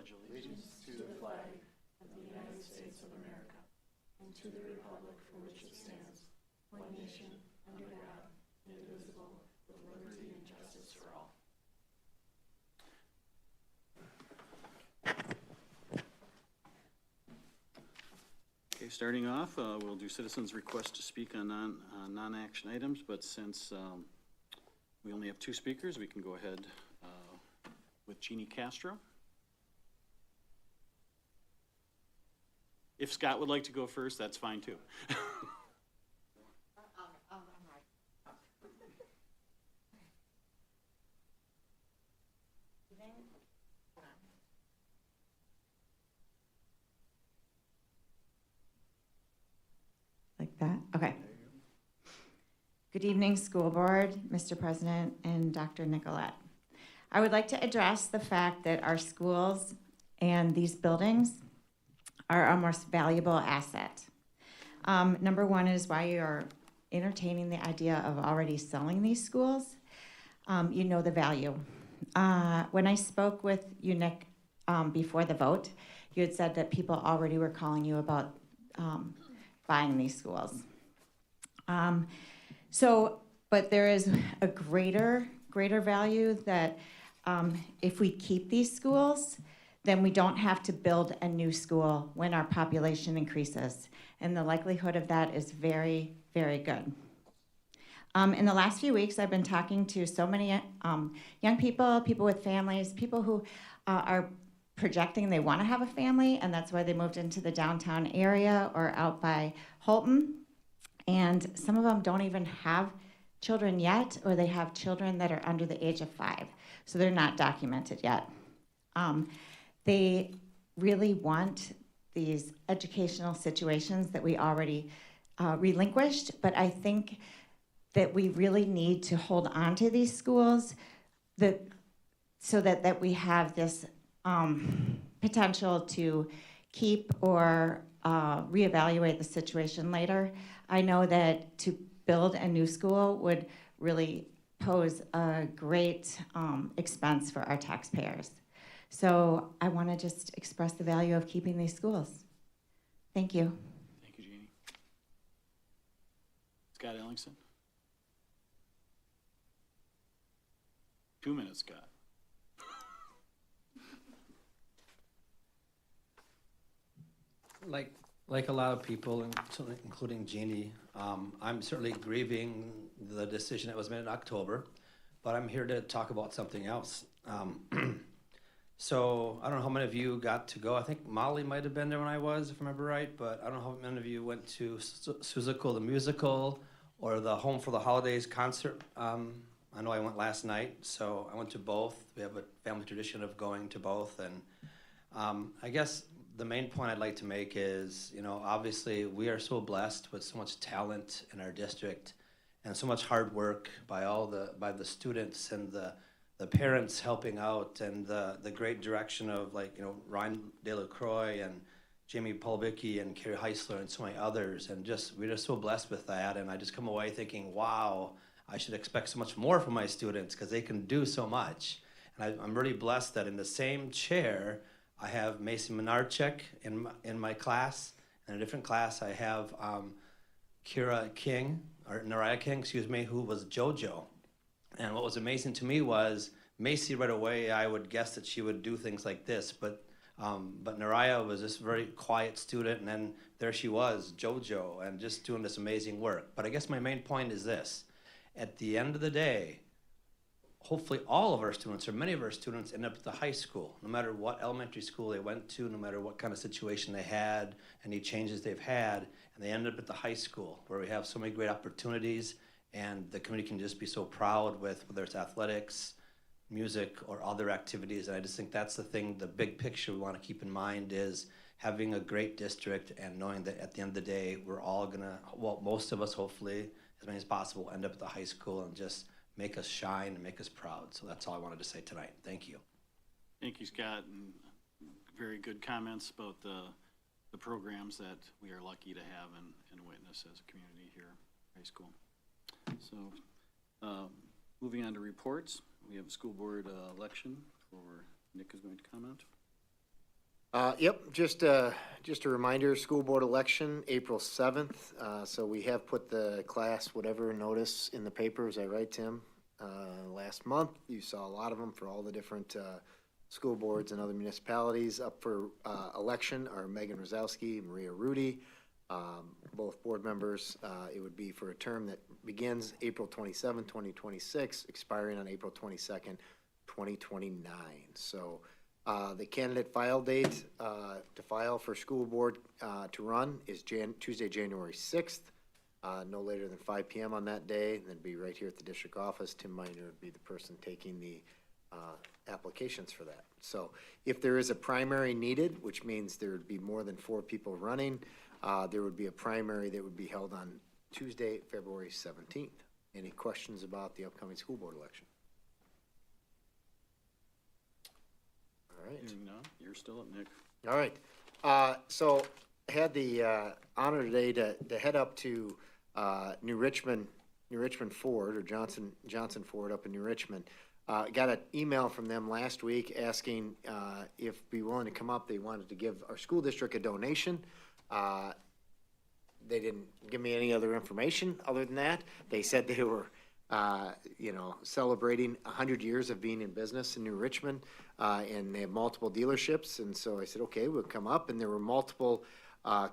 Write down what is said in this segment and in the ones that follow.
pledge allegiance to the flag of the United States of America and to the republic for which it stands, one nation, under God, indivisible, with liberty and justice for all. Okay, starting off, we'll do citizens' request to speak on non-action items, but since we only have two speakers, we can go ahead with Jeannie Castro. If Scott would like to go first, that's fine too. Like that? Okay. Good evening, School Board, Mr. President, and Dr. Nicolette. I would like to address the fact that our schools and these buildings are our most valuable asset. Number one is why you're entertaining the idea of already selling these schools. You know the value. When I spoke with you, Nick, before the vote, you had said that people already were calling you about buying these schools. But there is a greater value that if we keep these schools, then we don't have to build a new school when our population increases. And the likelihood of that is very, very good. In the last few weeks, I've been talking to so many young people, people with families, people who are projecting they want to have a family, and that's why they moved into the downtown area or out by Holton. And some of them don't even have children yet, or they have children that are under the age of 5, so they're not documented yet. They really want these educational situations that we already relinquished, but I think that we really need to hold on to these schools so that we have this potential to keep or reevaluate the situation later. I know that to build a new school would really pose a great expense for our taxpayers. So I want to just express the value of keeping these schools. Thank you. Thank you, Jeannie. Scott Ellingson. 2 minutes, Scott. Like a lot of people, including Jeannie, I'm certainly grieving the decision that was made in October, but I'm here to talk about something else. So I don't know how many of you got to go. I think Molly might have been there when I was, if I remember right, but I don't know how many of you went to Suzical the musical or the Home for the Holidays concert. I know I went last night, so I went to both. We have a family tradition of going to both, and I guess the main point I'd like to make is, obviously we are so blessed with so much talent in our district and so much hard work by the students and the parents helping out, and the great direction of Ryan DeLaCroix and Jamie Polbicki and Carrie Heisler and so many others, and we're just so blessed with that. And I just come away thinking, wow, I should expect so much more from my students because they can do so much. And I'm really blessed that in the same chair I have Macy Menarchek in my class. In a different class I have Nariah King, who was JoJo. And what was amazing to me was Macy right away, I would guess that she would do things like this, but Nariah was this very quiet student, and then there she was, JoJo, and just doing this amazing work. But I guess my main point is this. At the end of the day, hopefully all of our students, or many of our students, end up at the high school, no matter what elementary school they went to, no matter what kind of situation they had, any changes they've had, and they end up at the high school, where we have so many great opportunities, and the community can just be so proud with whether it's athletics, music, or other activities. And I just think that's the thing, the big picture we want to keep in mind is having a great district and knowing that at the end of the day, we're all gonna, well, most of us hopefully, as many as possible, end up at the high school and just make us shine and make us proud. So that's all I wanted to say tonight. Thank you. Thank you, Scott, and very good comments about the programs that we are lucky to have and witness as a community here at high school. So moving on to reports, we have a school board election for Nick is going to comment. Yep, just a reminder, school board election, April 7th. So we have put the class whatever notice in the paper, is that right, Tim? Last month, you saw a lot of them for all the different school boards and other municipalities. Up for election are Megan Rosowski, Maria Rudy, both board members. It would be for a term that begins April 27, 2026, expiring on April 22nd, 2029. So the candidate file date to file for school board to run is Tuesday, January 6th, no later than 5 p.m. on that day, and then be right here at the district office. Tim Miner would be the person taking the applications for that. So if there is a primary needed, which means there would be more than 4 people running, there would be a primary that would be held on Tuesday, February 17th. Any questions about the upcoming school board election? All right. Hearing none, you're still up, Nick. All right. So I had the honor today to head up to New Richmond Ford, or Johnson Ford up in New Richmond. Got an email from them last week asking if we'd be willing to come up. They wanted to give our school district a donation. They didn't give me any other information other than that. They said they were, celebrating 100 years of being in business in New Richmond, and they have multiple dealerships. And so I said, okay, we'll come up. And there were multiple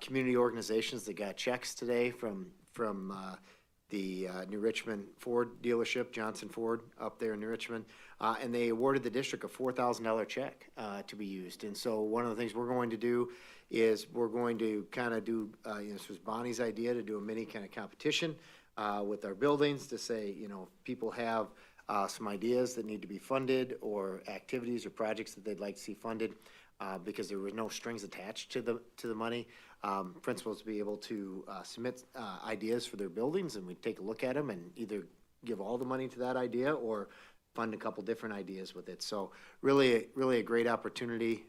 community organizations that got checks today from the New Richmond Ford dealership, Johnson Ford, up there in New Richmond, and they awarded the district a $4,000 check to be used. And so one of the things we're going to do is we're going to kind of do, this was Bonnie's idea, to do a mini kind of competition with our buildings to say, people have some ideas that need to be funded, or activities or projects that they'd like to see funded, because there were no strings attached to the money. Principals to be able to submit ideas for their buildings, and we take a look at them and either give all the money to that idea or fund a couple different ideas with it. So really a great opportunity.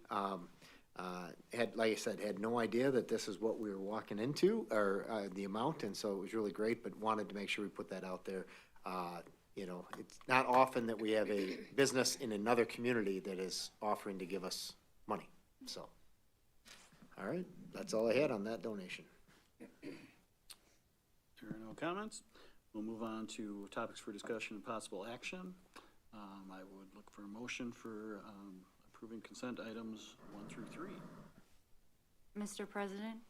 Like I said, had no idea that this is what we were walking into, or the amount, and so it was really great, but wanted to make sure we put that out there. It's not often that we have a business in another community that is offering to give us money, so. All right, that's all I had on that donation. There are no comments. We'll move on to topics for discussion and possible action. I would look for a motion for approving consent items 1 through 3. Mr. President,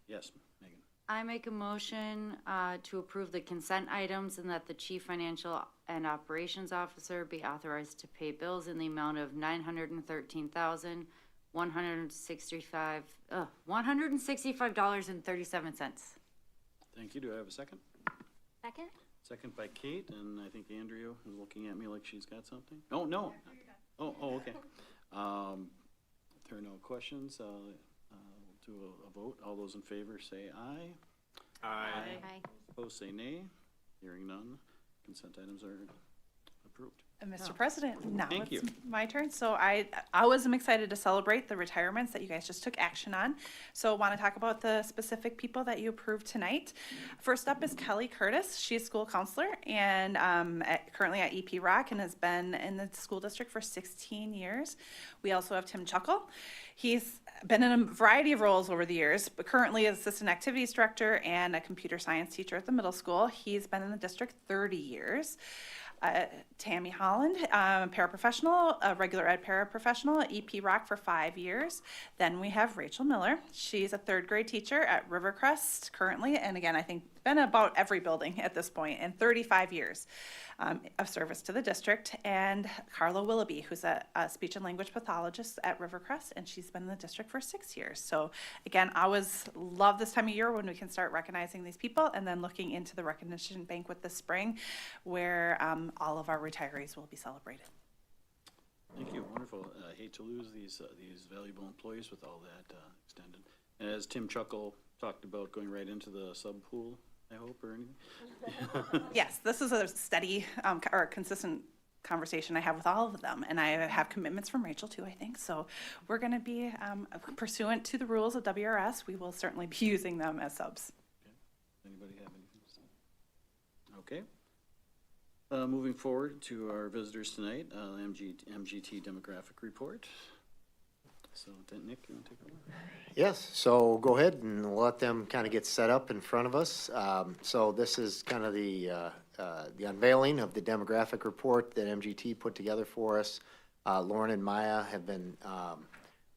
Yes, Megan. I make a motion to approve the consent items, and that the Chief Financial and Operations Officer be authorized to pay bills in the amount of $165.37. Thank you. Do I have a second? Second? Second by Kate, and I think Andrea is looking at me like she's got something. Oh, no. Oh, okay. If there are no questions, we'll do a vote. All those in favor say aye. Aye. Opposed say nay. Hearing none, consent items are approved. Mr. President, now Thank it's you. my turn. So I always am excited to celebrate the retirements that you guys just took action on. So I want to talk about the specific people that you approved tonight. First up is Kelly Curtis. She's a school counselor and currently at EP Rock, and has been in the school district for 16 years. We also have Tim Chuckle. He's been in a variety of roles over the years, but currently is assistant activities director and a computer science teacher at the middle school. He's been in the district 30 years. Tammy Holland, paraprofessional, a regular ed paraprofessional at EP Rock for 5 years. Then we have Rachel Miller. She's a 3rd grade teacher at Rivercrest currently, and again, I think been about every building at this point, and 35 years of service to the district. And Carla Willoughby, who's a speech and language pathologist at Rivercrest, and she's been in the district for 6 years. So again, I always love this time of year when we can start recognizing these people, and then looking into the recognition banquet this spring, where all of our retirees will be celebrated. Thank you. Wonderful. I hate to lose these valuable employees with all that extended. And as Tim Chuckle talked about, going right into the sub pool, I hope, or anything. Yes, this is a steady or consistent conversation I have with all of them, and I have commitments from Rachel too, I think. So we're going to be pursuant to the rules of WRS. We will certainly be using them as subs. Okay. Anybody have anything to say? Okay. Moving forward to our visitors tonight, MGT demographic report. So then Nick, you want to take over? Yes, so go ahead and we'll let them kind of get set up in front of us. So this is kind of the unveiling of the demographic report that MGT put together for us. Lauren and Maya have been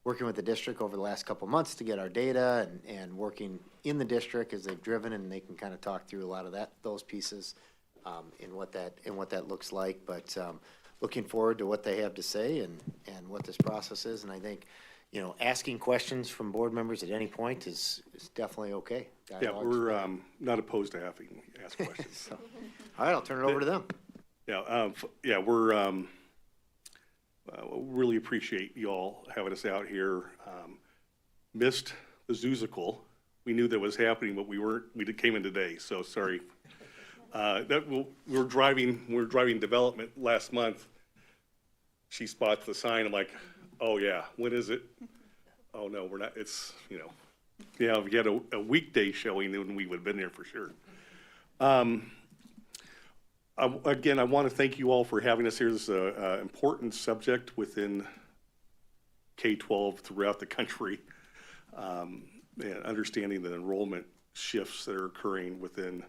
working with the district over the last couple months to get our data and working in the district as they've driven, and they can kind of talk through a lot of those pieces in what that looks like. But looking forward to what they have to say and what this process is. And I think, asking questions from board members at any point is definitely okay. Yeah, Dialogue's we're fine. not opposed to having ask questions. All right, I'll turn it over to them. Yeah, we're really appreciate y'all having us out here. Missed the Zoozicle. We knew that was happening, but we came in today, so sorry. We were driving development last month. She spots the sign. I'm like, oh yeah, when is it? Oh no, we're not. It's, yeah, if you had a weekday showing, then we would have been there for sure. Again, I want to thank you all for having us here. This is an important subject within K-12 throughout the country, and understanding the enrollment shifts that are occurring within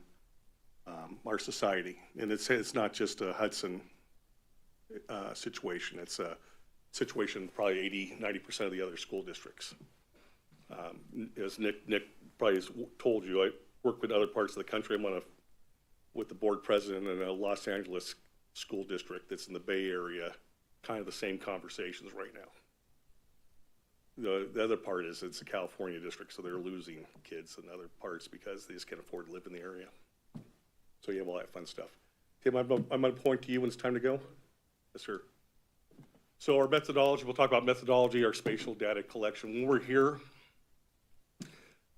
our society. And it's not just a Hudson situation. It's a situation probably 80-90% of the other school districts. As Nick probably has told you, I work with other parts of the country. I'm with the board president in a Los Angeles school district that's in the Bay Area, kind of the same conversations right now. The other part is it's a California district, so they're losing kids in other parts because they just can't afford to live in the area. So you have all that fun stuff. Tim, I'm going to point to you when it's time to go. Yes, sir. So our methodology, we'll talk about methodology, our spatial data collection. When we're here,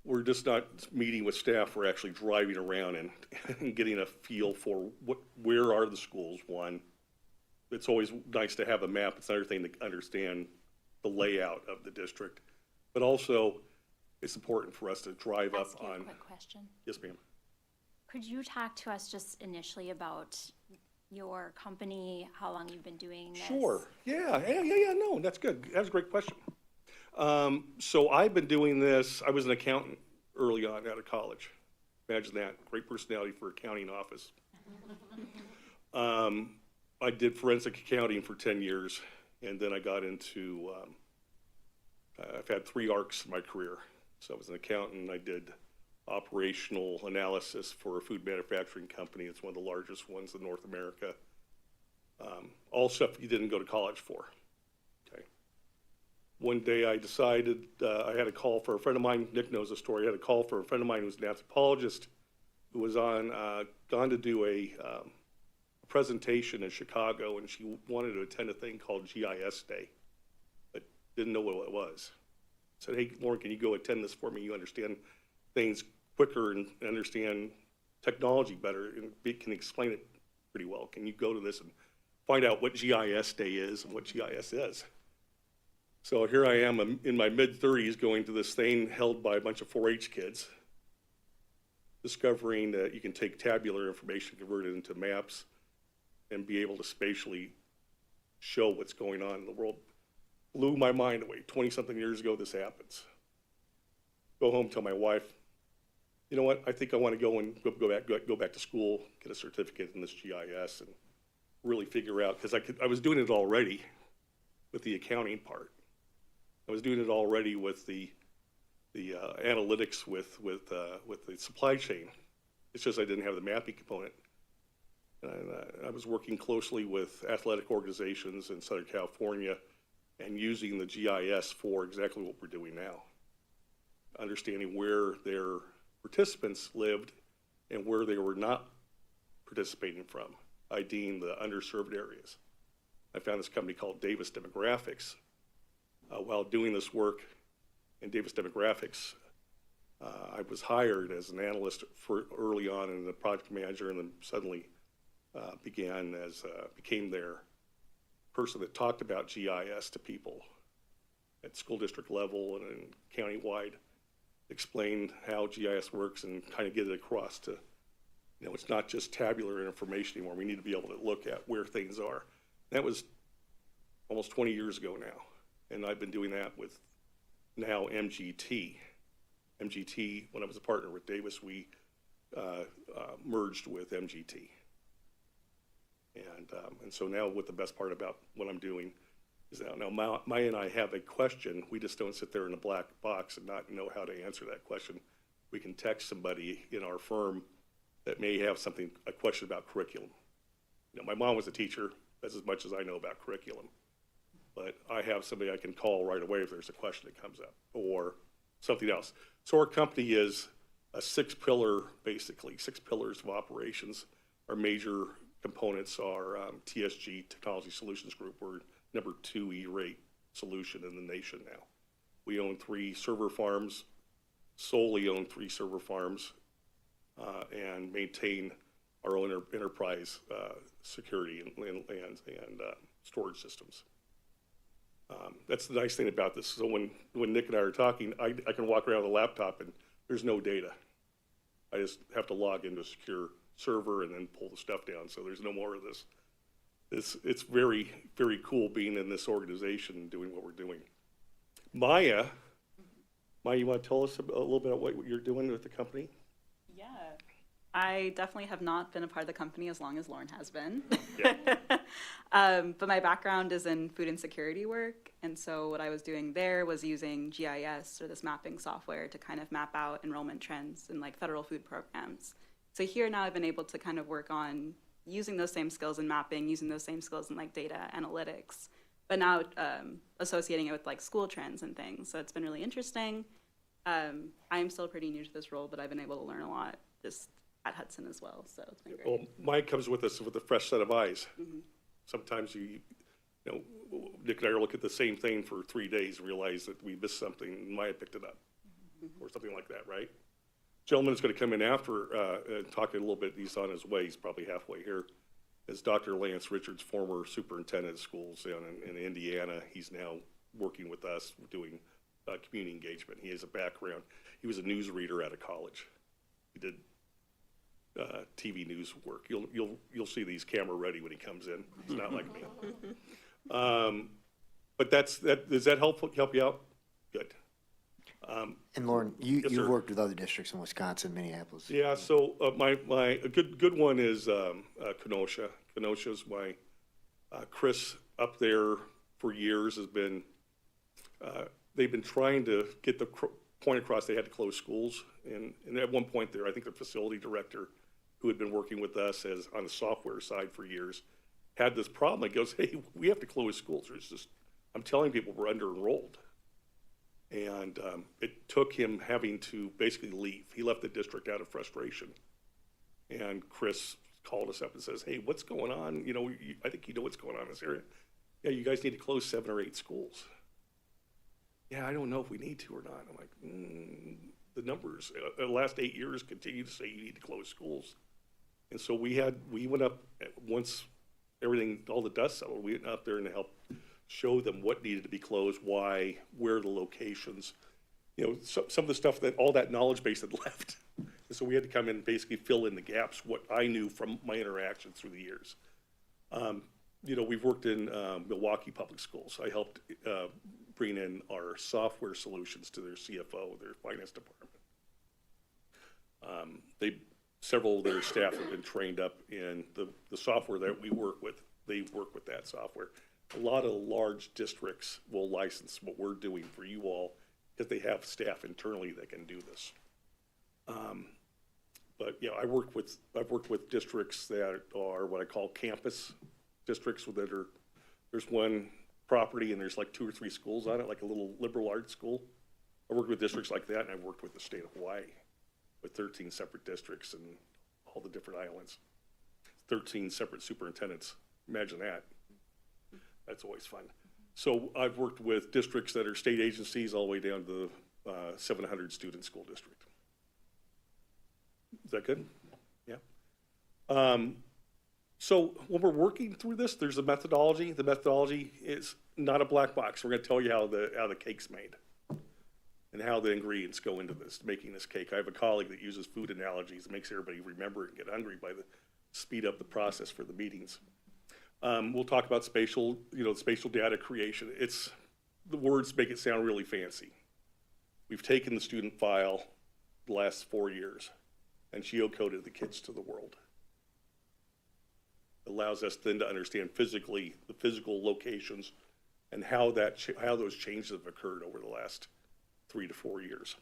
we're just not meeting with staff, we're actually driving around and getting a feel for where are the schools, one. It's always nice to have a map. It's another thing to understand the layout of the district. But also, it's important for us to drive up Ask you on. a quick question. Yes, ma'am. Could you talk to us just initially about your company, how long you've been doing this? Sure. Yeah. No, that's good. That's a great question. So I've been doing this. I was an accountant early on out of college. Imagine that. Great personality for accounting office. I did forensic accounting for 10 years, and then I got into, I've had 3 arcs in my career. So I was an accountant. I did operational analysis for a food manufacturing company. It's one of the largest ones in North America. All stuff you didn't go to college for. Okay. One day I decided, I had a call for a friend of mine, Nick knows the story, I had a call for a friend of mine who's an anthropologist who was gone to do a presentation in Chicago, and she wanted to attend a thing called GIS Day, but didn't know what it was. I said, hey, Lauren, can you go attend this for me? You understand things quicker and understand technology better and can explain it pretty well. Can you go to this and find out what GIS Day is and what GIS is? So here I am in my mid-30s going to this thing held by a bunch of 4-H kids, discovering that you can take tabular information, convert it into maps, and be able to spatially show what's going on in the world. Blew my mind away. 20-something years ago, this happens. Go home, tell my wife, you know what, I think I want to go and go back to school, get a certificate in this GIS, and really figure out, because I was doing it already with the accounting part. I was doing it already with the analytics with the supply chain. It's just I didn't have the mapping component. And I was working closely with athletic organizations in Southern California and using the GIS for exactly what we're doing now. Understanding where their participants lived and where they were not participating from, IDing the underserved areas. I found this company called Davis Demographics. While doing this work in Davis Demographics, I was hired as an analyst for early on and the project manager, and then suddenly became their person that talked about GIS to people at school district level and county-wide, explained how GIS works and kind of get it across to, it's not just tabular information anymore. We need to be able to look at where things are. That was almost 20 years ago now. And I've been doing that with now MGT. MGT, when I was a partner with Davis, we merged with MGT. And so now what the best part about what I'm doing is that now Maya and I have a question. We just don't sit there in a black box and not know how to answer that question. We can text somebody in our firm that may have a question about curriculum. You know, my mom was a teacher. That's as much as I know about curriculum. But I have somebody I can call right away if there's a question that comes up or something else. So our company is a 6-pillar, basically, 6 pillars of operations. Our major components are TSG, Technology Solutions Group. We're number 2 E-rate solution in the nation now. We own 3 server farms, solely own 3 server farms, and maintain our own enterprise security and storage systems. That's the nice thing about this. So when Nick and I are talking, I can walk around with a laptop and there's no data. I just have to log into a secure server and then pull the stuff down. So there's no more of this. It's very, very cool being in this organization and doing what we're doing. Maya, you want to tell us a little bit about what you're doing with the company? Yeah, I definitely have not been a part of the company as long as Lauren has been. Yeah. But my background is in food insecurity work. And so what I was doing there was using GIS, or this mapping software, to kind of map out enrollment trends in like federal food programs. So here now I've been able to kind of work on using those same skills in mapping, using those same skills in like data analytics, but now associating it with like school trends and things. So it's been really interesting. I am still pretty new to this role, but I've been able to learn a lot just at Hudson as well. So it's been great. Well, Mike comes with us with a fresh set of eyes. Mm-hmm. Sometimes you know, Nick and I are looking at the same thing for 3 days and realize that we missed something and Maya picked it up, or something like that, right? Gentleman is going to come in after and talk a little bit. He's on his way. He's probably halfway here. Is Dr. Lance Richards, former superintendent of schools down in Indiana. He's now working with us doing community engagement. He has a background. He was a news reader out of college. He did TV news work. You'll see these camera ready when he comes in. He's not like me. But does that help you out? Good. And Lauren, Yes, you've sir. worked with other districts in Wisconsin, Minneapolis. Yeah, so a good one is Kenosha. Kenosha's my Chris up there for years has been. They've been trying to get the point across they had to close schools, and at one point there, I think the facility director, who had been working with us as on the software side for years, had this problem. He goes, "Hey, we have to close schools. There's just, I'm telling people we're under enrolled." And it took him having to basically leave. He left the district out of frustration. And Chris called us up and says, "Hey, what's going on? You know, I think you know what's going on in this area. Yeah, you guys need to close 7 or 8 schools." "Yeah, I don't know if we need to or not." I'm like, the numbers, the last 8 years continue to say you need to close schools. And so we went up once everything, all the dust settled, we went up there and helped show them what needed to be closed, why, where the locations, you know, some of the stuff that all that knowledge base had left. And so we had to come in and basically fill in the gaps, what I knew from my interactions through the years. You know, we've worked in Milwaukee Public Schools. I helped bring in our software solutions to their CFO, their finance department. Several of their staff have been trained up in the software that we work with. They work with that software. A lot of large districts will license what we're doing for you all because they have staff internally that can do this. But yeah, I've worked with districts that are what I call campus districts there's one property and there's like 2 or 3 schools on it, like a little liberal arts school. I worked with districts like that, and I've worked with the state of Hawaii with 13 separate districts and all the different islands. 13 separate superintendents. Imagine that. That's always fun. So I've worked with districts that are state agencies all the way down to the 700 student school district. Is that good? Yeah. So when we're working through this, there's a methodology. The methodology is not a black box. We're going to tell you how the cake's made and how the ingredients go into this, making this cake. I have a colleague that uses food analogies and makes everybody remember it and get hungry by the speed up the process for the meetings. We'll talk about spatial data creation. the words make it sound really fancy. We've taken the student file the last 4 years and geocoded the kids to the world. Allows us then to understand physically the physical locations and how those changes have occurred over the last 3 to 4 years.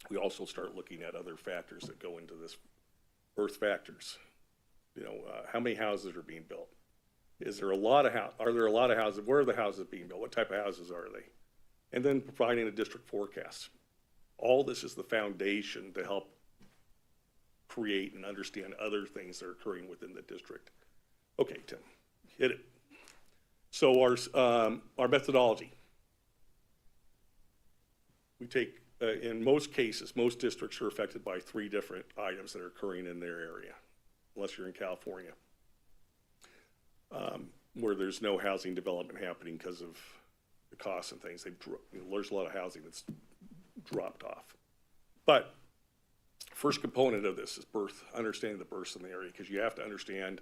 We also start looking at other factors that go into this, birth factors. You know, how many houses are being built? Is there a lot of are there a lot of houses? Where are the houses being built? What type of houses are they? And then providing a district forecast. All this is the foundation to help create and understand other things that are occurring within the district. Okay, Tim, hit it. So our methodology. We take, in most cases, most districts are affected by 3 different items that are occurring in their area, unless you're in California, where there's no housing development happening because of the costs and things. There's a lot of housing that's dropped off. But first component of this is birth, understanding the births in the area, because you have to understand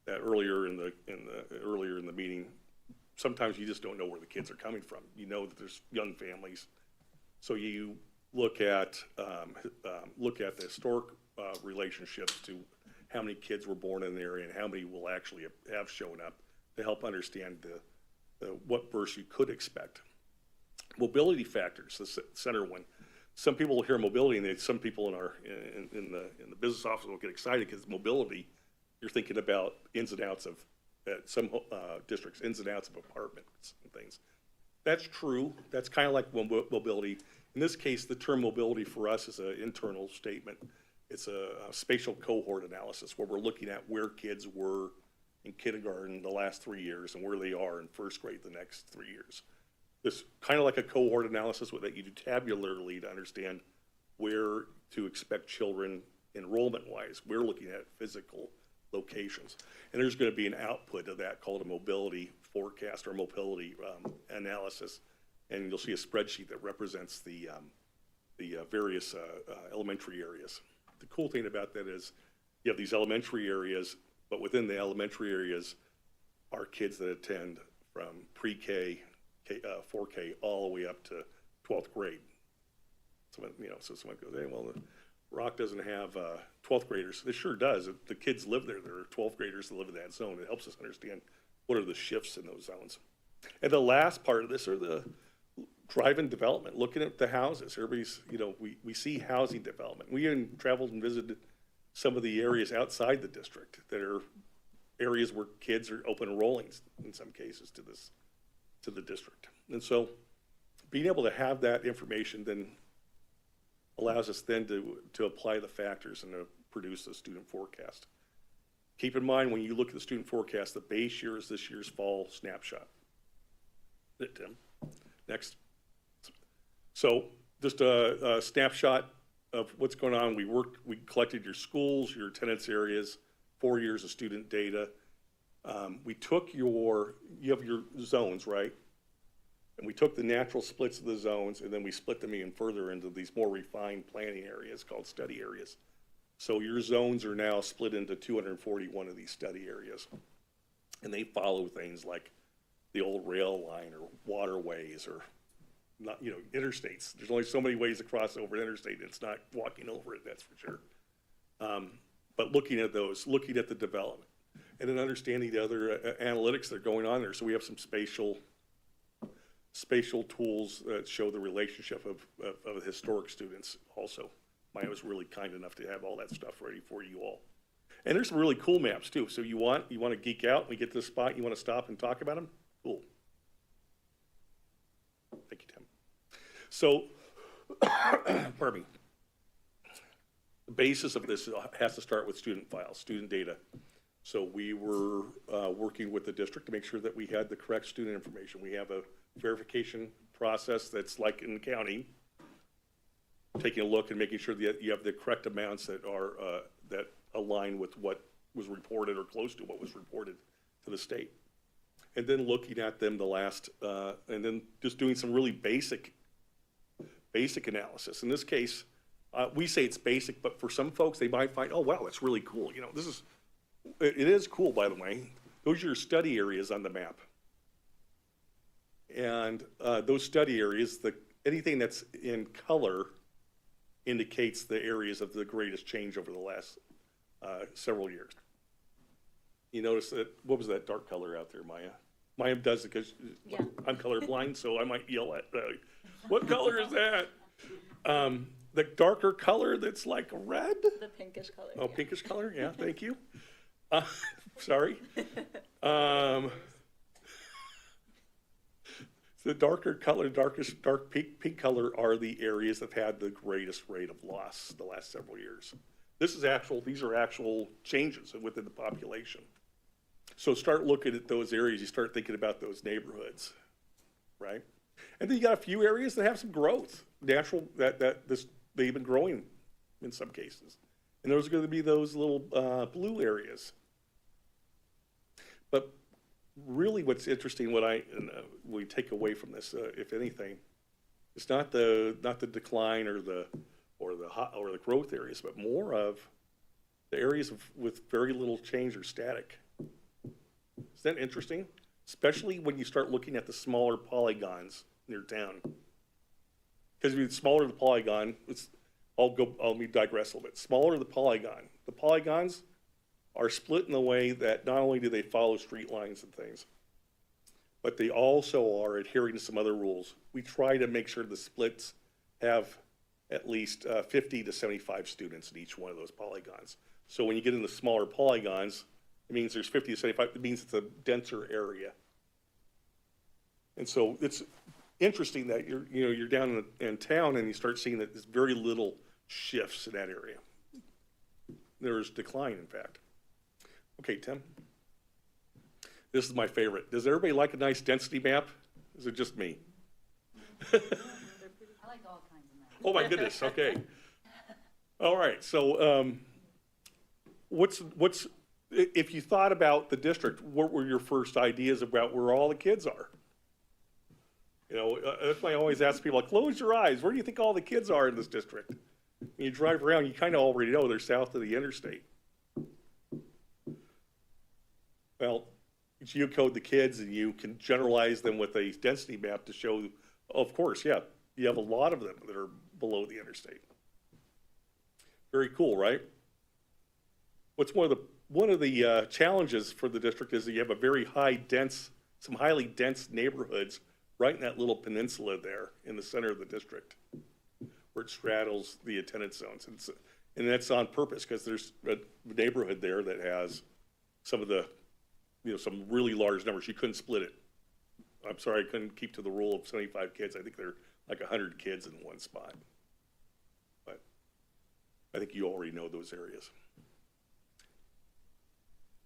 that earlier in the meeting, sometimes you just don't know where the kids are coming from. You know that there's young families, so you look at the historic relationships to how many kids were born in the area and how many will actually have shown up to help understand what births you could expect. Mobility factors, the center one. Some people will hear mobility, and some people in the business office will get excited because mobility, you're thinking about ins and outs of some districts, ins and outs of apartments and things. That's true. That's kind of like mobility. In this case, the term mobility for us is an internal statement. It's a spatial cohort analysis where we're looking at where kids were in kindergarten the last 3 years and where they are in first grade the next 3 years. This kind of like a cohort analysis that you do tabularly to understand where to expect children enrollment-wise. We're looking at physical locations. And there's going to be an output of that called a mobility forecast or mobility analysis. And you'll see a spreadsheet that represents the various elementary areas. The cool thing about that is you have these elementary areas, but within the elementary areas are kids that attend from pre-K, 4K, all the way up to 12th grade. So someone goes, hey, well, Rock doesn't have 12th graders. It sure does. The kids live there. There are 12th graders that live in that zone. It helps us understand what are the shifts in those zones. And the last part of this are the drive-in development, looking at the houses. Everybody's, we see housing development. We even traveled and visited some of the areas outside the district that are areas where kids are open enrolling in some cases to the district. And so being able to have that information then allows us then to apply the factors and to produce a student forecast. Keep in mind when you look at the student forecast, the base year is this year's fall snapshot. Tim, next. So just a snapshot of what's going on. We collected your schools, your attendance areas, 4 years of student data. We took you have your zones, right? And we took the natural splits of the zones and then we split them even further into these more refined planning areas called study areas. So your zones are now split into 241 of these study areas. And they follow things like the old rail line or waterways or not, interstates. There's only so many ways to cross over an interstate. It's not walking over it, that's for sure. But looking at those, looking at the development, and then understanding the other analytics that are going on there. So we have some spatial tools that show the relationship of historic students also. Maya was really kind enough to have all that stuff ready for you all. And there's some really cool maps too. So you want to geek out and we get to the spot, you want to stop and talk about them? Cool. Thank you, Tim. So, pardon me. The basis of this has to start with student files, student data. So we were working with the district to make sure that we had the correct student information. We have a verification process that's like in county, taking a look and making sure that you have the correct amounts that are that align with what was reported or close to what was reported to the state. And then looking at them and then just doing some really basic analysis. In this case, we say it's basic, but for some folks, they might find, oh, wow, that's really cool. It is cool, by the way. Those are your study areas on the map. And those study areas, anything that's in color indicates the areas of the greatest change over the last several years. You notice that, what was that dark color out there, Maya? Maya does it because Yeah. I'm colorblind, so I might yell at, what color is that? The darker color that's like red? The pinkish color. Oh, pinkish color, yeah, thank you. Sorry. The darker color, dark pink color are the areas that have had the greatest rate of loss the last several years. These are actual changes within the population. So start looking at those areas, you start thinking about those neighborhoods, right? And then you got a few areas that have some growth, natural, they've been growing in some cases. And those are gonna be those little blue areas. But really what's interesting, we take away from this, if anything, it's not the decline or the growth areas, but more of the areas with very little change or static. Is that interesting? Especially when you start looking at the smaller polygons near town. Because the smaller the polygon, let me digress a little bit. Smaller the polygons are split in the way that not only do they follow street lines and things, but they also are adhering to some other rules. We try to make sure the splits have at least 50 to 75 students in each one of those polygons. So when you get into smaller polygons, it means there's 50 to 75, it means it's a denser area. And so it's interesting that you're down in town and you start seeing that there's very little shifts in that area. There's decline, in fact. Okay, Tim. This is my favorite. Does everybody like a nice density map? Is it just me? I like all kinds of maps. Oh my goodness, okay. All right, so if you thought about the district, what were your first ideas about where all the kids are? That's why I always ask people, close your eyes, where do you think all the kids are in this district? When you drive around, you kind of already know they're south of the interstate. Well, you geocode the kids and you can generalize them with a density map to show, of course, yeah, you have a lot of them that are below the interstate. Very cool, right? What's one of the challenges for the district is that you have a very some highly dense neighborhoods right in that little peninsula there in the center of the district, where it straddles the attendance zones. And that's on purpose because there's a neighborhood there that has some of the, some really large numbers. You couldn't split it. I'm sorry, I couldn't keep to the rule of 75 kids. I think there are like 100 kids in one spot. But I think you already know those areas.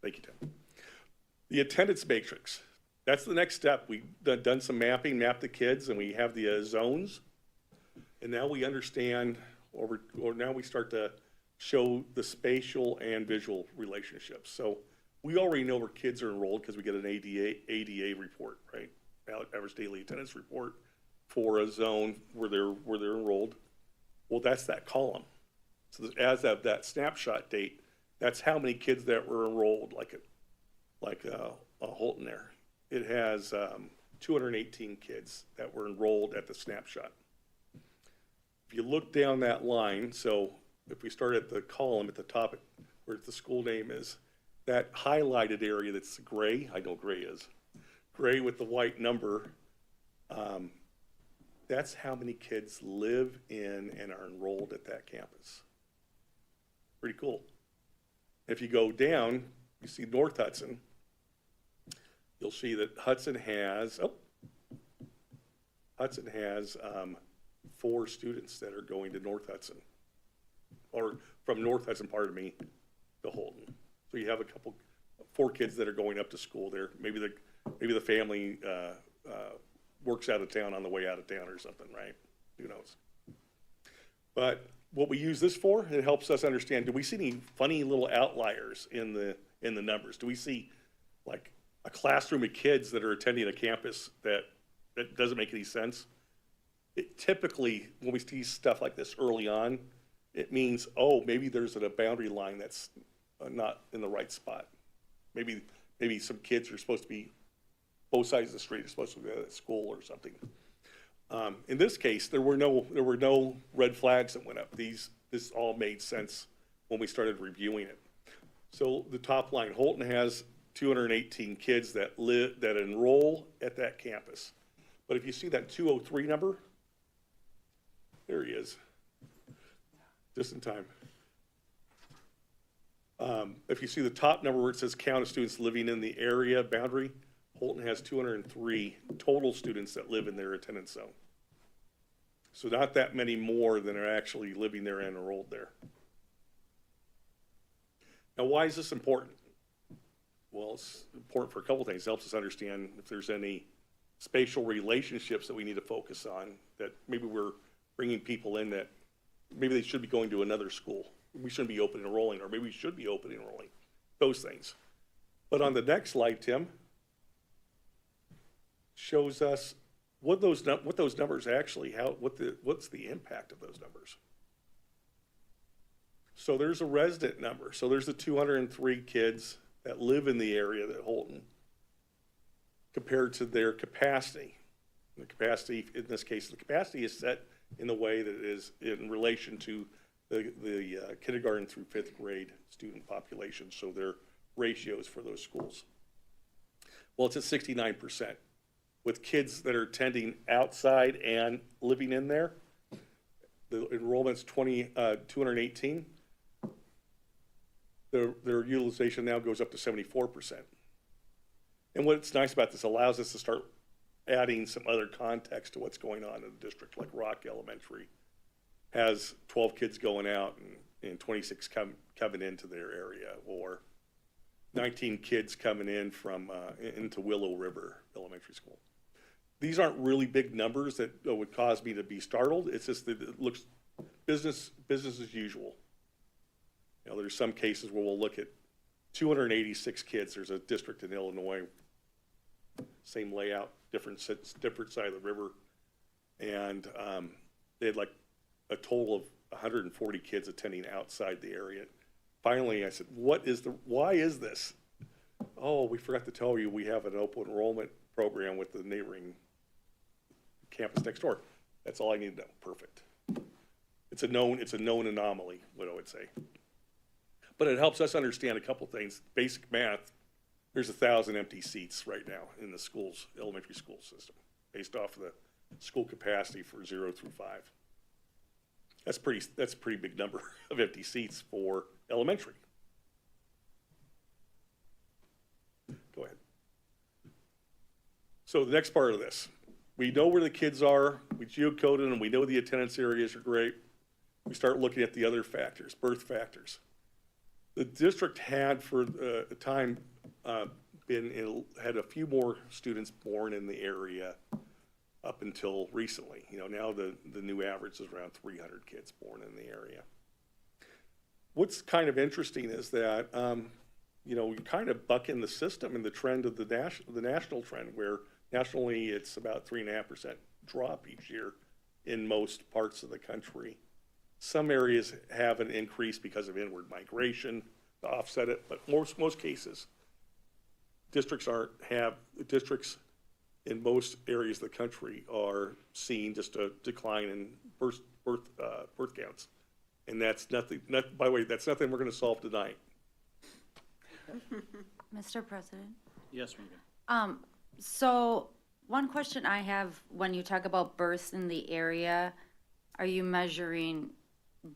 Thank you, Tim. The attendance matrix. That's the next step. We've done some mapping, mapped the kids, and we have the zones. And now we understand, or now we start to show the spatial and visual relationships. So we already know where kids are enrolled because we get an ADA report, right? Average daily attendance report for a zone where they're enrolled. Well, that's that column. So as of that snapshot date, that's how many kids that were enrolled, like Holton there. It has 218 kids that were enrolled at the snapshot. If you look down that line, so if we start at the column at the top where the school name is, that highlighted area that's gray, I know gray is, gray with the white number, that's how many kids live in and are enrolled at that campus. Pretty cool. If you go down, you see North Hudson, you'll see that Hudson has 4 students that are going to North Hudson, or from North Hudson, pardon me, to Holton. So you have 4 kids that are going up to school there. Maybe the family works out of town on the way out of town or something, right? Who knows? But what we use this for, it helps us understand, do we see any funny little outliers in the numbers? Do we see like a classroom of kids that are attending a campus that doesn't make any sense? Typically, when we see stuff like this early on, it means, maybe there's a boundary line that's not in the right spot. Maybe some kids are supposed to be both sides of the street are supposed to be at a school or something. In this case, there were no red flags that went up. This all made sense when we started reviewing it. So the top line, Holton has 218 kids that enroll at that campus. But if you see that 203 number, there he is, just in time. If you see the top number where it says count of students living in the area boundary, Holton has 203 total students that live in their attendance zone. So not that many more than are actually living there and enrolled there. Now, why is this important? Well, it's important for a couple things. It helps us understand if there's any spatial relationships that we need to focus on, that maybe we're bringing people in that maybe they should be going to another school. We shouldn't be open enrolling, or maybe we should be open enrolling, those things. But on the next slide, Tim, shows us what those numbers actually, what's the impact of those numbers. So there's a resident number. So there's the 203 kids that live in the area that Holton, compared to their capacity. The capacity, in this case, the capacity is set in the way that it is in relation to the kindergarten through 5th grade student population, so their ratios for those schools. Well, it's at 69%. With kids that are attending outside and living in there, the enrollment's 218. Their utilization now goes up to 74%. And what's nice about this, allows us to start adding some other context to what's going on in the district, like Rock Elementary has 12 kids going out and 26 coming into their area, or 19 kids coming in from into Willow River Elementary School. These aren't really big numbers that would cause me to be startled. It's just that it looks business as usual. You know, there's some cases where we'll look at 286 kids. There's a district in Illinois, same layout, different side of the river, and they had like a total of 140 kids attending outside the area. Finally, I said, why is this? Oh, we forgot to tell you we have an open enrollment program with the neighboring campus next door. That's all I need to know. Perfect. It's a known anomaly, what I would say. But it helps us understand a couple things. Basic math, there's 1,000 empty seats right now in the schools, elementary school system, based off of the school capacity for 0 through 5. That's a pretty big number of empty seats for elementary. Go ahead. So the next part of this, we know where the kids are, we geocoded them, we know the attendance areas are great. We start looking at the other factors, birth factors. The district had for a time had a few more students born in the area up until recently. You know, now the new average is around 300 kids born in the area. What's kind of interesting is that, you know, we kind of buck in the system and the trend of the national trend, where nationally it's about 3.5% drop each year in most parts of the country. Some areas have an increase because of inward migration to offset it, but most cases, districts in most areas of the country are seeing just a decline in birth counts. And that's nothing, by the way, that's nothing we're gonna solve tonight. Mr. President? Yes, Megan. So one question I have, when you talk about births in the area, are you measuring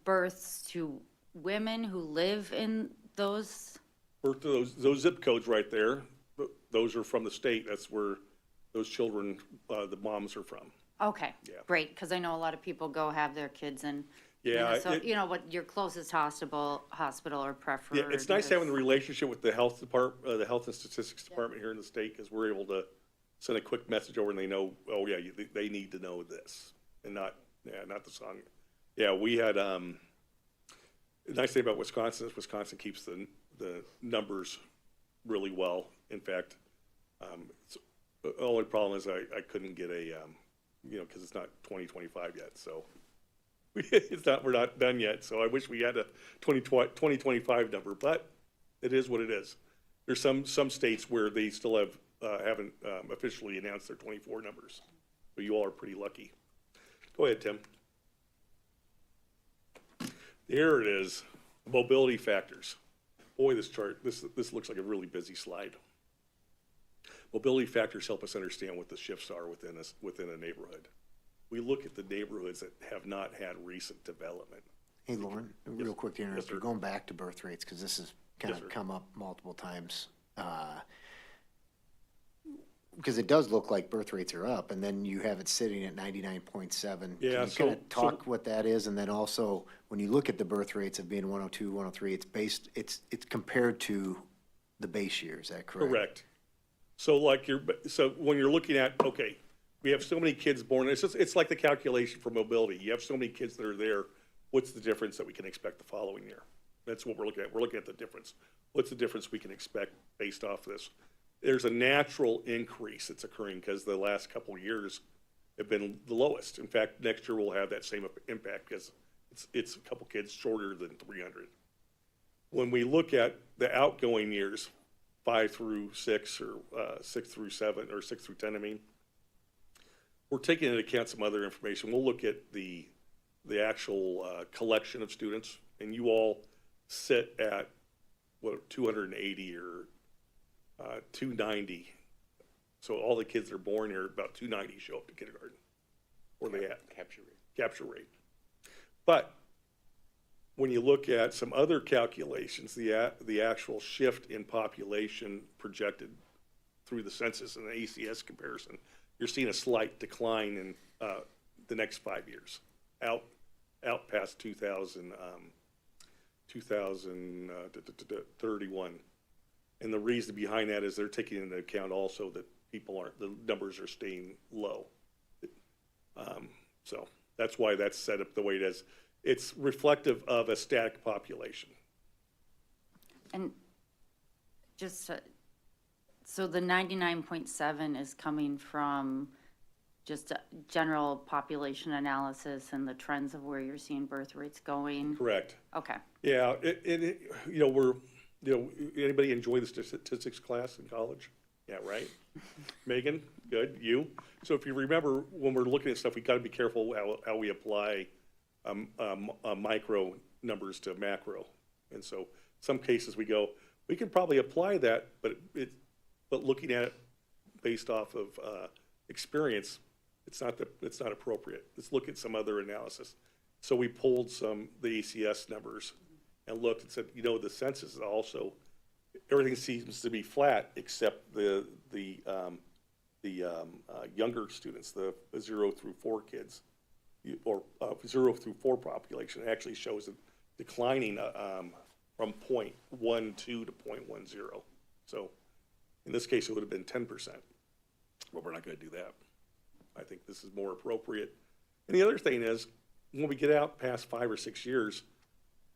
births to women who live in those? Birth to those zip codes right there, those are from the state. That's where those children, the moms are from. Okay, Yeah. great, because I know a lot of people go have their kids in Yeah, Minnesota, you know, what your closest hospital or preferred. Yeah, it's nice is. having the relationship with the health department, the health and statistics department here in the state, because we're able to send a quick message over and they know, oh yeah, they need to know this, and not the song. Yeah, we had, the nice thing about Wisconsin is Wisconsin keeps the numbers really well. In fact, the only problem is I couldn't get a, you know, because it's not 2025 yet, so we're not done yet. So I wish we had a 2025 number, but it is what it is. There's some states where they still have haven't officially announced their 24 numbers. So you all are pretty lucky. Go ahead, Tim. There it is, mobility factors. Boy, this chart, this looks like a really busy slide. Mobility factors help us understand what the shifts are within a neighborhood. We look at the neighborhoods that have not had recent development. Hey, Lauren, real quick to interrupt, Yes, sir. you're going back to birth rates, because this has kind Yes, of sir. come up multiple times. Because it does look like birth rates are up, and then you have it sitting at 99.7. Yeah, Can you so- kind of talk what that is, and then also, when you look at the birth rates of being 102, 103, it's compared to the base year, is that correct? Correct. So so when you're looking at, okay, we have so many kids born, it's like the calculation for mobility. You have so many kids that are there, what's the difference that we can expect the following year? That's what we're looking at. We're looking at the difference. What's the difference we can expect based off this? There's a natural increase that's occurring because the last couple of years have been the lowest. In fact, next year we'll have that same impact because it's a couple kids shorter than 300. When we look at the outgoing years, 5 through 6 or 6 through 7 or 6 through 10, I mean, we're taking into account some other information. We'll look at the actual collection of students, and you all sit at, what, 280 or 290. So all the kids that are born here, about 290 show up to kindergarten. Where they at? Capture rate. Capture rate. But when you look at some other calculations, the actual shift in population projected through the census and the ACS comparison, you're seeing a slight decline in the next 5 years, out past 2031. And the reason behind that is they're taking into account also that the numbers are staying low. So that's why that's set up the way it is. It's reflective of a static population. And just, so the 99.7 is coming from just a general population analysis and the trends of where you're seeing birth rates going? Correct. Okay. Yeah, anybody enjoy the statistics class in college? Yeah, right? Megan, good, you? So if you remember, when we're looking at stuff, we gotta be careful how we apply micro numbers to macro. And so some cases we can probably apply that, but looking at it based off of experience, it's not appropriate. Let's look at some other analysis. So we pulled the ACS numbers and looked and said, the census is also, everything seems to be flat except the younger students, the 0 through 4 kids, or 0 through 4 population actually shows it declining from 0.12 to 0.10. So in this case, it would have been 10%, but we're not going to do that. I think this is more appropriate. And the other thing is, when we get out past 5 or 6 years,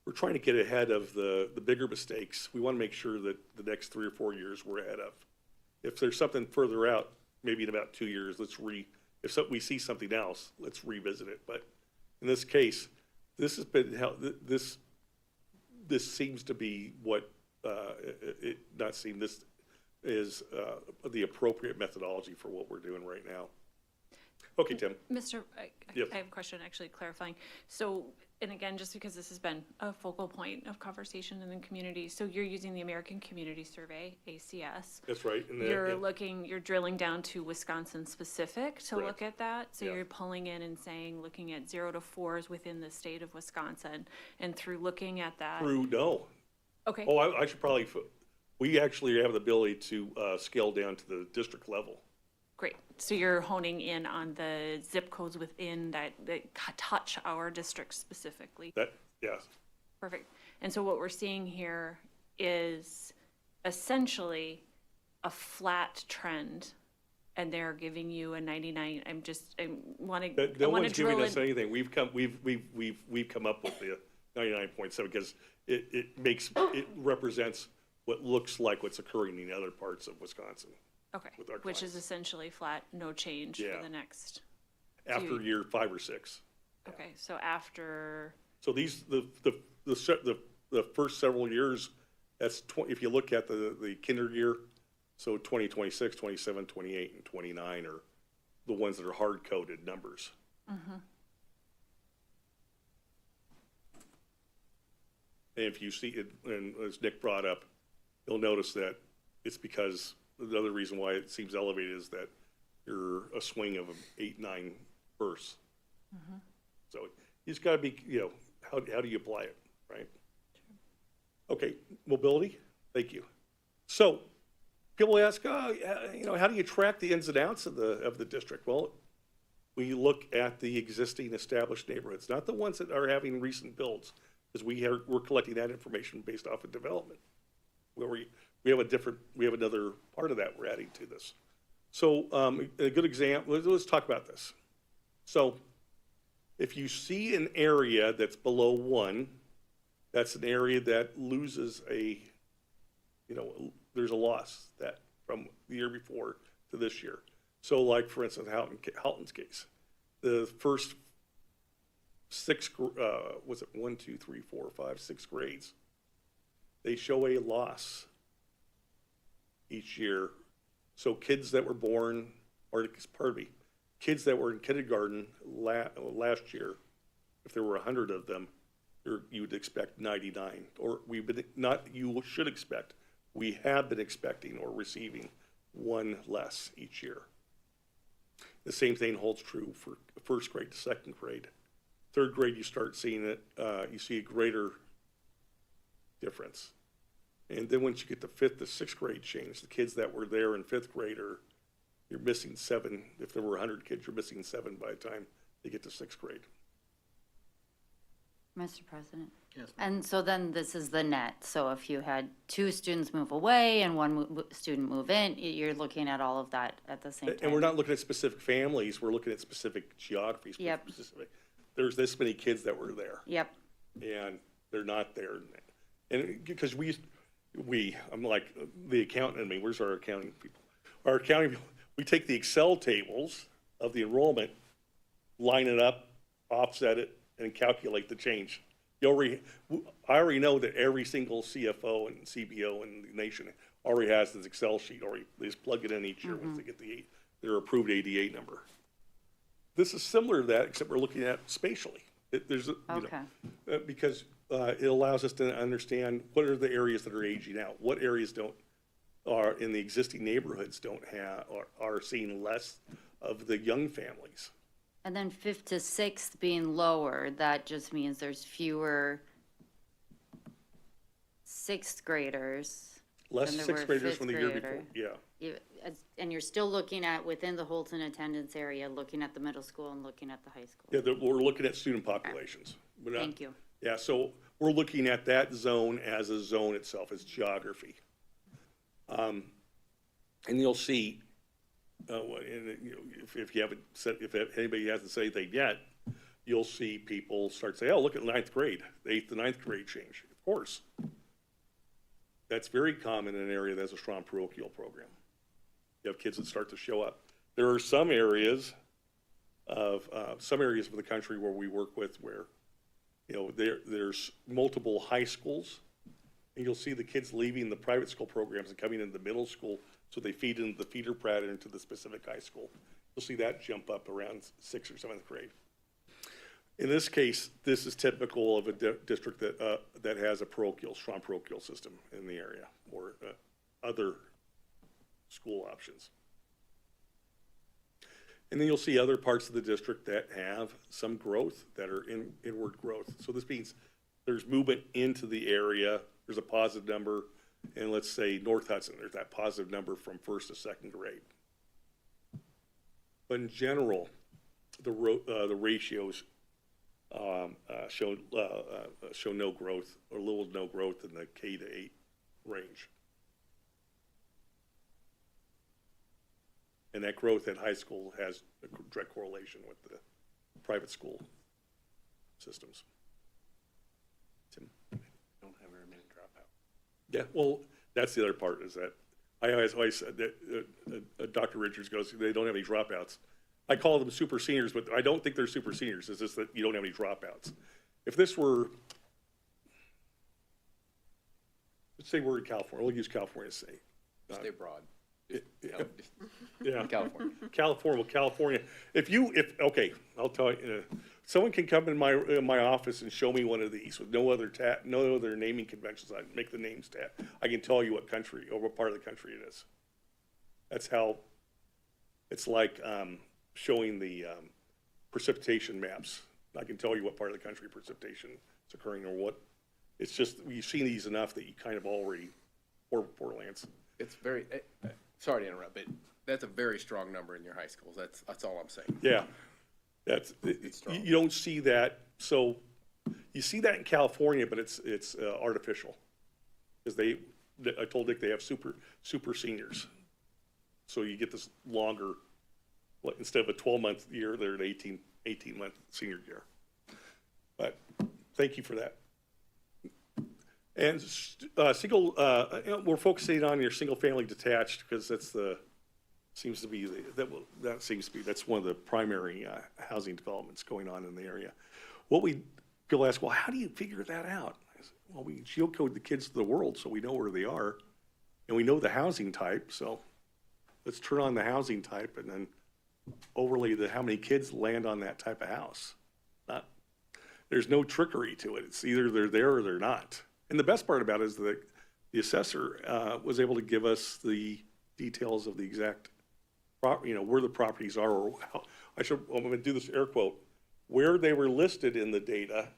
we're trying to get ahead of the bigger mistakes. We want to make sure that the next 3 or 4 years we're ahead of. If there's something further out, maybe in about 2 years, we see something else, let's revisit it. But in this case, this has been this seems to be what this is the appropriate methodology for what we're doing right now. Okay, Tim. Mr. Yes. I have a question actually clarifying. So, and again, just because this has been a focal point of conversation in the community, so you're using the American Community Survey, ACS. That's right. And You're drilling down to Wisconsin specific to Correct. look at that. So Yeah. you're pulling in and saying, looking at 0 to 4s within the state of Wisconsin, and through looking at that. no. Okay. Oh, I should probably, we actually have the ability to scale down to the district level. Great. So you're honing in on the zip codes within that touch our district specifically. Yes. Perfect. And so what we're seeing here is essentially a flat trend, and they're giving you a 99. I want to No one's giving drill us in. anything. We've come up with the 99.7 because it represents what looks like what's occurring in other parts of Wisconsin. Okay, with our which is clients. essentially flat, no change Yeah. for the next. After year 5 or 6. Okay, so after. So the first several years, that's if you look at the kinder year, So 2026, 27, 28, and 29 are the ones that are hard-coded numbers. And if you see it, and as Nick brought up, you'll notice that it's because the other reason why it seems elevated is that you're a swing of 8, 9 births. So you just gotta be, how do you apply it, right? Okay, mobility, thank you. So people ask, how do you track the ins and outs of the district? Well, we look at the existing established neighborhoods, not the ones that are having recent builds, because we're collecting that information based off of development. Where we have another part of that we're adding to this. So a good example, let's talk about this. So if you see an area that's below 1, that's an area that loses there's a loss that from the year before to this year. So like, for instance, Houghton's case, the first 6 grades, they show a loss each year. So kids that were born, kids that were in kindergarten last year, if there were 100 of them, you would expect 99, or you should expect, we have been expecting or receiving 1 less each year. The same thing holds true for first grade to second grade. Third grade, you start seeing it, you see a greater difference. And then once you get to 5th to 6th grade change, the kids that were there in 5th grade you're missing 7. If there were 100 kids, you're missing 7 by the time they get to 6th grade. Mr. President? Yes. And so then this is the net. So if you had 2 students move away and 1 student move in, you're looking at all of that at the same time. And we're not looking at specific families, we're looking at specific geographies. Yep. There's this many kids that were there. Yep. And they're not there. And because I'm like the accountant in me, where's our accounting people? Our accounting people, we take the Excel tables of the enrollment, line it up, offset it, and calculate the change. I already know that every single CFO and CBO in the nation already has this Excel sheet, they just plug it in each year once they get their approved ADA number. This is similar to that, except we're looking at spatially. Because it allows us to understand what are the areas that are aging out, what areas are in the existing neighborhoods don't have, or are seeing less of the young families. And then 5th to 6th being lower, that just means there's fewer 6th graders. Less than there 6th were graders 5th from the year before, grader. yeah. And you're still looking at, within the Holton attendance area, looking at the middle school and looking at the high school. Yeah, we're looking at student populations. Thank you. Yeah, so we're looking at that zone as a zone itself, as geography. And you'll see, if anybody hasn't said anything yet, you'll see people start saying, oh, look at 9th grade, the 8th to 9th grade change. Of course. That's very common in an area that has a strong parochial program. You have kids that start to show up. There are some areas of the country where we work with where, there's multiple high schools, and you'll see the kids leaving the private school programs and coming into the middle school, so they feed into the feeder pattern to the specific high school. You'll see that jump up around 6th or 7th grade. In this case, this is typical of a district that has a strong parochial system in the area, or other school options. And then you'll see other parts of the district that have some growth, that are inward growth. So this means there's movement into the area, there's a positive number, and let's say North Hudson, there's that positive number from 1st to 2nd grade. But in general, the ratios show no growth, or little to no growth in the K to 8 range. And that growth at high school has a direct correlation with the private school systems. Tim? Don't have very many dropouts. Yeah, well, that's the other part, is that I always said that Dr. Richards goes, they don't have any dropouts. I call them super seniors, but I don't think they're super seniors. It's just that you don't have any dropouts. If this were, let's say we're in California, we'll use California to say. Stay broad. Yeah. California. California. Okay, I'll tell you, someone can come in my office and show me one of these with no other naming conventions. I make the names tag. I can tell you what country or what part of the country it is. That's how, it's like, showing the, precipitation maps. I can tell you what part of the country precipitation is occurring or what, it's just, you've seen these enough that you kind of already, or Lance. It's very, sorry to interrupt, but that's a very strong number in your high schools. That's all I'm saying. Yeah, you don't see that, so, you see that in California, but it's artificial. Because I told Dick they have super seniors. So you get this longer, instead of a 12-month year, they're an 18-month senior year. But, thank you for that. And we're focusing on your single-family detached, because that's one of the primary housing developments going on in the area. People ask, well, how do you figure that out? I said, well, we geocode the kids to the world so we know where they are, and we know the housing type, so let's turn on the housing type and then overlay how many kids land on that type of house. There's no trickery to it. It's either they're there or they're not. And the best part about it is that the assessor was able to give us the details of the exact where the properties are, or I'm going to do this air quote, where they were listed in the data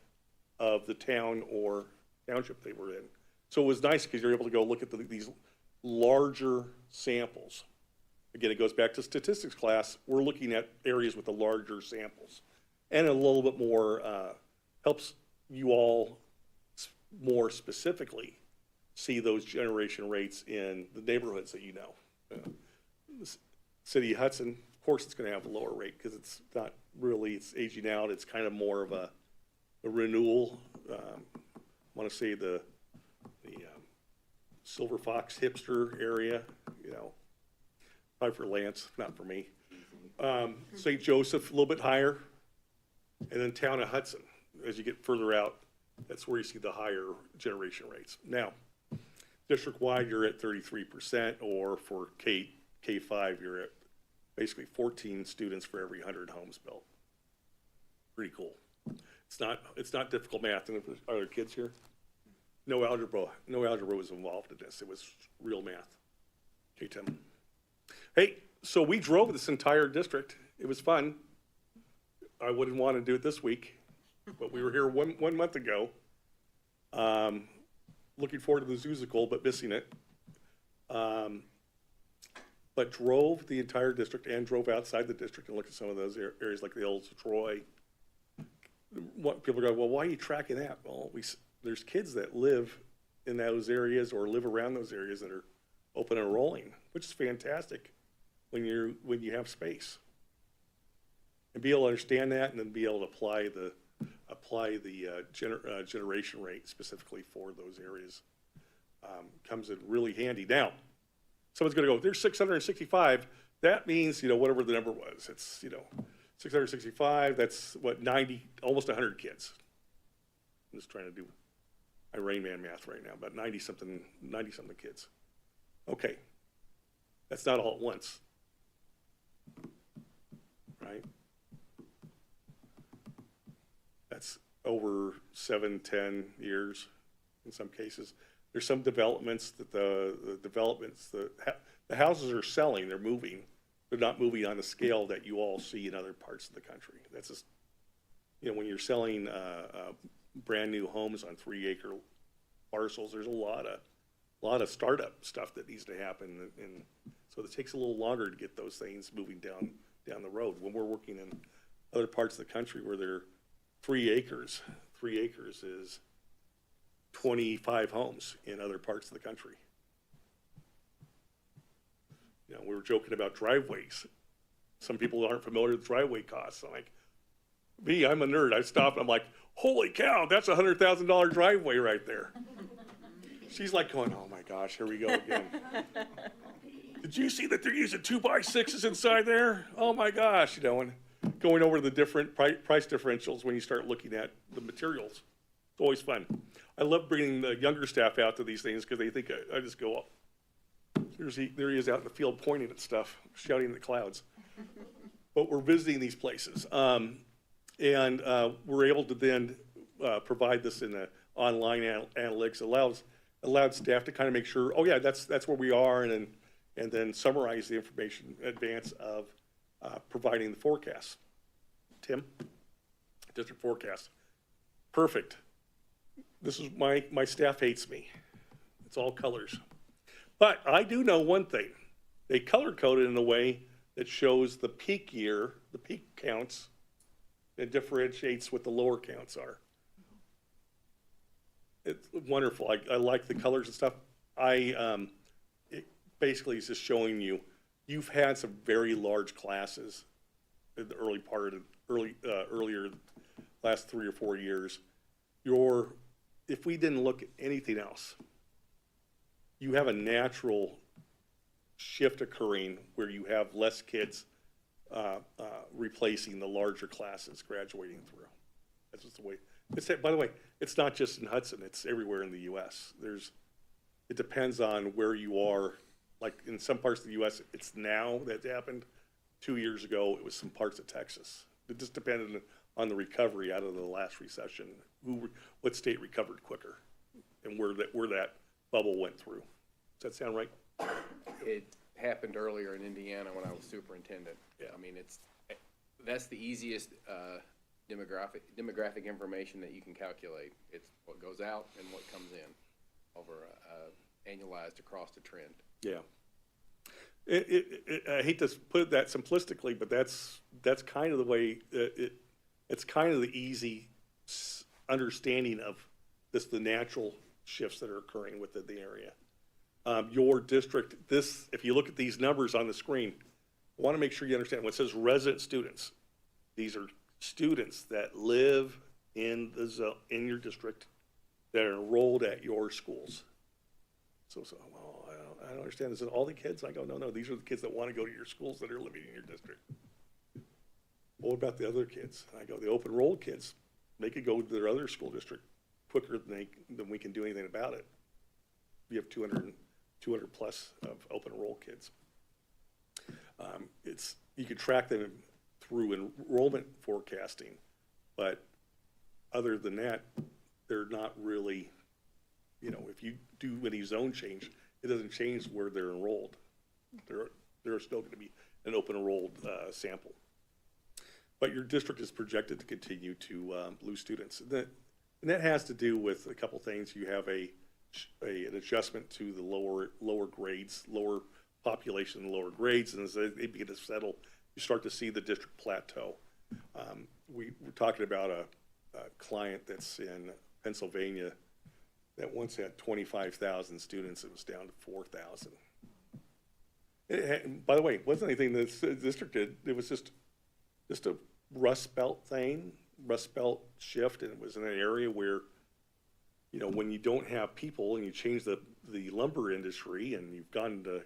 of the town or township they were in. So it was nice because you're able to go look at these larger samples. Again, it goes back to statistics class. We're looking at areas with the larger samples. And a little bit more, helps you all more specifically see those generation rates in the neighborhoods that you know. The city of Hudson, of course, it's going to have a lower rate because it's not really, it's aging out. It's kind of more of a renewal. I want to say the Silver Fox hipster area, probably for Lance, not for me. St. Joseph, a little bit higher. And then town of Hudson, as you get further out, that's where you see the higher generation rates. Now, district-wide, you're at 33%, or for K-5, you're at basically 14 students for every 100 homes built. Pretty cool. It's not difficult math. And are there kids here? No algebra was involved in this. It was real math. Okay, Tim. Hey, so we drove this entire district. It was fun. I wouldn't want to do it this week, but we were here one month ago. Looking forward to the Zoozical, but missing it. But drove the entire district and drove outside the district and looked at some of those areas like the old Troy. People go, well, why are you tracking that? Well, there's kids that live in those areas or live around those areas that are open and rolling, which is fantastic when you have space. And be able to understand that and then be able to apply the generation rate specifically for those areas comes in really handy. Now, someone's going to go, there's 665. That means, whatever the number was. It's, 665, that's what, 90, almost 100 kids. I'm just trying to do my Rain Man math right now, about 90-something kids. Okay. That's not all at once. Right? That's over 7-10 years in some cases. There's some developments that the houses are selling, they're moving. They're not moving on the scale that you all see in other parts of the country. That's just, when you're selling brand new homes on 3-acre parcels, there's a lot of startup stuff that needs to happen. And so it takes a little longer to get those things moving down the road. When we're working in other parts of the country where they're 3 acres is 25 homes in other parts of the country. We were joking about driveways. Some people aren't familiar with driveway costs. I'm like, I'm a nerd. I stopped and I'm like, holy cow, that's a $100,000 driveway right there. She's like going, oh my gosh, here we go again. Did you see that they're using 2x6s inside there? Oh my gosh, and going over the different price differentials when you start looking at the materials. It's always fun. I love bringing the younger staff out to these things because they think I just go, There he is out in the field pointing at stuff, shouting at the clouds. But we're visiting these places. And we're able to then provide this in the online analytics, allowed staff to kind of make sure, oh yeah, that's where we are, and then summarize the information in advance of providing the forecast. Tim? District forecast. Perfect. This is my staff hates me. It's all colors. But I do know one thing. They color coded in a way that shows the peak year, the peak counts, and differentiates what the lower counts are. It's wonderful. I like the colors and stuff. It basically is just showing you've had some very large classes in the early part of earlier last 3 or 4 years. If we didn't look at anything else, you have a natural shift occurring where you have less kids replacing the larger classes graduating through. That's just the way. By the way, it's not just in Hudson, it's everywhere in the U.S. It depends on where you are. Like in some parts of the U.S., it's now that happened. 2 years ago, it was some parts of Texas. It just depended on the recovery out of the last recession, what state recovered quicker, and where that bubble went through. Does that sound right? It happened earlier in Indiana when I was superintendent. Yeah. I mean, that's the easiest demographic information that you can calculate. It's what goes out and what comes in over annualized across the trend. Yeah. I hate to put it that simplistically, but that's kind of the way it's kind of the easy understanding of the natural shifts that are occurring within the area. Your district, if you look at these numbers on the screen, I want to make sure you understand what says resident students. These are students that live in your district that are enrolled at your schools. So well, I don't understand. Is it all the kids? I go, no, these are the kids that want to go to your schools that are living in your district. Well, what about the other kids? I go, the open enrolled kids, they could go to their other school district quicker than we can do anything about it. We have 200 plus of open enrolled kids. You can track them through enrollment forecasting, but other than that, they're not really, if you do any zone change, it doesn't change where they're enrolled. They're still going to be an open enrolled sample. But your district is projected to continue to lose students. And that has to do with a couple things. You have an adjustment to the lower grades, lower population in the lower grades, and as they begin to settle, you start to see the district plateau. We're talking about a client that's in Pennsylvania that once had 25,000 students. It was down to 4,000. By the way, it wasn't anything that the district did. It was just a Rust Belt shift, and it was in an area where, when you don't have people and you change the lumber industry and you've gone to,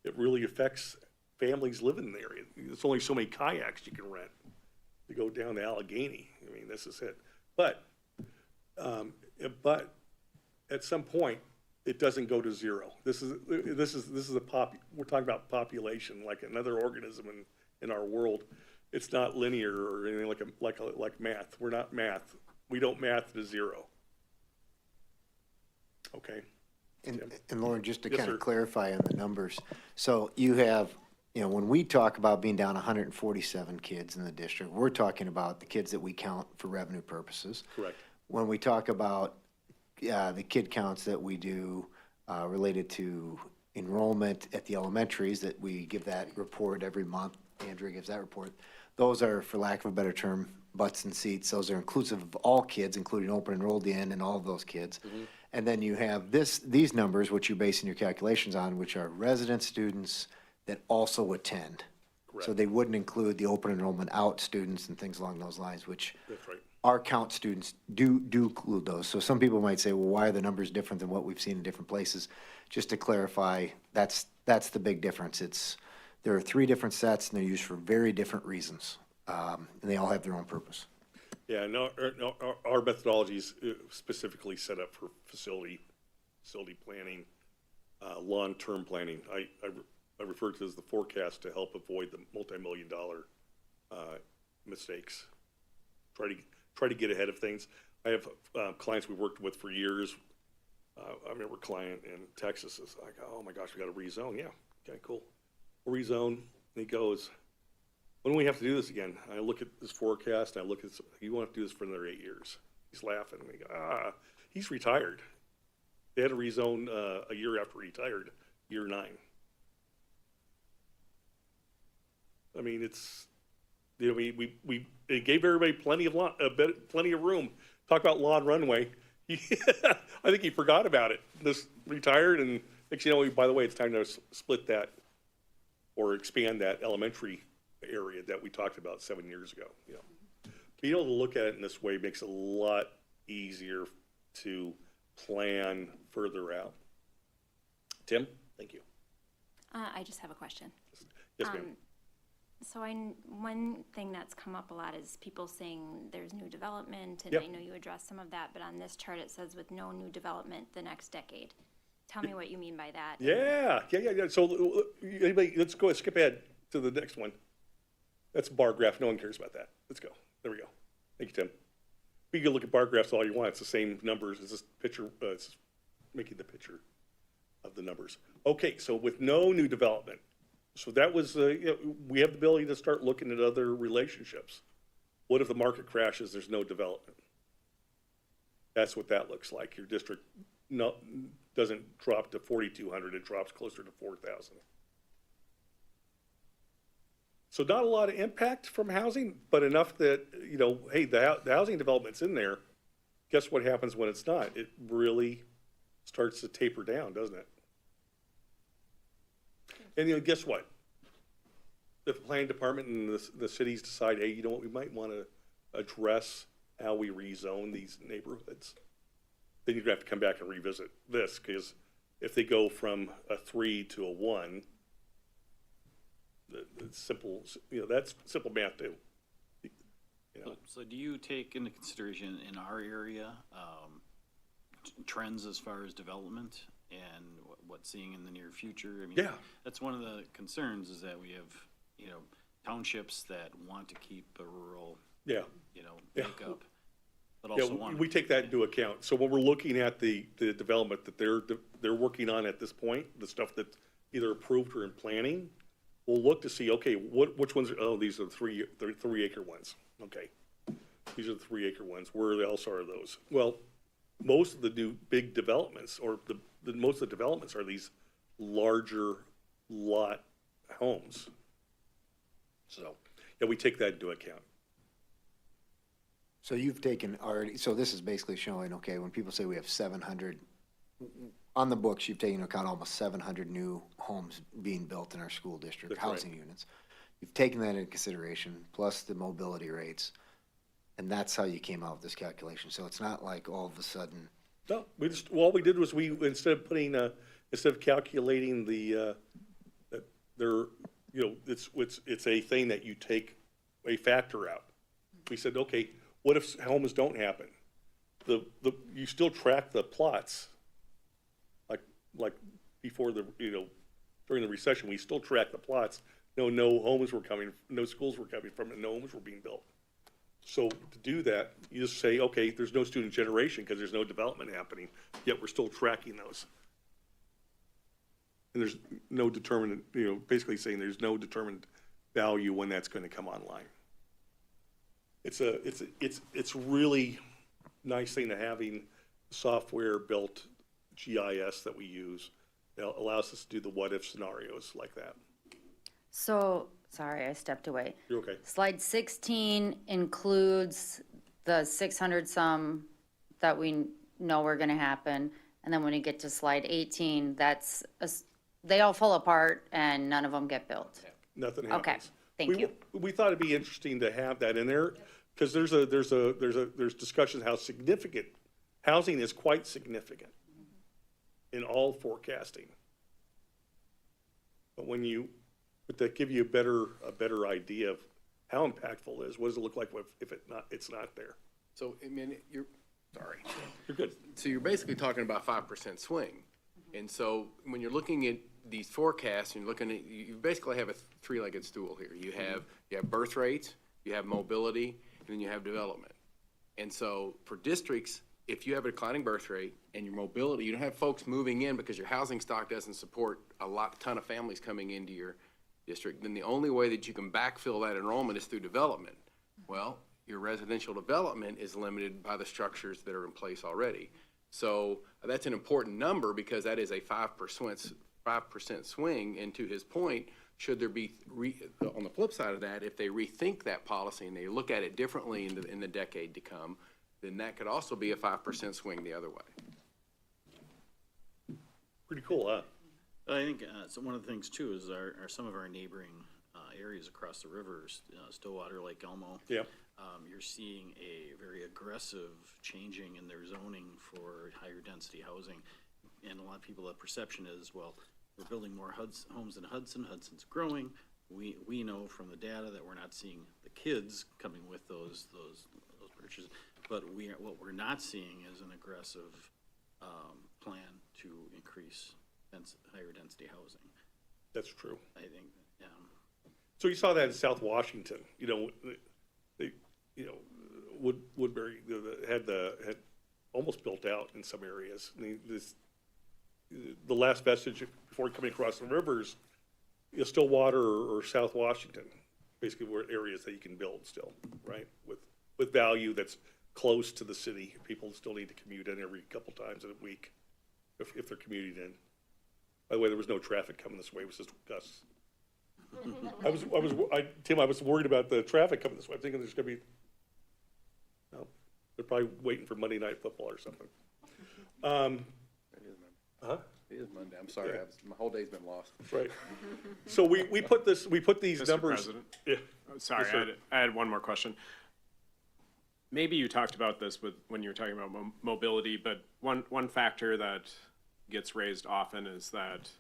it really affects families living in the area. There's only so many kayaks you can rent to go down to Allegheny. I mean, this is it. But at some point, it doesn't go to zero. This is we're talking about population, like another organism in our world. It's not linear or anything like math. We're not math. We don't math to zero. Okay. And Lauren, just to Yes, kind sir. of clarify on the numbers, so you have, when we talk about being down 147 kids in the district, we're talking about the kids that we count for revenue purposes. Correct. When we talk about the kid counts that we do related to enrollment at the elementaries, that we give that report every month, Andrea gives that report, those are, for lack of a better term, butts and seats. Those are inclusive of all kids, including open enrolled in and all of those kids. Mm-hmm. And then you have these numbers, which you're basing your calculations on, which are resident students that also attend. Correct. So they wouldn't include the open enrollment out students and things along those lines, which That's right. our count students do include those. So some people might say, well, why are the numbers different than what we've seen in different places? Just to clarify, that's the big difference. There are 3 different sets, and they're used for very different reasons, and they all have their own purpose. Yeah, no, our methodology is specifically set up for facility planning, long-term planning. I refer to it as the forecast to help avoid the multi-million-dollar mistakes. Try to get ahead of things. I have clients we've worked with for years. I remember a client in Texas is like, oh my gosh, we got to rezone. Yeah, okay, cool. We'll rezone. And he goes, when do we have to do this again? I look at this forecast, and I look at this, you won't have to do this for another 8 years. He's laughing. And we go, he's retired. They had to rezone a year after he retired, year 9. I mean, it's, you know, we it gave everybody plenty of room. Talk about lawn runway. I think he forgot about it. This retired, and next, you know, by the way, it's time to split that or expand that elementary area that we talked about 7 years ago. You know, being able to look at it in this way makes it a lot easier to plan further out. Tim, thank you. I just have a question. Yes, ma'am. So one thing that's come up a lot is people saying there's new development, and Yep. I know you addressed some of that, but on this chart it says with no new development the next decade. Tell me what you mean by that. Yeah. So anybody, let's go skip ahead to the next one. That's a bar graph. No one cares about that. Let's go. There we go. Thank you, Tim. You can look at bar graphs all you want. It's the same numbers. It's just picture. It's making the picture of the numbers. Okay. So with no new development, so that was you know, we have the ability to start looking at other relationships. What if the market crashes? There's no development. That's what that looks like. Your district doesn't drop to 4,200. It drops closer to 4,000. So not a lot of impact from housing, but enough that, you know, hey, the housing development's in there. Guess what happens when it's not? It really starts to taper down, doesn't it? And, you know, guess what? If the planning department and the cities decide, hey, you know what, we might want to address how we rezone these neighborhoods, then you're going to have to come back and revisit this, because if they go from a 3 to a 1, it's simple, you know, that's simple math too. You know? So do you take into consideration in our area, trends as far as development and what's seeing in the near future? I mean, Yeah. That's one of the concerns, is that we have, you know, townships that want to keep a rural, Yeah. you know, Yeah. makeup, but Yeah, also want. we take that into account. So when we're looking at the development that they're working on at this point, the stuff that's either approved or in planning, we'll look to see, okay, which ones are, oh, these are the 3 acre ones. Okay. These are the 3 acre ones. Where else are those? Well, most of the new big developments, or most of the developments, are these larger lot homes. So, yeah, we take that into account. So you've taken already, so this is basically showing, okay, when people say we have 700, on the books, you've taken into account almost 700 new homes being built in our school district, That's right. housing units. You've taken that into consideration, plus the mobility rates, and that's how you came out with this calculation. So it's not like all of a sudden, No, all we did was instead of calculating the, you know, it's a thing that you take a factor out. We said, okay, what if homes don't happen? You still track the plots, like before you know, during the recession, we still track the plots. No homes were coming, no schools were coming from it, no homes were being built. So to do that, you just say, okay, there's no student generation because there's no development happening, yet we're still tracking those. And there's no determined, you know, basically saying there's no determined value when that's going to come online. It's really nice thing to having software built GIS that we use. It allows us to do the what if scenarios like that. So, sorry, I stepped away. You're okay. Slide 16 includes the 600 some that we know are gonna happen. And then when you get to slide 18, they all fall apart and none of them get built. Nothing happens. Okay, thank you. We thought it'd be interesting to have that in there, because there's discussion how significant, housing is quite significant in all forecasting. But that give you a better idea of how impactful it is. What does it look like if it's not there? So, I mean, sorry. You're good. So you're basically talking about 5% swing. And so when you're looking at these forecasts, and you're looking at, you basically have a three-legged stool here. You have birth rates, you have mobility, and then you have development. And so for districts, if you have a declining birth rate and your mobility, you don't have folks moving in because your housing stock doesn't support a ton of families coming into your district, then the only way that you can backfill that enrollment is through development. Well, your residential development is limited by the structures that are in place already. So that's an important number because that is a 5% swing. And to his point, should there be, on the flip side of that, if they rethink that policy and they look at it differently in the decade to come, then that could also be a 5% swing the other way. Pretty cool, huh? I think so one of the things too is are some of our neighboring areas across the rivers, Stillwater, Lake Elmo. Yeah. You're seeing a very aggressive changing in their zoning for higher density housing. And a lot of people, the perception is, well, we're building more homes in Hudson. Hudson's growing. We know from the data that we're not seeing the kids coming with those purchases. But what we're not seeing is an aggressive plan to increase higher density housing. That's true. I think, So you saw that in South Washington, Woodbury had almost built out in some areas. The last vestige before coming across the rivers is Stillwater or South Washington, basically were areas that you can build still, right? With value that's close to the city. People still need to commute in every couple times in a week if they're commuting in. By the way, there was no traffic coming this way. It was just us. Tim, I was worried about the traffic coming this way. I'm thinking there's going to be, they're probably waiting for Monday Night Football or something. It is Monday. I'm sorry. Yeah. My whole day's been lost. Right. So we put these Mr. numbers. President? Yeah. Oh, sorry, Yes, sir. I had one more question. Maybe you talked about this when you were talking about mobility, but one factor that gets raised often is that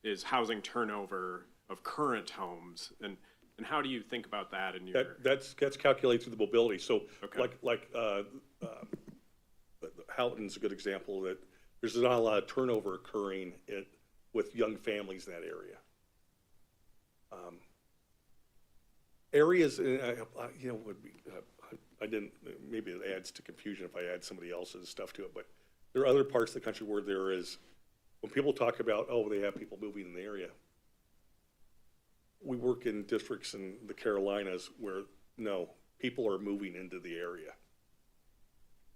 is housing turnover of current homes, and how do you think about that in your? That's calculated through the mobility. So Okay. like Houghton's a good example that there's not a lot of turnover occurring with young families in that area. Areas, would be, I didn't, maybe it adds to confusion if I add somebody else's stuff to it, but there are other parts of the country where there is, when people talk about, oh, they have people moving in the area, we work in districts in the Carolinas where, no, people are moving into the area.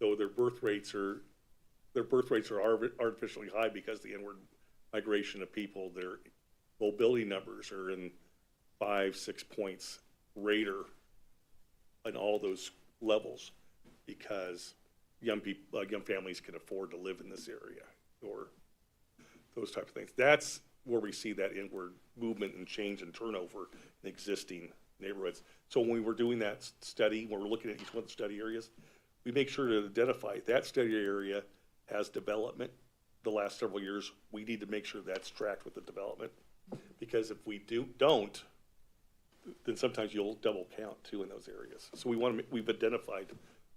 Though their birth rates are artificially high because of the inward migration of people. Their mobility numbers are in 5-6 points greater in all those levels because young families can afford to live in this area or those types of things. That's where we see that inward movement and change and turnover in existing neighborhoods. So when we were doing that study, when we're looking at each one of the study areas, we make sure to identify that study area has development the last several years. We need to make sure that's tracked with the development, because if we don't, then sometimes you'll double count too in those areas. So we've identified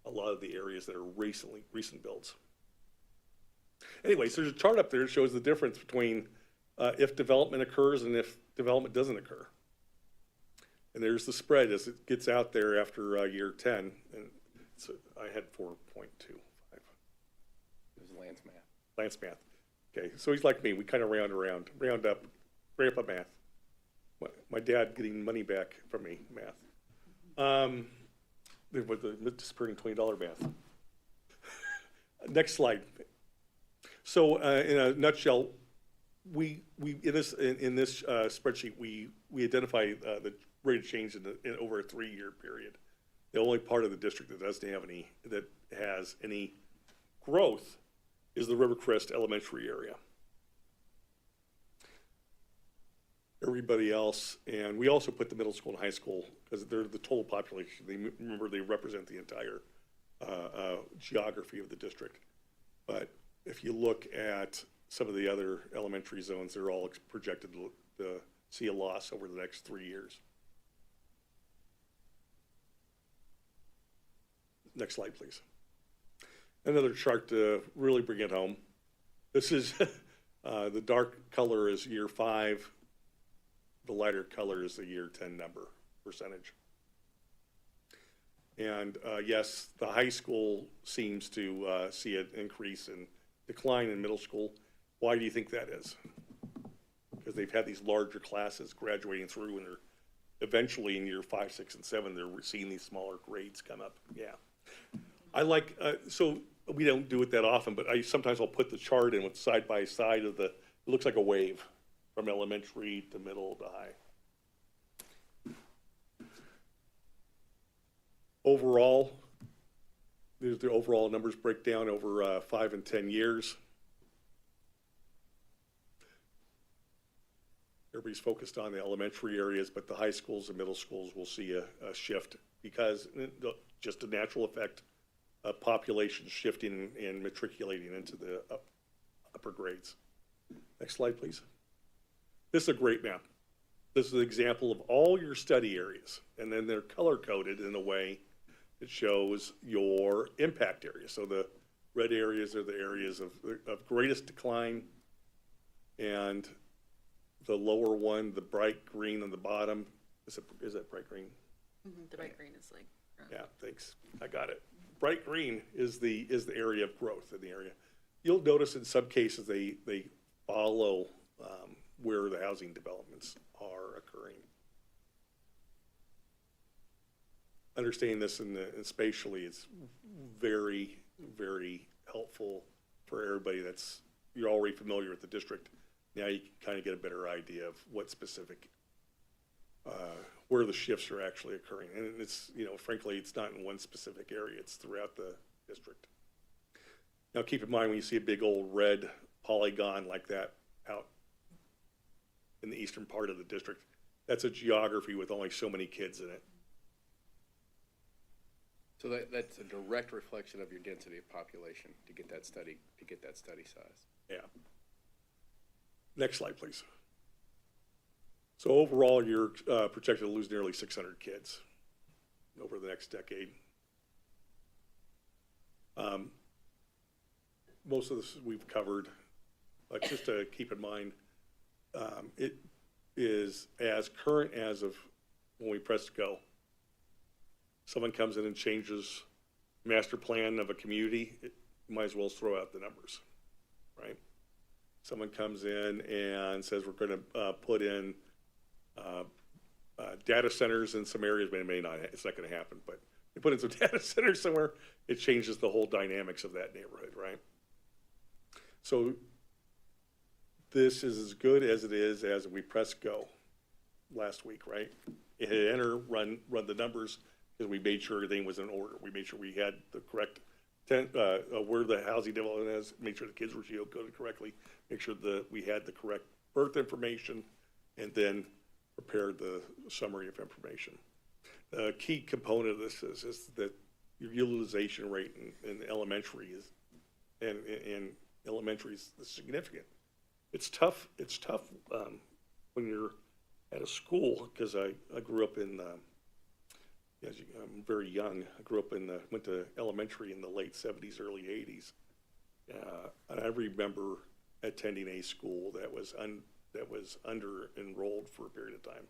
a lot of the areas that are recent builds. Anyways, there's a chart up there that shows the difference between if development occurs and if development doesn't occur. And there's the spread as it gets out there after year 10. And so I had 4.25. It was Lance math. Lance math. Okay, so he's like me. We kind of round up math. My dad getting money back from me, math. With the disappearing $20 math. Next slide. So in a nutshell, we in this spreadsheet we identify the rate of change in over a 3-year period. The only part of the district that doesn't have that has any growth is the Rivercrest Elementary area. Everybody else, and we also put the middle school and high school because they're the total population. They represent the entire geography of the district. But if you look at some of the other elementary zones, they're all projected to see a loss over the next 3 years. Next slide, please. Another chart to really bring it home. This is, the dark color is year 5. The lighter color is the year 10 number, percentage. And yes, the high school seems to see an increase in decline in middle school. Why do you think that is? Because they've had these larger classes graduating through, and they're eventually in year 5, 6, and 7, they're seeing these smaller grades come up. Yeah. I like, so we don't do it that often, but sometimes I'll put the chart in with side by side of it looks like a wave from elementary to middle to high. Overall, there's the overall numbers breakdown over 5 and 10 years. Everybody's focused on the elementary areas, but the high schools and middle schools will see a shift because just a natural effect of population shifting and matriculating into the upper grades. Next slide, please. This is a great map. This is an example of all your study areas, and then they're color-coded in a way that shows your impact areas. So the red areas are the areas of greatest decline, and the lower one, the bright green on the bottom, is that bright green? The bright green is like. Yeah, thanks. I got it. Bright green is the area of growth in the area. You'll notice in some cases they follow where the housing developments are occurring. Understanding this in spatially is very, very helpful for everybody you're already familiar with the district. Now you can kind of get a better idea of what specific, where the shifts are actually occurring. And it's, frankly, it's not in one specific area, it's throughout the district. Now keep in mind when you see a big old red polygon like that out in the eastern part of the district, that's a geography with only so many kids in it. So that's a direct reflection of your density of population to get that study size. Yeah. Next slide, please. So overall, you're projected to lose nearly 600 kids over the next decade. Most of this we've covered, but just to keep in mind, it is as current as of when we press go. Someone comes in and changes master plan of a community, you might as well throw out the numbers, right? Someone comes in and says we're going to put in data centers in some areas, but it's not going to happen, but you put in some data centers somewhere, it changes the whole dynamics of that neighborhood, right? So this is as good as it is as we press go last week, right? It hit enter, run the numbers, because we made sure everything was in order. We made sure we had the correct where the housing development is, make sure the kids were geocoded correctly, make sure that we had the correct birth information, and then prepared the summary of information. The key component of this is that your utilization rate in elementary is significant. It's tough when you're at a school, because I grew up in I'm very young. I went to elementary in the late 70s, early 80s. And I remember attending a school that was under enrolled for a period of time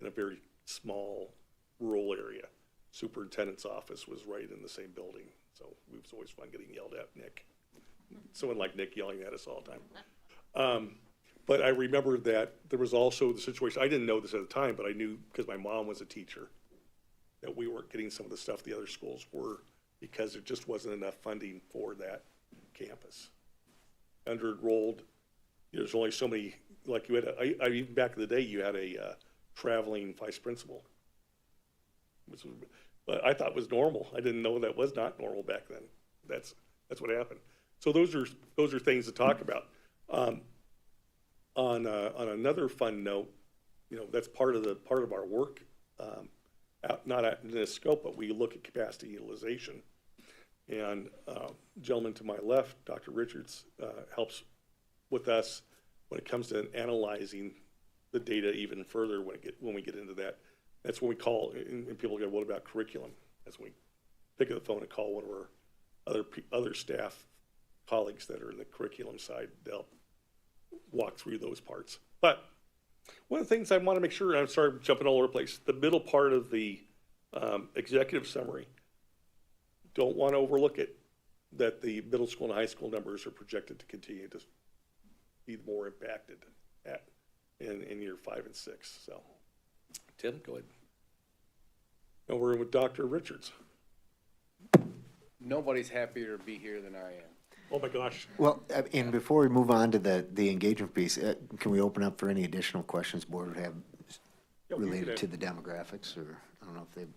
in a very small rural area. Superintendent's office was right in the same building. So it was always fun getting yelled at, Nick. Someone like Nick yelling at us all the time. But I remember that there was also the situation, I didn't know this at the time, but I knew because my mom was a teacher, that we weren't getting some of the stuff the other schools were because there just wasn't enough funding for that campus. Under-enrolled, there's only so many, like you had, even back in the day, you had a traveling vice principal. But I thought was normal. I didn't know that was not normal back then. That's what happened. So those are things to talk about. On another fun note, that's part of our work. Not in this scope, but we look at capacity utilization. And gentleman to my left, Dr. Richards, helps with us when it comes to analyzing the data even further when we get into that. That's when we call, and people go, what about curriculum? That's when we pick up the phone and call one of our other staff colleagues that are in the curriculum side, they'll walk through those parts. But one of the things I want to make sure, I'm sorry, I'm jumping all over the place, the middle part of the executive summary, don't want to overlook it, that the middle school and high school numbers are projected to continue to be more impacted in year 5 and 6. So, Tim, go ahead. Now we're in with Dr. Richards. Nobody's happier to be here than I am. Oh my gosh. Well, and before we move on to the engagement piece, can we open up for any additional questions board would have related to the demographics, or I don't know if they have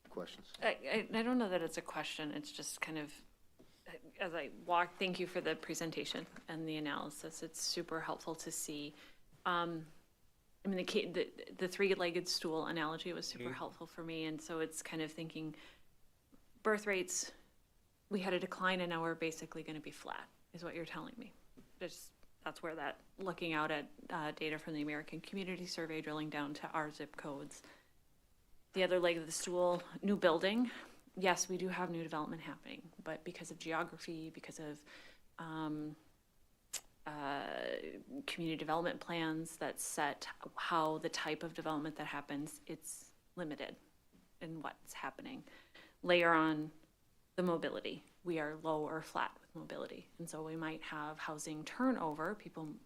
questions? I don't know that it's a question, it's just kind of, as I walk, thank you for the presentation and the analysis, it's super helpful to see. I mean, the three-legged stool analogy was super helpful for me, and so it's kind of thinking birth rates, we had a decline and now we're basically going to be flat, is what you're telling me. That's where that, looking out at data from the American Community Survey, drilling down to our zip codes. The other leg of the stool, new building. Yes, we do have new development happening, but because of geography, because of community development plans that set how the type of development that happens, it's limited in what's happening. Layer on the mobility. We are low or flat with mobility. And so we might have housing turnover,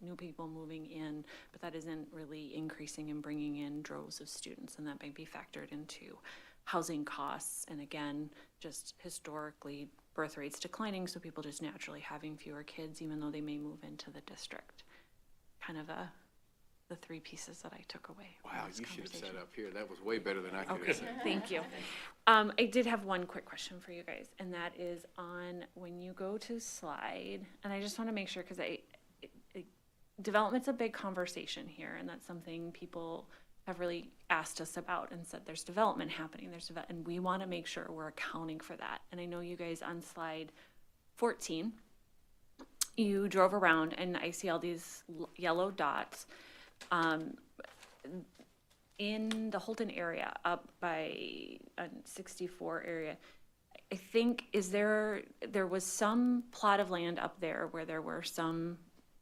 new people moving in, but that isn't really increasing and bringing in droves of students. And that might be factored into housing costs. And again, just historically, birth rates declining, so people just naturally having fewer kids, even though they may move into the district. Kind of the three pieces that I took away. Wow, you should have set up here. That was way better than I could have said. Thank you. I did have one quick question for you guys, and that is on when you go to slide, and I just want to make sure, because development's a big conversation here, and that's something people have really asked us about and said there's development happening, and we want to make sure we're accounting for that. And I know you guys on slide 14, you drove around and I see all these yellow dots. In the Holton area, up by 64 area, I think there was some plot of land up there where there were some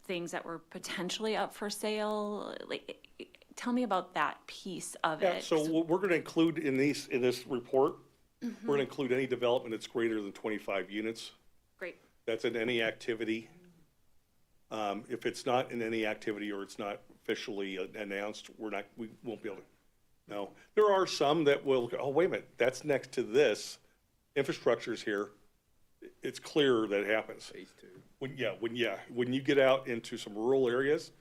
things that were potentially up for sale. Like, tell me about that piece of it. So what we're going to include in this report, we're going to include any development that's greater than 25 units. Great. That's in any activity. If it's not in any activity or it's not officially announced, we won't be able to. No, there are some that will go, oh, wait a minute, that's next to this. Infrastructure's here. It's clear that it happens. Phase 2. When you get out into some rural areas,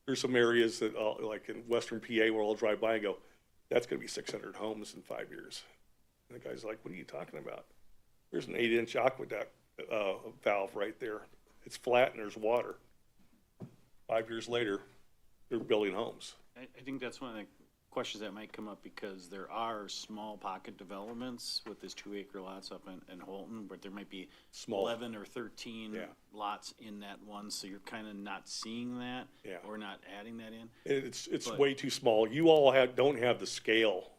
there's some areas that, like in Western PA, where I'll drive by and go, that's going to be 600 homes in 5 years. And the guy's like, what are you talking about? There's an 8-inch aqueduct valve right there. It's flat and there's water. 5 years later, they're building homes. I think that's one of the questions that might come up, because there are small pocket developments with this 2-acre lots up in Holton, but there might be 11 or 13 lots in that one, so you're kind of not seeing that or not adding that in. It's way too small. You all don't have the scale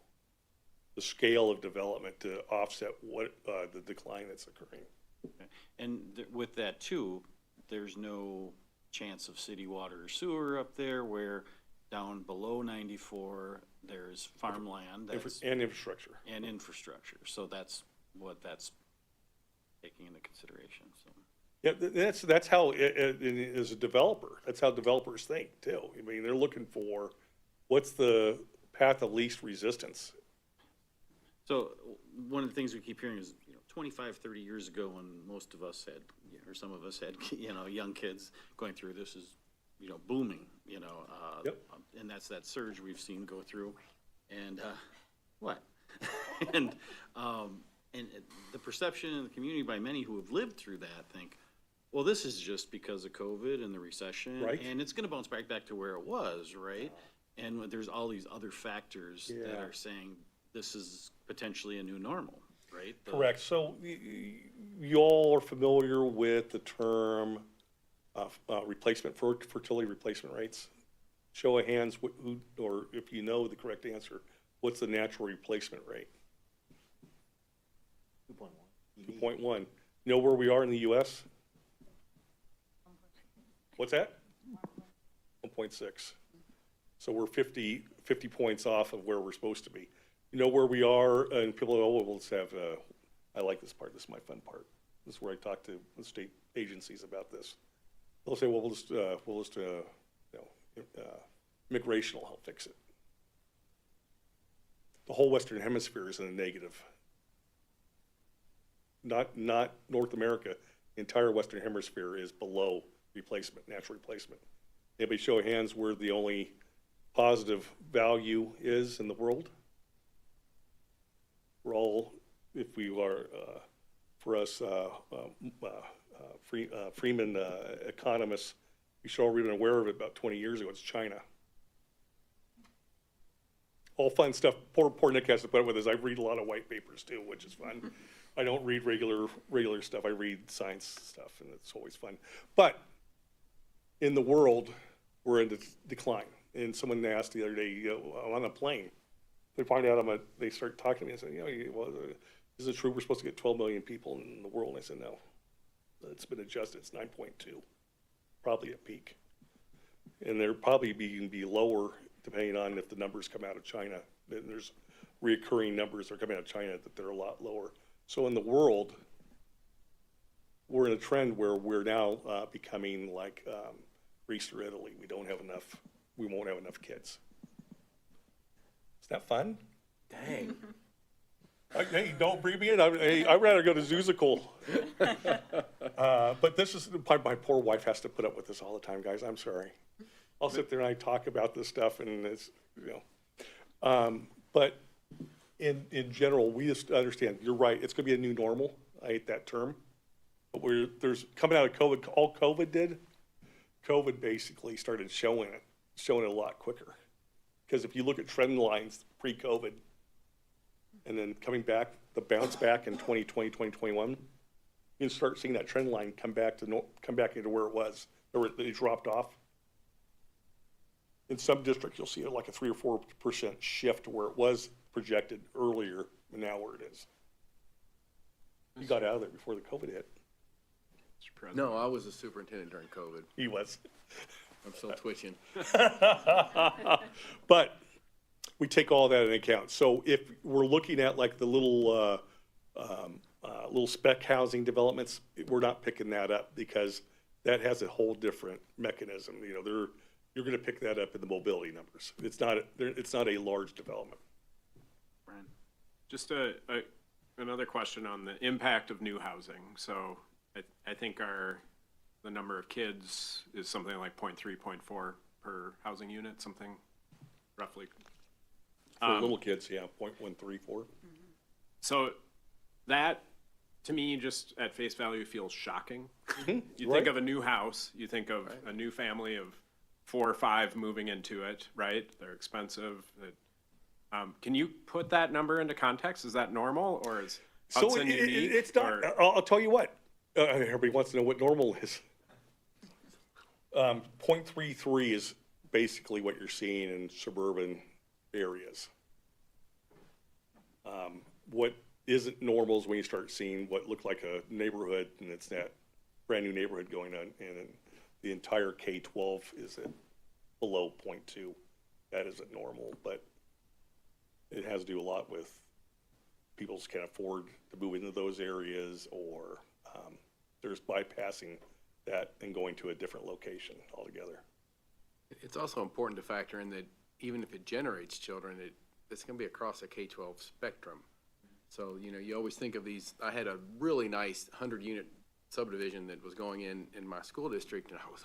of development to offset what the decline that's occurring. Okay. And with that too, there's no chance of city water or sewer up there, where down below 94, there's farmland. And infrastructure. And infrastructure. So that's what that's taking into consideration. So. Yeah, that's how, as a developer, that's how developers think too. I mean, they're looking for what's the path of least resistance. So one of the things we keep hearing is, 25, 30 years ago, when most of us had, or some of us had, young kids going through this is, booming, and that's that surge we've seen go through. And what? and the perception in the community by many who have lived through that think, well, this is just because of COVID and the recession, right? And it's going to bounce back to where it was, right? And there's all these other factors that are saying this is potentially a new normal. Right? Correct. So you all are familiar with the term fertility replacement rates. Show of hands, who, or if you know the correct answer, what's the natural replacement rate? 2.1. 2.1. You know where we are in the U.S.? What's that? 1.6. So we're 50 points off of where we're supposed to be. You know where we are, and people go, oh, well, let's have, I like this part, this is my fun part. This is where I talk to the state agencies about this. They'll say, well, immigration will help fix it. The whole Western Hemisphere is in a negative. Not North America, the entire Western Hemisphere is below replacement, natural replacement. Anybody show of hands where the only positive value is in the world? We're all, if we are, for us, Freeman economists, we should all have been aware of it about 20 years ago. It's China. All fun stuff. Poor Nick has to put up with this. I read a lot of white papers too, which is fun. I don't read regular stuff. I read science stuff, and it's always fun. But in the world, we're in decline. And someone asked the other day, you know, I'm on a plane. They find out they start talking to me and say, you know, well, is it true we're supposed to get 12 million people in the world? And I said, no, it's been adjusted. It's 9.2, probably at peak. And they're probably be lower depending on if the numbers come out of China. Then there's reoccurring numbers that are coming out of China that they're a lot lower. So in the world, we're in a trend where we're now becoming like Greece or Italy. We won't have enough kids. Is that fun? Dang. Hey, don't bring me in. I'd rather go to Zoozical. But this is, my poor wife has to put up with this all the time, guys. I'm sorry. I'll sit there and I talk about this stuff and it's, you know. But in general, we just understand, you're right, it's gonna be a new normal. I hate that term. But there's coming out of COVID, all COVID basically started showing it a lot quicker. Because if you look at trend lines pre-COVID, and then coming back, the bounce back in 2020, 2021, you can start seeing that trend line come back into where it was, or it dropped off. In some districts, you'll see like a 3 or 4% shift to where it was projected earlier, and now where it is. You got out of there before the COVID hit. No, I was a superintendent during COVID. He was. I'm still twitching. But we take all that into account. So if we're looking at like the little spec housing developments, we're not picking that up because that has a whole different mechanism. You know, you're going to pick that up in the mobility numbers. It's not a large development. Brian, just another question on the impact of new housing. So I think the number of kids is something like 0.3, 0.4 per housing unit, something roughly. For little kids, yeah, 0.134. So that, to me, just at face value, feels shocking. You Right. think of a new house, you think of a new family of 4 or 5 moving into it, right? They're expensive. Can you put that number into context? Is that normal, or is Hudson unique? It's not. I'll tell you what. Everybody wants to know what normal is. 0.33 is basically what you're seeing in suburban areas. What isn't normal is when you start seeing what looked like a neighborhood, and it's that brand new neighborhood going on, and the entire K-12 is at below 0.2. That isn't normal, but it has to do a lot with people can't afford to move into those areas, or there's bypassing that and going to a different location altogether. It's also important to factor in that even if it generates children, it's going to be across a K-12 spectrum. So, you know, you always think of these. I had a really nice 100-unit subdivision that was going in my school district, and I was,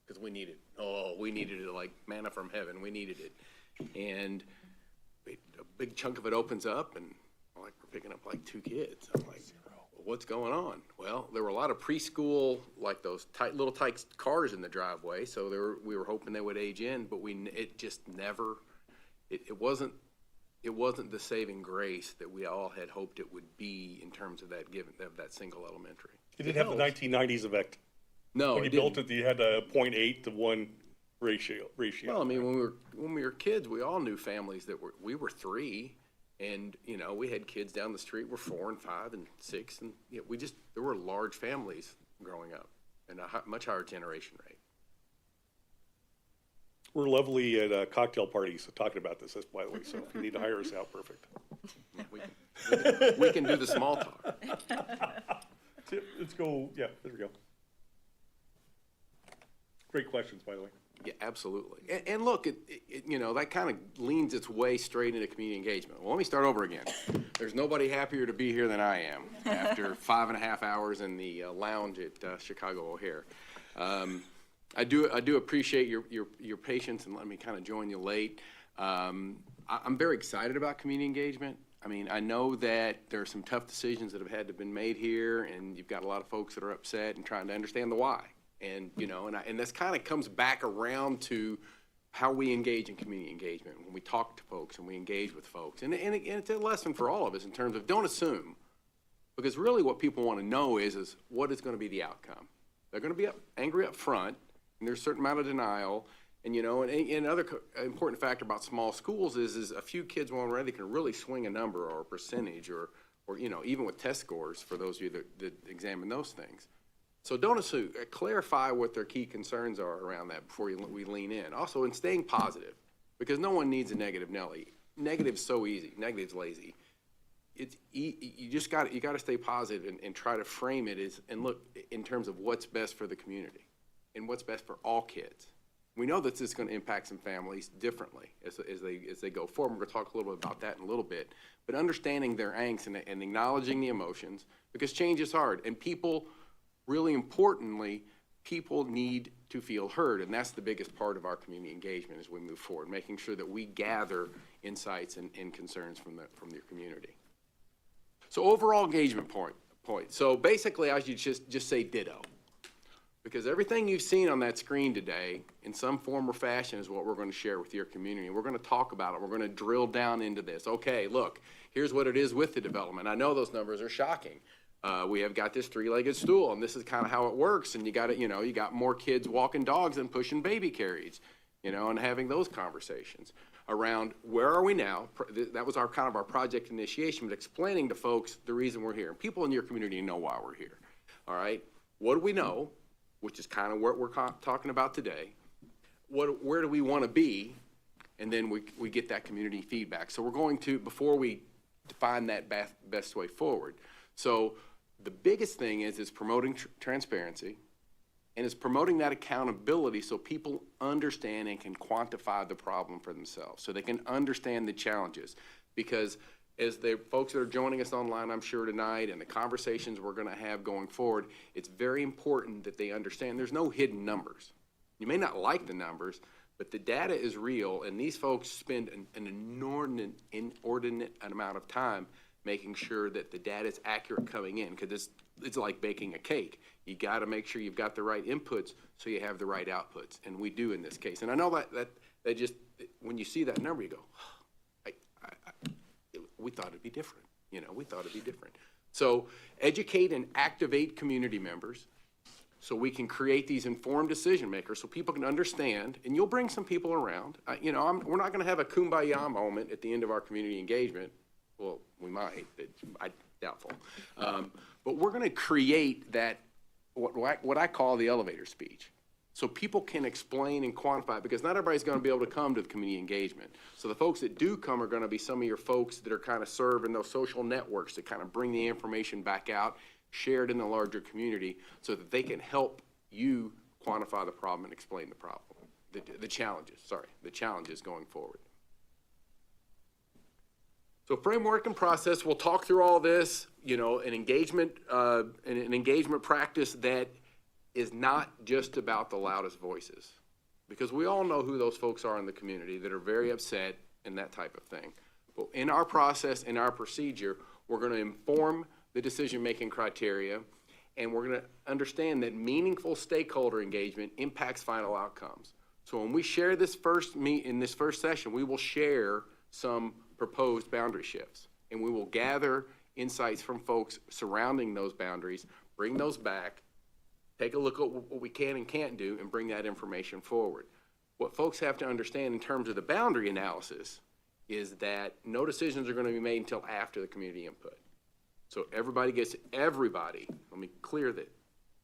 because we needed it like manna from heaven. We needed it. And a big chunk of it opens up, and like we're picking up like 2 kids. I'm like, what's going on? Well, there were a lot of preschool, like those little tight cars in the driveway. So we were hoping they would age in, but it just never. It wasn't the saving grace that we all had hoped it would be in terms of that single elementary. It didn't have the 1990s effect. No, when you built it, you had a 0.8 to 1 ratio. Well, I mean, when we were kids, we all knew families that we were 3. And, you know, we had kids down the street were 4 and 5 and 6. And you know, there were large families growing up and a much higher generation rate. We're lovely at cocktail parties talking about this, by the way, so if you need to hire us out, perfect. We can do the small talk. Let's go, yeah, there we go. Great questions, by the way. Yeah, absolutely. And look, you know, that kind of leans its way straight into community engagement. Well, let me start over again. There's nobody happier to be here than I am after 5.5 hours in the lounge at Chicago O'Hare. I do appreciate your patience and letting me kind of join you late. I'm very excited about community engagement. I mean, I know that there are some tough decisions that have had to been made here, and you've got a lot of folks that are upset and trying to understand the why. And, you know, and this kind of comes back around to how we engage in community engagement, when we talk to folks and we engage with folks. And it's a lesson for all of us in terms of don't assume, because really what people want to know is what is going to be the outcome. They're going to be angry up front, and there's a certain amount of denial. And, you know, and another important factor about small schools is a few kids one way can really swing a number or a percentage or, you know, even with test scores for those of you that examine those things. So don't assume, clarify what their key concerns are around that before we lean in. Also, in staying positive, because no one needs a negative Nelly. Negative's so easy. Negative's lazy. You just got to stay positive and try to frame it and look in terms of what's best for the community and what's best for all kids. We know that this is going to impact some families differently as they go forward. We're going to talk a little bit about that in a little bit. But understanding their angst and acknowledging the emotions, because change is hard, and people. Really importantly, people need to feel heard, and that's the biggest part of our community engagement as we move forward, making sure that we gather insights and concerns from your community. So overall engagement point. So basically, I should just say ditto, because everything you've seen on that screen today, in some form or fashion, is what we're going to share with your community. We're going to talk about it. We're going to drill down into this. Okay, look, here's what it is with the development. I know those numbers are shocking. We have got this three-legged stool, and this is kind of how it works. And you got more kids walking dogs than pushing baby carriages, you know, and having those conversations around where are we now. That was our project initiation, but explaining to folks the reason we're here. And people in your community know why we're here. All right, what do we know, which is kind of what we're talking about today. Where do we want to be, and then we get that community feedback. So we're going to, before we define that best way forward. So the biggest thing is promoting transparency, and it's promoting that accountability so people understand and can quantify the problem for themselves, so they can understand the challenges. Because as the folks that are joining us online, I'm sure tonight, and the conversations we're going to have going forward, it's very important that they understand there's no hidden numbers. You may not like the numbers, but the data is real, and these folks spend an inordinate amount of time making sure that the data is accurate coming in, because it's like baking a cake. You got to make sure you've got the right inputs so you have the right outputs, and we do in this case. And I know that just, when you see that number, you go, we thought it'd be different. You know, we thought it'd be different. So educate and activate community members so we can create these informed decision makers so people can understand, and you'll bring some people around. You know, we're not going to have a kumbaya moment at the end of our community engagement. Well, we might, but doubtful. But we're going to create that, what I call the elevator speech, so people can explain and quantify, because not everybody's going to be able to come to the community engagement. So the folks that do come are going to be some of your folks that are kind of serving those social networks that kind of bring the information back out, shared in the larger community, so that they can help you quantify the problem and explain the problem, the challenges going forward. So framework and process, we'll talk through all this, you know, an engagement practice that is not just about the loudest voices, because we all know who those folks are in the community that are very upset and that type of thing. But in our process, in our procedure, we're going to inform the decision-making criteria, and we're going to understand that meaningful stakeholder engagement impacts final outcomes. So when we share this in this first session, we will share some proposed boundary shifts, and we will gather insights from folks surrounding those boundaries, bring those back, take a look at what we can and can't do, and bring that information forward. What folks have to understand in terms of the boundary analysis is that no decisions are going to be made until after the community input. So everybody, let me clear that,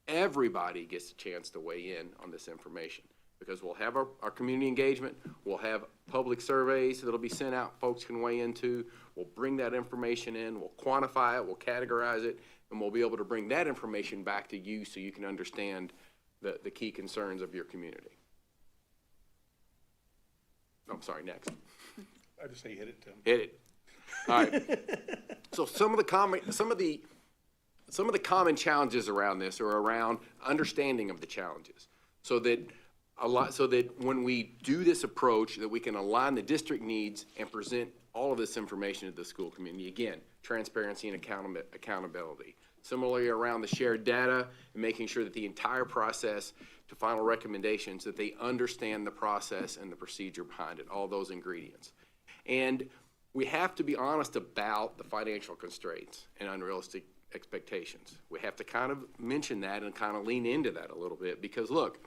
everybody gets a chance to weigh in on this information. because we'll have our community engagement, we'll have public surveys that'll be sent out, folks can weigh into, we'll bring that information in, we'll quantify it, we'll categorize it, and we'll be able to bring that information back to you so you can understand the key concerns of your community. I'm sorry, next. I just say hit it, Tim. Hit it. All right. So some of the common challenges around this are around understanding of the challenges, so that when we do this approach, that we can align the district needs and present all of this information to the school community. Again, transparency and accountability. Similarly, around the shared data and making sure that the entire process to final recommendations, that they understand the process and the procedure behind it, all those ingredients. And we have to be honest about the financial constraints and unrealistic expectations. We have to kind of mention that and kind of lean into that a little bit, because look,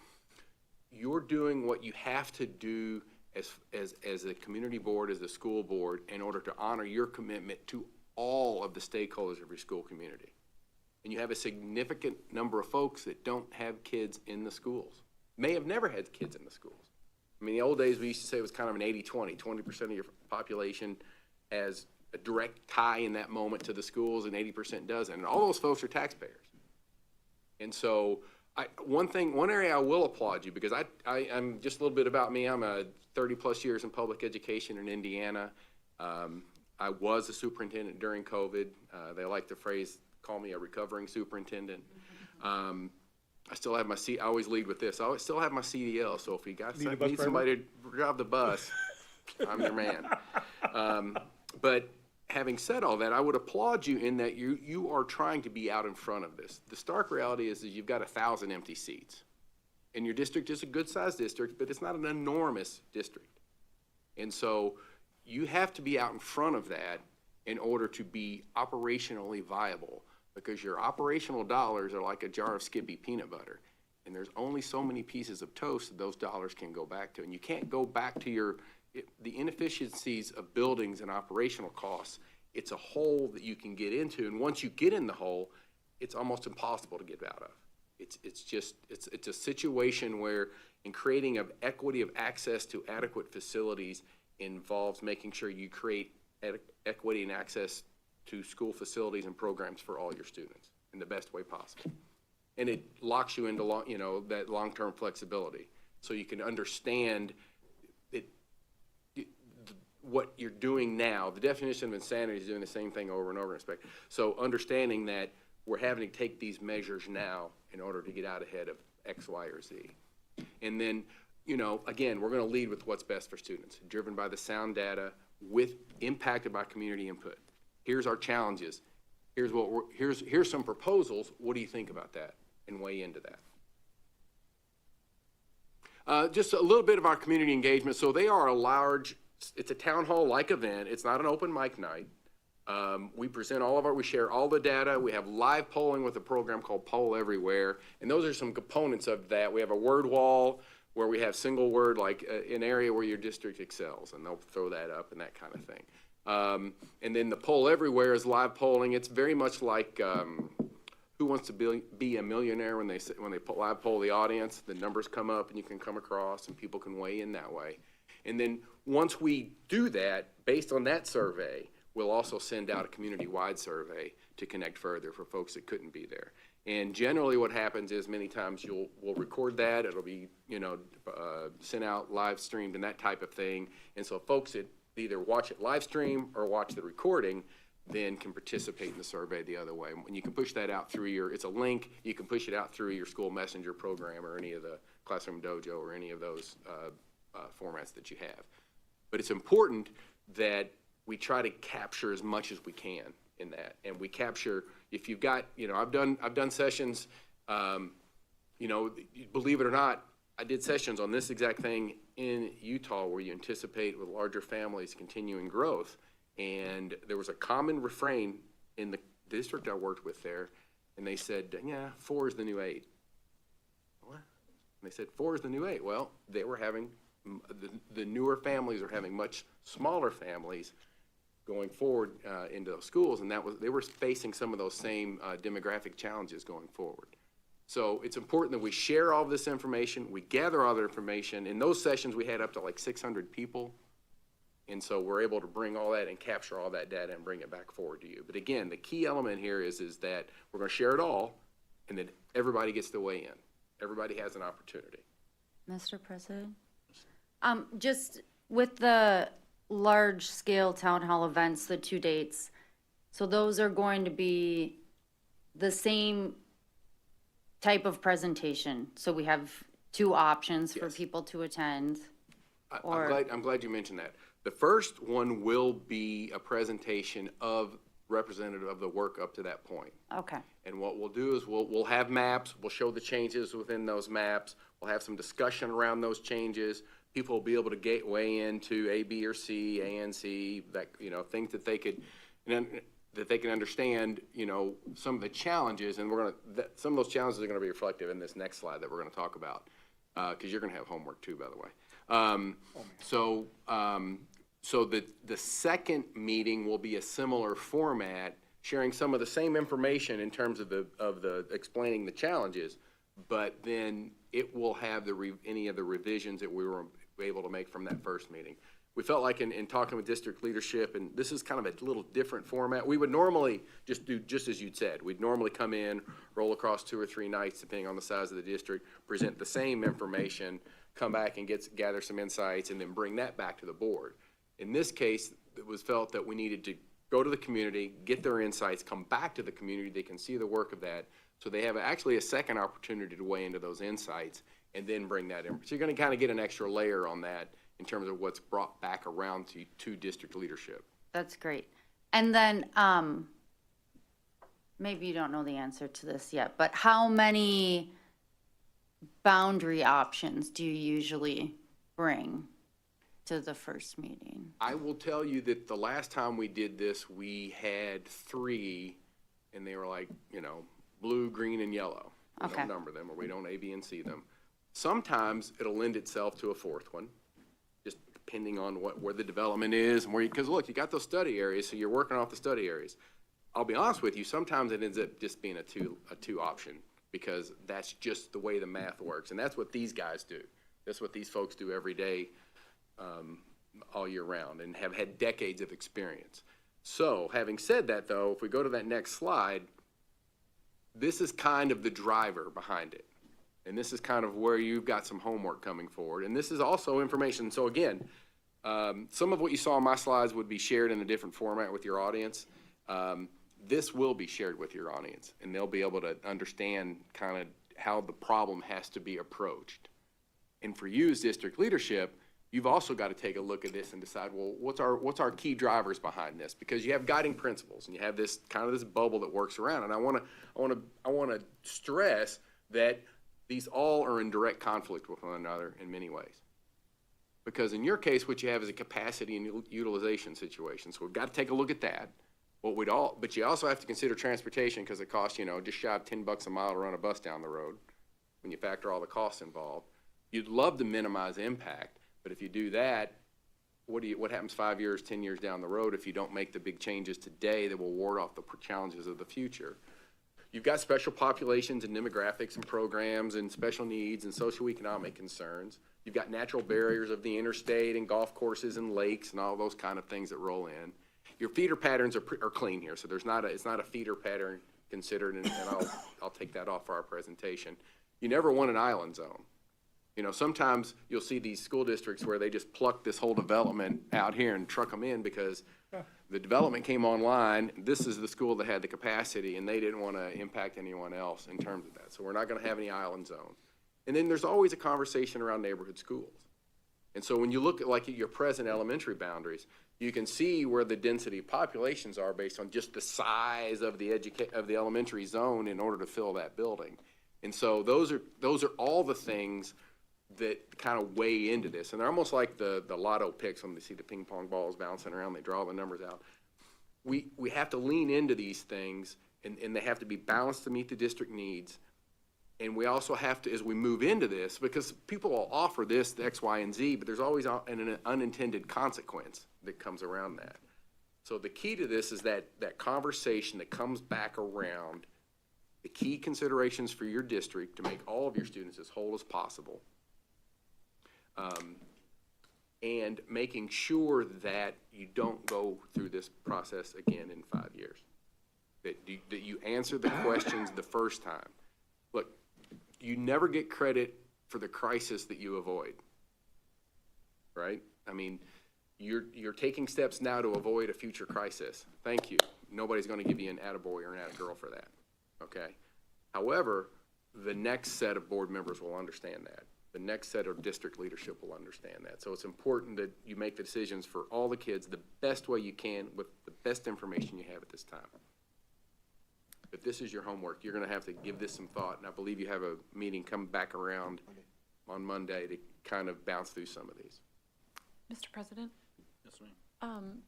you're doing what you have to do as a community board, as a school board, in order to honor your commitment to all of the stakeholders of your school community. And you have a significant number of folks that don't have kids in the schools, may have never had kids in the schools. I mean, in the old days, we used to say it was kind of an 80-20. 20% of your population has a direct tie in that moment to the schools, and 80% doesn't. And all those folks are taxpayers. And so one area I will applaud you, because I'm just a little bit about me. I'm a 30-plus years in public education in Indiana. I was a superintendent during COVID. They like the phrase, call me a recovering superintendent. I still have my I always lead with this. I still have my CDL, so if you guys need somebody to drive the bus, I'm your man. But having said all that, I would applaud you in that you are trying to be out in front of this. The stark reality is that you've got 1,000 empty seats. And your district is a good-sized district, but it's not an enormous district. And so you have to be out in front of that in order to be operationally viable, because your operational dollars are like a jar of Skippy peanut butter. And there's only so many pieces of toast that those dollars can go back to. And you can't go back to the inefficiencies of buildings and operational costs. It's a hole that you can get into. And once you get in the hole, it's almost impossible to get out of. It's a situation where, in creating of equity of access to adequate facilities, involves making sure you create equity and access to school facilities and programs for all your students in the best way possible. And it locks you into that long-term flexibility, so you can understand what you're doing now. The definition of insanity is doing the same thing over and over. So understanding that we're having to take these measures now in order to get out ahead of X, Y, or Z. And then, again, we're going to lead with what's best for students, driven by the sound data, impacted by community input. Here's our challenges. Here's some proposals. What do you think about that? And weigh into that. Just a little bit of our community engagement. So they are it's a town hall-like event. It's not an open mic night. We present we share all the data. We have live polling with a program called Poll Everywhere. And those are some components of that. We have a word wall where we have single word, like an area where your district excels, and they'll throw that up and that kind of thing. And then the Poll Everywhere is live polling. It's very much like Who Wants to Be a Millionaire when they live poll the audience. The numbers come up and you can come across and people can weigh in that way. And then once we do that, based on that survey, we'll also send out a community-wide survey to connect further for folks that couldn't be there. And generally what happens is many times we'll record that. It'll be, sent out, live streamed and that type of thing. And so folks that either watch it live stream or watch the recording then can participate in the survey the other way. And you can push that out through it's a link. You can push it out through your school messenger program or any of the Classroom Dojo or any of those formats that you have. But it's important that we try to capture as much as we can in that. And we capture, if you've got, I've done sessions, believe it or not, I did sessions on this exact thing in Utah where you anticipate with larger families continuing growth. And there was a common refrain in the district I worked with there, and they said, 4 is the new 8. What? And they said, 4 is the new 8. Well, they were having, the newer families are having much smaller families going forward into those schools, and they were facing some of those same demographic challenges going forward. So it's important that we share all this information, we gather all the information. In those sessions, we had up to like 600 people. And so we're able to bring all that and capture all that data and bring it back forward to you. But again, the key element here is that we're gonna share it all, and then everybody gets to weigh in. Everybody has an opportunity. Mr. President? Just with the large-scale town hall events, the 2 dates, so those are going to be the same type of presentation? So we have 2 options for Yes. people to attend? Or- I'm glad you mentioned that. The first one will be a presentation of representative of the work up to that point. Okay, And what we'll do is we'll have maps, we'll show the changes within those maps, we'll have some discussion around those changes. People will be able to weigh into A, B, or C, A and C, that, you know, things that they could, that they can understand, you know, some of the challenges, and some of those challenges are gonna be reflected in this next slide that we're gonna talk about, because you're gonna have homework too, by the way. So the second meeting will be a similar format, sharing some of the same information in terms of the explaining the challenges, but then it will have any of the revisions that we were able to make from that first meeting. We felt like in talking with district leadership, and this is kind of a little different format, we would normally just do just as you'd said. We'd normally come in, roll across 2 or 3 nights, depending on the size of the district, present the same information, come back and gather some insights, and then bring that back to the board. In this case, it was felt that we needed to go to the community, get their insights, come back to the community, they can see the work of that, so they have actually a second opportunity to weigh into those insights, and then bring that in. So you're gonna kind of get an extra layer on that in terms of what's brought back around to district leadership. that's great. And then, maybe you don't know the answer to this yet, but how many boundary options do you usually bring to the first meeting? I will tell you that the last time we did this, we had 3, and they were like, you know, blue, green, and yellow. We Okay. don't number them, or we don't A, B, and C them. Sometimes it'll lend itself to a 4th one, just depending on where the development is and because look, you got those study areas, so you're working off the study areas. I'll be honest with you, sometimes it ends up just being a two option, because that's just the way the math works, and that's what these guys do. That's what these folks do every day, all year round, and have had decades of experience. So, having said that though, if we go to that next slide, this is kind of the driver behind it. And this is kind of where you've got some homework coming forward. And this is also information. So again, some of what you saw on my slides would be shared in a different format with your audience. This will be shared with your audience, and they'll be able to understand kind of how the problem has to be approached. And for you as district leadership, you've also got to take a look at this and decide, well, what's our key drivers behind this? Because you have guiding principles, and you have this kind of this bubble that works around. And I want to stress that these all are in direct conflict with one another in many ways. Because in your case, what you have is a capacity and utilization situation. So we've got to take a look at that. But you also have to consider transportation, because it costs, you know, just shy of $10 a mile to run a bus down the road when you factor all the costs involved. You'd love to minimize impact, but if you do that, what happens 5 years, 10 years down the road if you don't make the big changes today that will ward off the challenges of the future? You've got special populations and demographics and programs and special needs and socioeconomic concerns. You've got natural barriers of the interstate and golf courses and lakes and all those kind of things that roll in. Your feeder patterns are clean here, so it's not a feeder pattern considered, and I'll take that off for our presentation. You never want an island zone. You know, sometimes you'll see these school districts where they just pluck this whole development out here and truck them in because the development came online. This is the school that had the capacity, and they didn't want to impact anyone else in terms of that. So we're not going to have any island zone. And then there's always a conversation around neighborhood schools. And so when you look at your present elementary boundaries, you can see where the density of populations are based on just the size of the elementary zone in order to fill that building. And so those are all the things that kind of weigh into this. And they're almost like the lotto picks when they see the ping pong balls bouncing around, they draw the numbers out. We have to lean into these things, and they have to be balanced to meet the district needs. And we also have to, as we move into this, because people will offer this, the X, Y, and Z, but there's always an unintended consequence that comes around that. So the key to this is that conversation that comes back around the key considerations for your district to make all of your students as whole as possible. And making sure that you don't go through this process again in 5 years. That you answer the questions the first time. Look, you never get credit for the crisis that you avoid, right? I mean, you're taking steps now to avoid a future crisis. Thank you. Nobody's going to give you an attaboy or an attagirl for that, okay? However, the next set of board members will understand that. The next set of district leadership will understand that. So it's important that you make the decisions for all the kids the best way you can with the best information you have at this time. If this is your homework, you're going to have to give this some thought, and I believe you have a meeting come back around on Monday to kind of bounce through some of these. Mr. President? Yes, ma'am.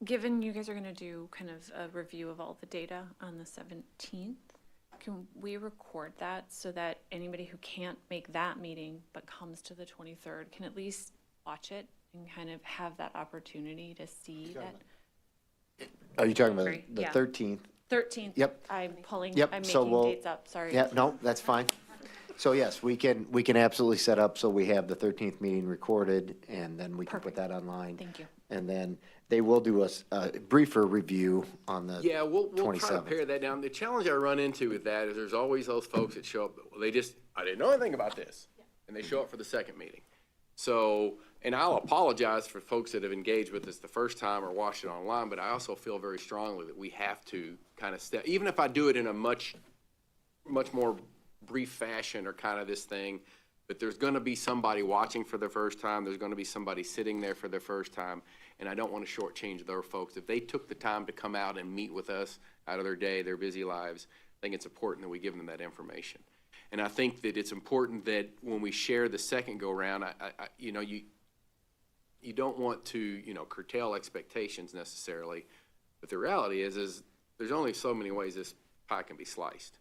Given you guys are going to do kind of a review of all the data on the 17th, can we record that so that anybody who can't make that meeting but comes to the 23rd can at least watch it and kind of have that opportunity to see that? Are you talking about Sorry, the yeah. 13th? 13th. Yep. I'm pulling, Yep, I'm so making we'll- dates up, sorry. Yeah, no, that's fine. So yes, we can absolutely set up so we have the 13th meeting recorded, and then we can put that online. Thank you. And then they will do a briefer review on the Yeah, we'll try to 27th. pare that down. The challenge I run into with that is there's always those folks that show up, well, I didn't know anything about this. And they show up for the second meeting. So, and I'll apologize for folks that have engaged with us the first time or watched it online, but I also feel very strongly that we have to kind of step, even if I do it in a much more brief fashion or kind of this thing, but there's going to be somebody watching for the first time. There's going to be somebody sitting there for the first time. And I don't want to shortchange those folks. If they took the time to come out and meet with us out of their day, their busy lives, I think it's important that we give them that information. And I think that it's important that when we share the second go-round, you don't want to, curtail expectations necessarily. But the reality is there's only so many ways this pie can be sliced.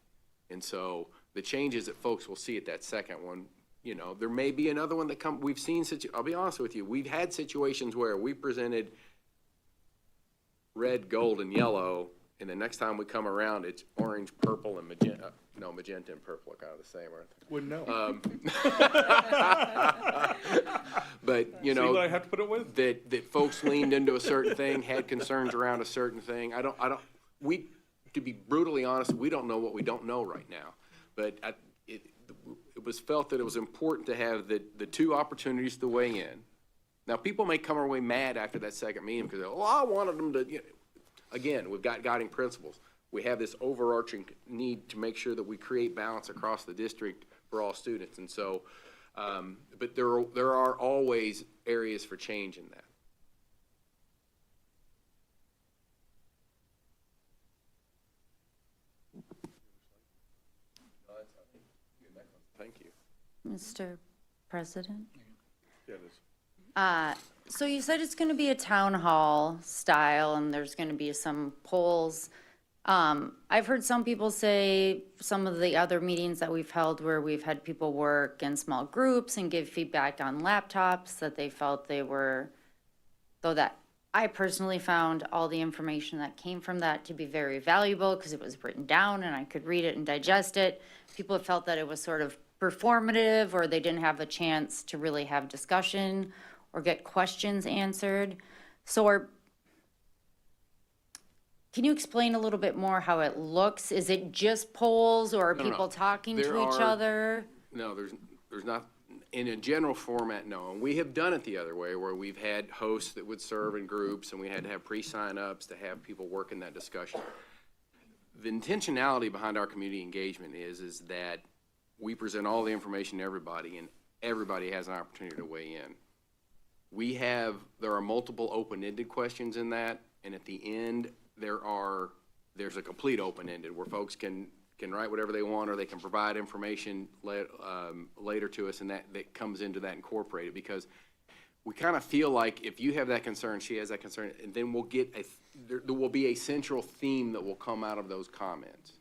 And so the changes that folks will see at that second one, there may be another one that we've seen, I'll be honest with you, we've had situations where we presented red, gold, and yellow, and the next time we come around, it's orange, purple, and magenta. No, magenta and purple are kind of the same, aren't they? Wouldn't know. But, See what I have to put it with? that folks leaned into a certain thing, had concerns around a certain thing. To be brutally honest, we don't know what we don't know right now. But it was felt that it was important to have the two opportunities to weigh in. Now, people may come away mad after that second meeting because, I wanted them to, again, we've got guiding principles. We have this overarching need to make sure that we create balance across the district for all students. And so, but there are always areas for change in that. Thank you. Mr. President? Yeah, it is. So you said it's going to be a town hall style and there's going to be some polls. I've heard some people say some of the other meetings that we've held where we've had people work in small groups and give feedback on laptops that they felt they were, though that I personally found all the information that came from that to be very valuable because it was written down and I could read it and digest it. People have felt that it was sort of performative or they didn't have a chance to really have discussion or get questions answered. So can you explain a little bit more how it looks? Is it just polls or are No. people talking There to each are- other? No, there's not, in a general format, no. And we have done it the other way, where we've had hosts that would serve in groups, and we had to have pre-sign-ups to have people work in that discussion. The intentionality behind our community engagement is that we present all the information to everybody, and everybody has an opportunity to weigh in. There are multiple open-ended questions in that, and at the end, there's a complete open-ended where folks can write whatever they want, or they can provide information later to us, and that comes into that incorporated, because we kind of feel like if you have that concern, she has that concern, and then there will be a central theme that will come out of those comments.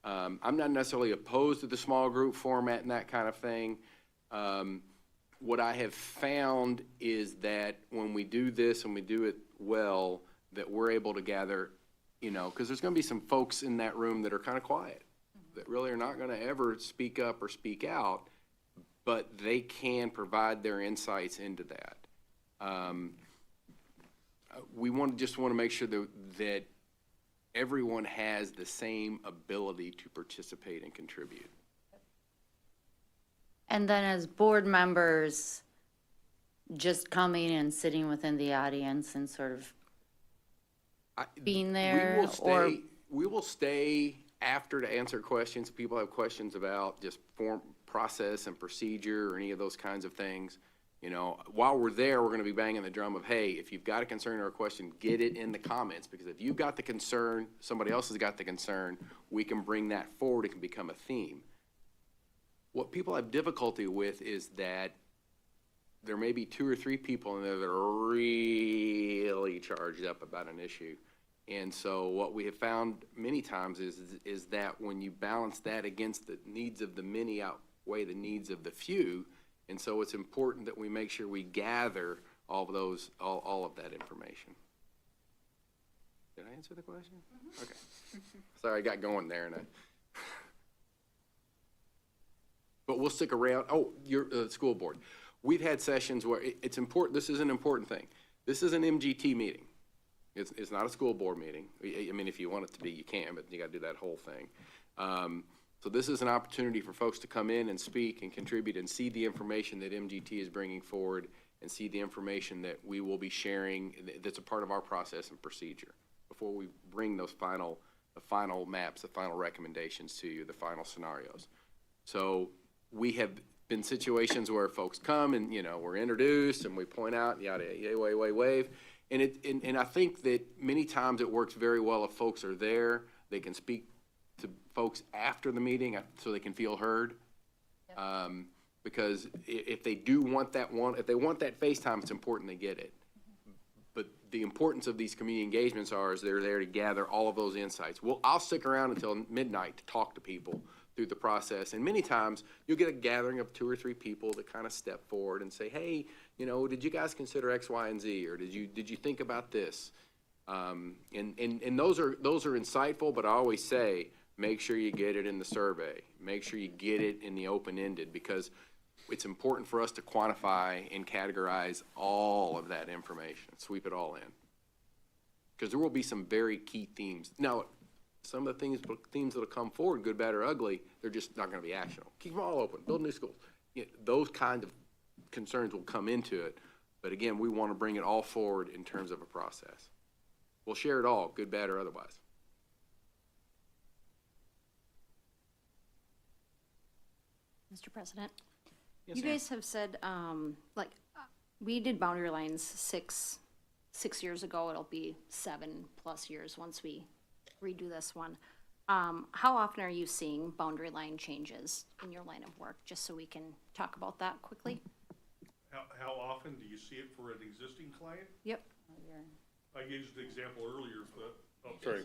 I'm not necessarily opposed to the small group format and that kind of thing. What I have found is that when we do this and we do it well, that we're able to gather you know, because there's going to be some folks in that room that are kind of quiet, that really are not going to ever speak up or speak out, but they can provide their insights into that. We just want to make sure that everyone has the same ability to participate and contribute. And then as board members, just coming and sitting within the audience and sort of being there, or We will stay after to answer questions. People have questions about just form, process and procedure or any of those kinds of things. You know, while we're there, we're going to be banging the drum of, hey, if you've got a concern or a question, get it in the comments, because if you've got the concern, somebody else has got the concern, we can bring that forward. It can become a theme. What people have difficulty with is that there may be 2 or 3 people in there that are really charged up about an issue. And so what we have found many times is that when you balance that against the needs of the many outweigh the needs of the few. And so it's important that we make sure we gather all of those, all of that information. Did I answer the question? Mm-hmm. Okay. Sorry, I got going there, and but we'll stick around. Oh, your school board. We've had sessions where it's important. This is an important thing. This is an MGT meeting. It's not a school board meeting. I mean, if you want it to be, you can, but you got to do that whole thing. So this is an opportunity for folks to come in and speak and contribute and see the information that MGT is bringing forward and see the information that we will be sharing that's a part of our process and procedure before we bring those the final maps, the final recommendations to you, the final scenarios. So we have been situations where folks come and, you know, we're introduced and we point out, yada, yada, wave. And I think that many times it works very well if folks are there. They can speak to folks after the meeting so they can feel heard. Yep. Because if they do want if they want that FaceTime, it's important they get it. But the importance of these community engagements is they're there to gather all of those insights. I'll stick around until midnight to talk to people through the process. And many times you'll get a gathering of 2 or 3 people that kind of step forward and say, hey, you know, did you guys consider X, Y, and Z? Or did you think about this? And those are insightful, but I always say, make sure you get it in the survey. Make sure you get it in the open-ended, because it's important for us to quantify and categorize all of that information, sweep it all in. Because there will be some very key themes. Now, some of the themes that will come forward, good, bad, or ugly, they're just not going to be actionable. Keep them all open, build new schools. You know, those kinds of concerns will come into it. But again, we want to bring it all forward in terms of a process. We'll share it all, good, bad, or otherwise. Mr. President, Yes, you ma'am. guys have said, we did boundary lines six years ago. It'll be 7+ years once we redo this one. How often are you seeing boundary line changes in your line of work, just so we can talk about that quickly? How often do you see it for an existing client? Yep. I used the example earlier, but, sorry.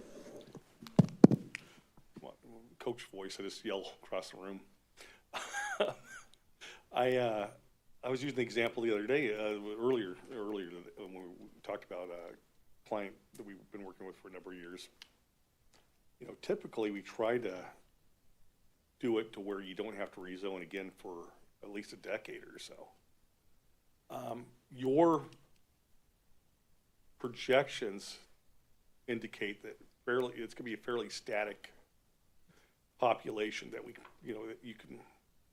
Coach voice, I just yell across the room. I was using the example the other day, earlier when we talked about a client that we've been working with for a number of years. You know, typically we try to do it to where you don't have to rezone again for at least a decade or so. Your projections indicate that it's going to be a fairly static population that that you can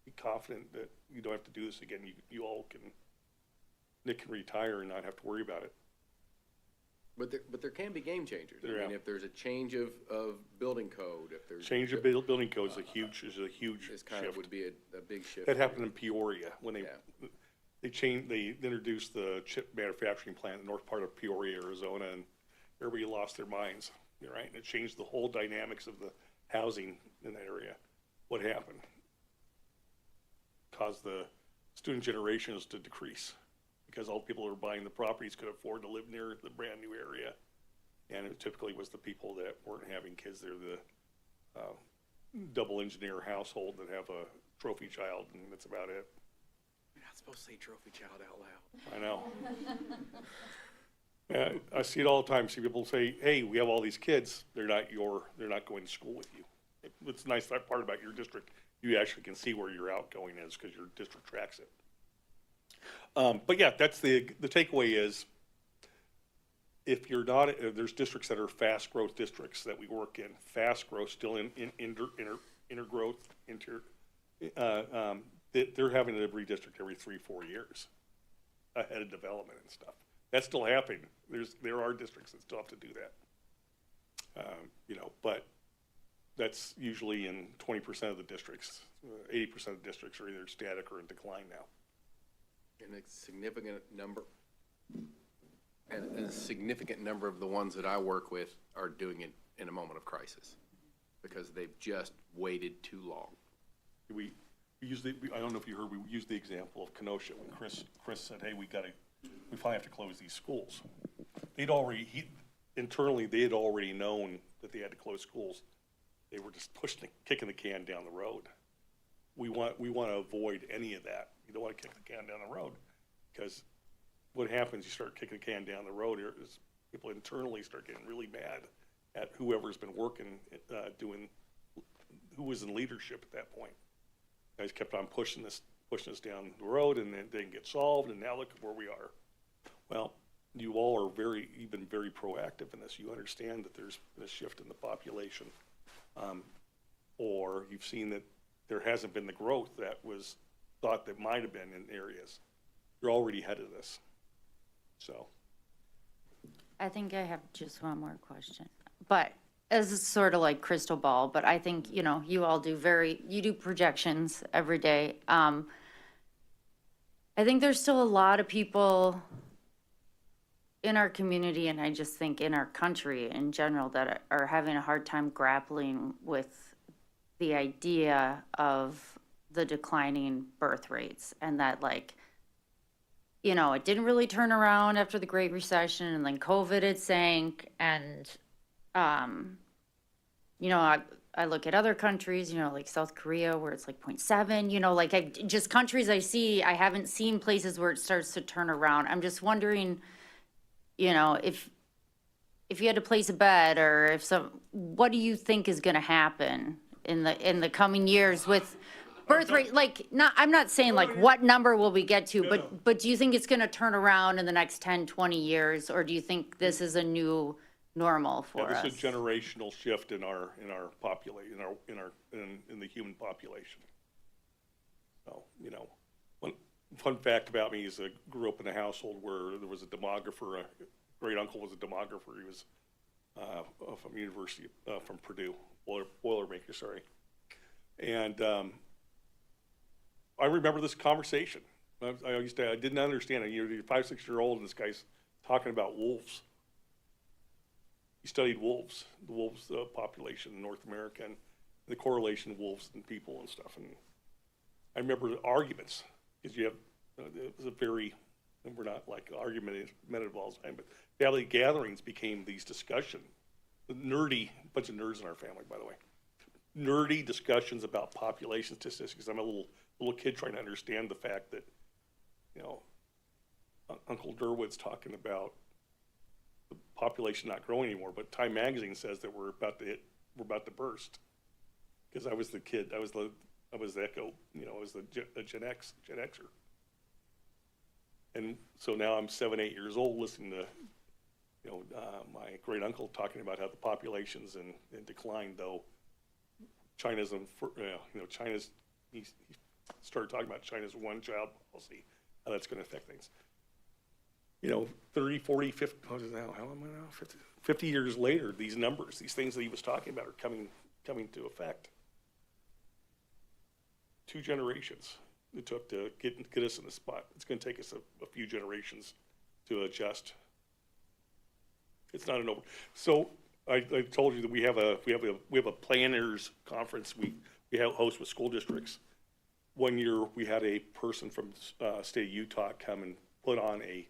be confident that you don't have to do this again. Nick can retire and not have to worry about it. But there can be game changers. Yeah. I mean, if there's a change of building code, if there's Change of building code is a huge this kind of shift. would be a big shift. That happened in Peoria when they Yeah. they introduced the chip manufacturing plant in the north part of Peoria, Arizona, and everybody lost their minds, right? And it changed the whole dynamics of the housing in that area. What happened? Caused the student generations to decrease because all the people who were buying the properties could afford to live near the brand new area. And it typically was the people that weren't having kids. They're the double engineer household that have a trophy child, and that's about it. You're not supposed to say trophy child out loud. I know. I see it all the time. See people say, hey, we have all these kids. They're not going to school with you. It's nice, that part about your district. You actually can see where your outgoing is because your district tracks it. But yeah, that's the takeaway is, if you're not, there's districts that are fast growth districts that we work in, fast growth, still in inner growth, they're having to redistrict every 3-4 years ahead of development and stuff. That's still happening. There are districts that still have to do that. But that's usually in 20% of the districts. 80% of the districts are either static or in decline now. And a significant number, and a significant number of the ones that I work with are doing it in a moment of crisis because they've just waited too long. We use I don't know if you heard, we used the example of Kenosha when Chris said, hey, we finally have to close these schools. Internally, they had already known that they had to close schools. They were just kicking the can down the road. We want to avoid any of that. You don't want to kick the can down the road, because what happens, you start kicking the can down the road, is people internally start getting really mad at whoever's been working, who was in leadership at that point. Guys kept on pushing this down the road, and then it didn't get solved, and now look at where we are. Well, you all are you've been very proactive in this. You understand that there's been a shift in the population, or you've seen that there hasn't been the growth that was thought that might have been in areas. You're already ahead of this. So. I think I have just one more question, but as sort of like crystal ball, but I think, you all do you do projections every day. I think there's still a lot of people in our community, and I just think in our country in general, that are having a hard time grappling with the idea of the declining birth rates, and that it didn't really turn around after the Great Recession, and then COVID had sank, and I look at other countries, like South Korea, where it's like 0.7, just countries I haven't seen places where it starts to turn around. I'm just wondering, if you had to place a bet, or what do you think is going to happen in the coming years with birth rate? I'm not saying what number will we get to, but do you think it's going to turn around in the next 10, 20 years, or do you think this is a new normal for us? This is a generational shift in our population, in the human population. So, one fun fact about me is I grew up in a household where there was a demographer. A great uncle was a demographer. He was from university, from Purdue, Boilermaker, sorry. And I remember this conversation. I didn't understand it. You're 5-6-year-old, and this guy's talking about wolves. He studied wolves, the wolves population in North America, and the correlation of wolves and people and stuff. And I remember the arguments, because you have, it was a very, and we're not like argumentative all the time, but family gatherings became these discussion, bunch of nerds in our family, by the way, nerdy discussions about population statistics, because I'm a little kid trying to understand the fact that, Uncle Durwood's talking about the population not growing anymore, but Time Magazine says that we're about to burst. Because I was the kid, I was the echo, I was the Gen Xer. And so now I'm 7-8 years old, listening to, my great uncle talking about how the population's in decline, though China's he started talking about China's one-child policy, how that's going to affect things. 30, 40, 50, what is it now? How am I now? 50 years later, these numbers, these things that he was talking about are coming to effect. 2 generations it took to get us in the spot. It's going to take us a few generations to adjust. It's not an over. So I told you that we have a planners conference we host with school districts. One year we had a person from state of Utah come and put on a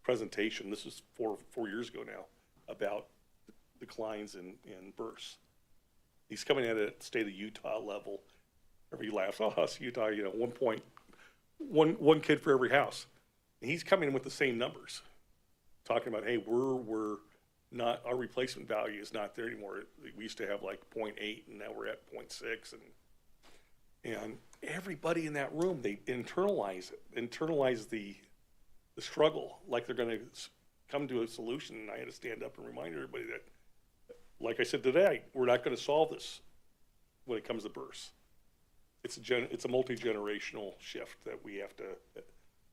presentation. This is 4 years ago now, about declines in births. He's coming at it at state of Utah level. Everybody laughs, us Utah, 1 kid for every house. And he's coming in with the same numbers. talking about, hey, we're not, our replacement value is not there anymore. We used to have like 0.8 and now we're at 0.6 and everybody in that room, they internalize the struggle, like they're gonna come to a solution. And I had to stand up and remind everybody that, like I said today, we're not gonna solve this when it comes to births. It's a multi-generational shift that we have to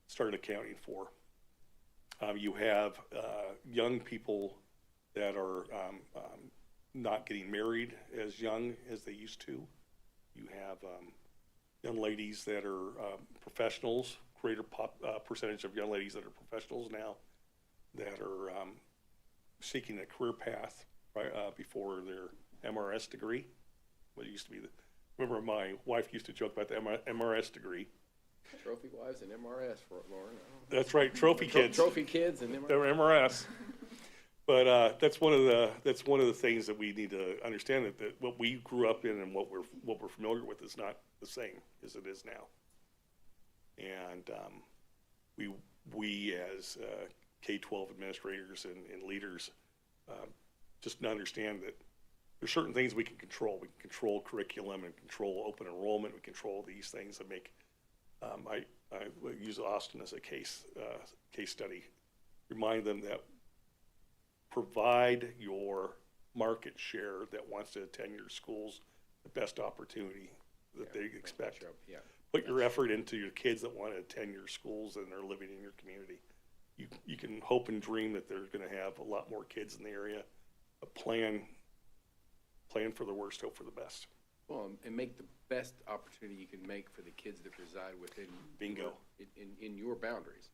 start accounting for. You have young people that are not getting married as young as they used to. You have young ladies that are professionals, greater percentage of young ladies that are professionals now that are seeking a career path before their MRS degree. What used to be remember my wife used to joke about the MRS degree. Trophy wives and MRS for it, Lauren. That's right, trophy kids. Trophy kids and MRS. They're MRS. But that's one of the things that we need to understand, that what we grew up in and what we're familiar with is not the same as it is now. And we as K-12 administrators and leaders just understand that there's certain things we can control. We can control curriculum and control open enrollment. We control these things that make. I use Austin as a case study. Remind them that provide your market share that wants to attend your schools the best opportunity that they expect. Yeah. Put your effort into your kids that want to attend your schools and are living in your community. You can hope and dream that they're going to have a lot more kids in the area. But plan for the worst, hope for the best. Well, and make the best opportunity you can make for the kids that reside within Bingo. In your boundaries.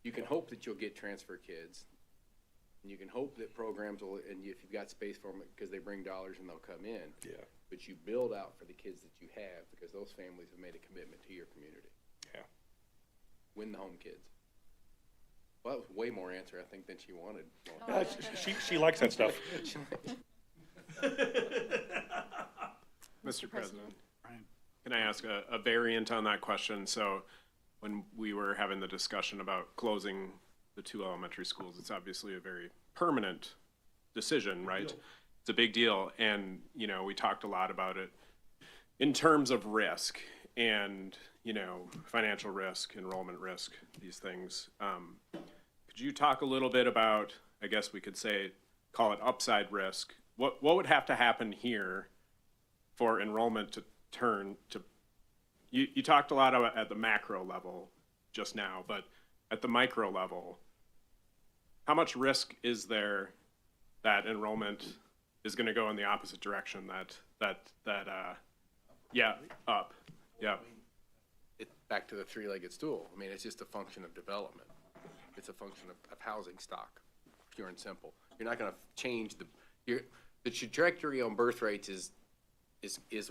You can hope that you'll get transfer kids, and you can hope that programs will, and if you've got space for them, because they bring dollars and they'll come in. Yeah. But you build out for the kids that you have, because those families have made a commitment to your community. Yeah. Win the home kids. Well, that was way more answer, I think, than she wanted. She likes that stuff. Mr. President, can I ask a variant on that question? So when we were having the discussion about closing the 2 elementary schools, it's obviously a very permanent decision, right? It's a big deal. And, we talked a lot about it in terms of risk and, financial risk, enrollment risk, these things. Could you talk a little bit about, I guess we could say, call it upside risk? What would have to happen here for enrollment to turn to, you talked a lot about at the macro level just now, but at the micro level, how much risk is there that enrollment is going to go in the opposite direction up? Yeah. It's back to the 3-legged stool. I mean, it's just a function of development. It's a function of housing stock, pure and simple. You're not going to change the trajectory on birth rates is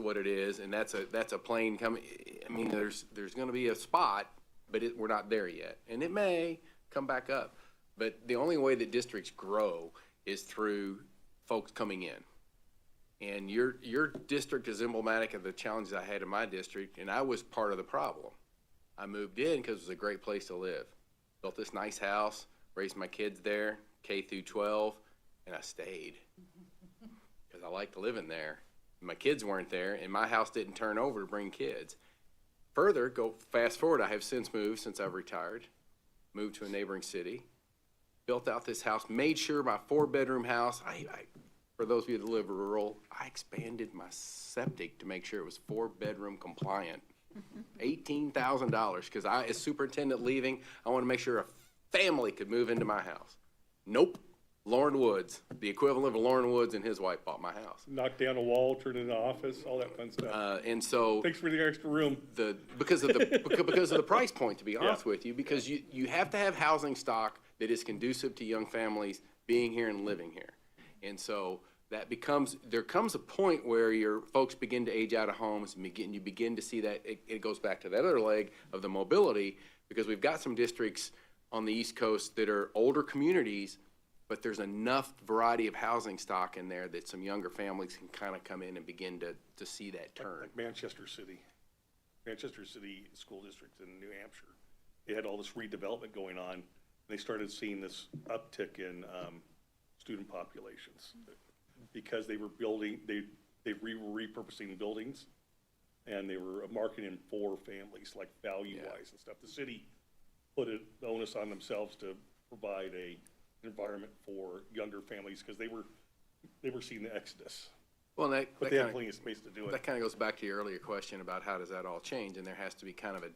what it is, and that's a plane coming. I mean, there's going to be a spot, but we're not there yet, and it may come back up. But the only way that districts grow is through folks coming in. And your district is emblematic of the challenges I had in my district, and I was part of the problem. I moved in because it was a great place to live. Built this nice house, raised my kids there, K through 12, and I stayed because I liked living there. My kids weren't there, and my house didn't turn over to bring kids. Further, go fast forward, I have since moved, since I've retired, moved to a neighboring city, built out this house, made sure my 4-bedroom house, for those of you that live rural, I expanded my septic to make sure it was 4-bedroom compliant. $18,000, because as superintendent leaving, I want to make sure a family could move into my house. Nope. Lauren Woods, the equivalent of Lauren Woods and his wife bought my house. Knock down a wall, turn it into an office, all that fun stuff. And so thanks for the extra room. Because of the price point, to be honest with you, because you have to have housing stock that is conducive to young families being here and living here. And so there comes a point where your folks begin to age out of homes, and you begin to see that it goes back to that other leg of the mobility, because we've got some districts on the East Coast that are older communities, but there's enough variety of housing stock in there that some younger families can kind of come in and begin to see that turn. Like Manchester City School District in New Hampshire. They had all this redevelopment going on They started seeing this uptick in student populations because they were building, they were repurposing buildings, and they were marketing for families, like value-wise and stuff. The city put the onus on themselves to provide a environment for younger families because they were seeing the exodus. Well, But they have plenty of space to do it. that kind of goes back to your earlier question about how does that all change, and there has to be kind of a